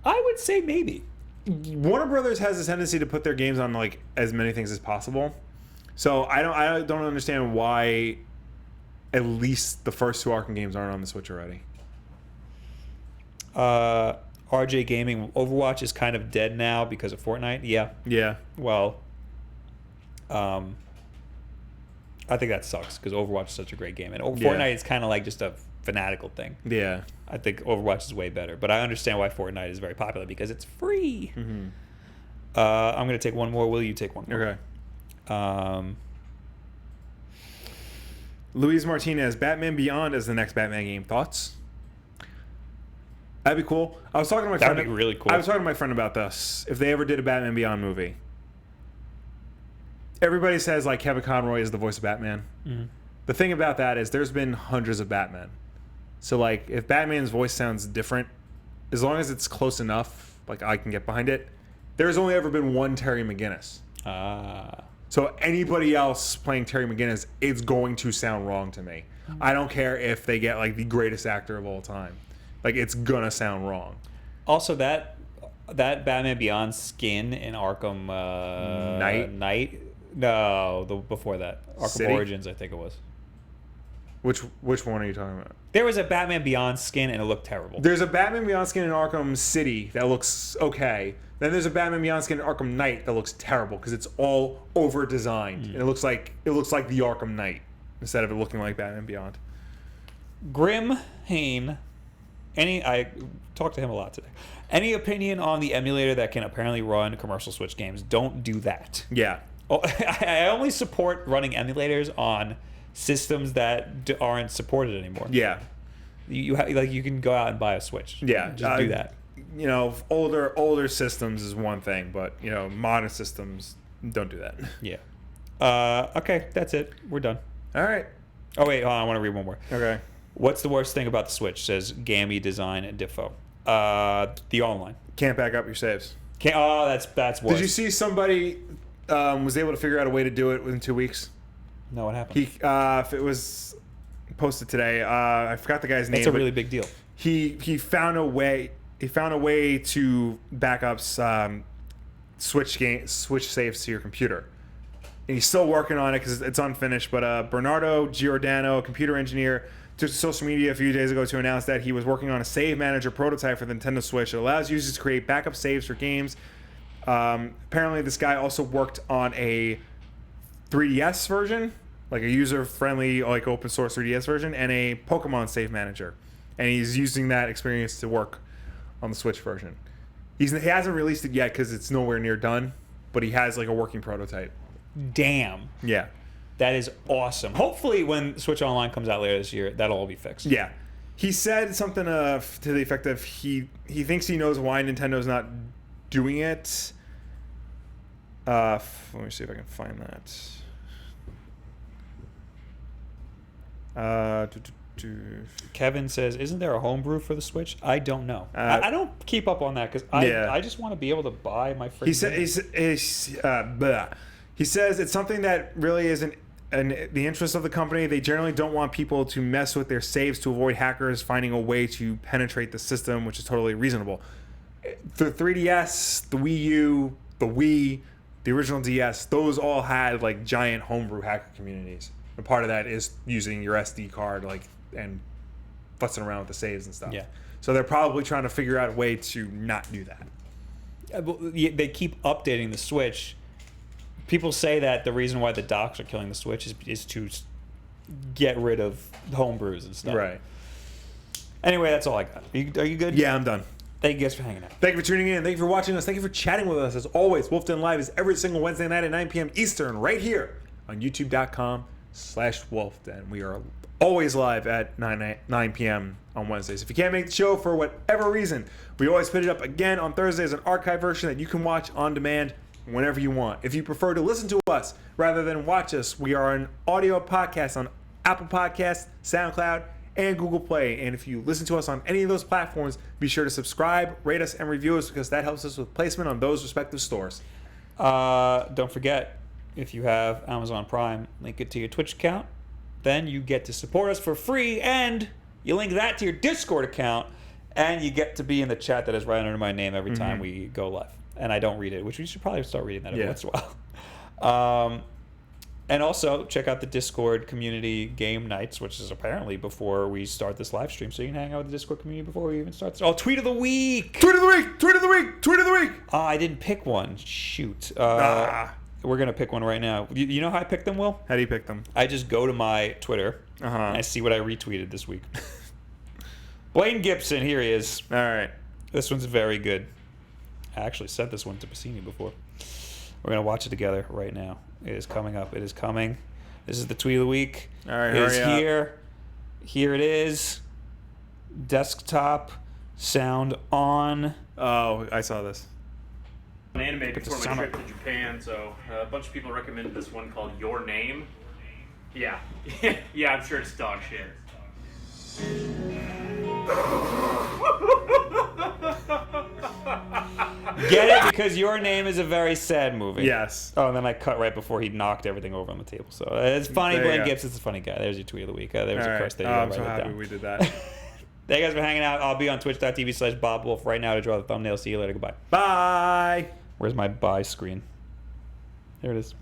I would say maybe. Warner Brothers has a tendency to put their games on like as many things as possible. So I don't understand why at least the first two Arkham games aren't on the Switch already. RJ Gaming, Overwatch is kind of dead now because of Fortnite. Yeah. Yeah. Well, I think that sucks because Overwatch is such a great game, and Fortnite is kind of like just a fanatical thing. Yeah. I think Overwatch is way better, but I understand why Fortnite is very popular because it's free. Mm-hmm. I'm going to take one more. Will you take one more? Okay. Luis Martinez, Batman Beyond as the next Batman game. Thoughts? That'd be cool. I was talking to my friend. That'd be really cool. I was talking to my friend about this. If they ever did a Batman Beyond movie, everybody says like Kevin Conroy is the voice of Batman. Mm-hmm. The thing about that is there's been hundreds of Batman. So like if Batman's voice sounds different, as long as it's close enough, like I can get behind it. There's only ever been one Terry McGinnis. So anybody else playing Terry McGinnis, it's going to sound wrong to me. I don't care if they get like the greatest actor of all time. Like it's gonna sound wrong. Also, that Batman Beyond skin in Arkham Knight. No, before that, Arkham City? Origins, I think it was. Which one are you talking about? There was a Batman Beyond skin, and it looked terrible. There's a Batman Beyond skin in Arkham City that looks okay. Then there's a Batman Beyond skin in Arkham Knight that looks terrible because it's all over designed. And it looks like the Arkham Knight instead of it looking like Batman Beyond. Grim Hain, I talked to him a lot today. Any opinion on the emulator that can apparently run commercial Switch games? Don't do that. Yeah. I only support running emulators on systems that aren't supported anymore. Yeah. You can go out and buy a Switch. Yeah. Just do that. you know, older systems is one thing, but you know, modern systems don't do that. Yeah. Okay, that's it. We're done. All right. Oh wait, hold on, I want to read one more. Okay. What's the worst thing about the Switch? Says Gammy Design and Diffo. The online. Can't back up your saves. That's worse. Did you see somebody was able to figure out a way to do it within 2 weeks? No, what happened? He if it was posted today. I forgot the guy's name. It's a but really big deal. He found a way. He found a way to back up Switch saves to your computer. And he's still working on it because it's unfinished. But Bernardo Giordano, a computer engineer, took to social media a few days ago to announce that he was working on a save manager prototype for the Nintendo Switch. It allows users to create backup saves for games. Apparently, this guy also worked on a 3DS version, like a user-friendly, like open source 3DS version, and a Pokemon save manager. And he's using that experience to work on the Switch version. He hasn't released it yet because it's nowhere near done, but he has like a working prototype. Damn. Yeah. That is awesome. Hopefully, when Switch Online comes out later this year, that'll all be fixed. Yeah. He said something to the effect of he thinks he knows why Nintendo's not doing it. Let me see if I can find that. Kevin says, "Isn't there a homebrew for the Switch?" I don't know. I don't keep up on that because I just want to be able to buy my freaking. He says it's something that really isn't in the interest of the company. They generally don't want people to mess with their saves to avoid hackers finding a way to penetrate the system, which is totally reasonable. The 3DS, the Wii U, the Wii, the original DS, those all had like giant homebrew hacker communities. And part of that is using your SD card and fussing around with the saves and stuff. Yeah. So they're probably trying to figure out a way to not do that. They keep updating the Switch. People say that the reason why the docks are killing the Switch is to get rid of homebrews and stuff. Right. Anyway, that's all I got. Are you good? Yeah, I'm done. Thank you guys for hanging out. Thank you for tuning in. Thank you for watching us. Thank you for chatting with us. As always, Wulff Den Live is every single Wednesday night at 9 p.m. Eastern right here on youtube.com/WulffDen. We are always live at 9 p.m. on Wednesdays. If you can't make the show for whatever reason, we always put it up again on Thursday as an archive version that you can watch on demand whenever you want. If you prefer to listen to us rather than watch us, we are an audio podcast on Apple Podcasts, SoundCloud, and Google Play. And if you listen to us on any of those platforms, be sure to subscribe, rate us, and review us because that helps us with placement on those respective stores. Don't forget, if you have Amazon Prime, link it to your Twitch account. Then you get to support us for free, and you link that to your Discord account, and you get to be in the chat that is right under my name every time we go live. And I don't read it, which we should probably start reading that every once in a while. And also, check out the Discord community game nights, which is apparently before we start this live stream. So you can hang out with the Discord community before we even start this. Oh, Tweet of the Week! Tweet of the week! Tweet of the week! Tweet of the week! I didn't pick one. Shoot. We're going to pick one right now. You know how I picked them, Will? How do you pick them? I just go to my Twitter and I see what I retweeted this week. Blaine Gibson, here he is. All right. This one's very good. I actually sent this one to Pacini before. We're going to watch it together right now. It is coming up. It is coming. This is the tweet of the week. All right, it is hurry up. here. Here it is. Desktop sound on. Oh, I saw this. An anime before my sound trip up. to Japan, so a bunch of people recommended this one called Your Name. Yeah. Yeah, I'm sure it's dog shit. Get it? Because Your Name is a very sad movie. Yes. Oh, and then I cut right before he knocked everything over on the table. So it's funny. There you Blaine go. Gibson's a funny guy. There's your tweet of the week. There's All a right. curse that Oh, you I'm write so it happy down. we did that. Thank you guys for hanging out. I'll be on twitch.tv/BobWolf right now to draw the thumbnail. See you later. Goodbye. Bye. Where's my buy screen? There it is.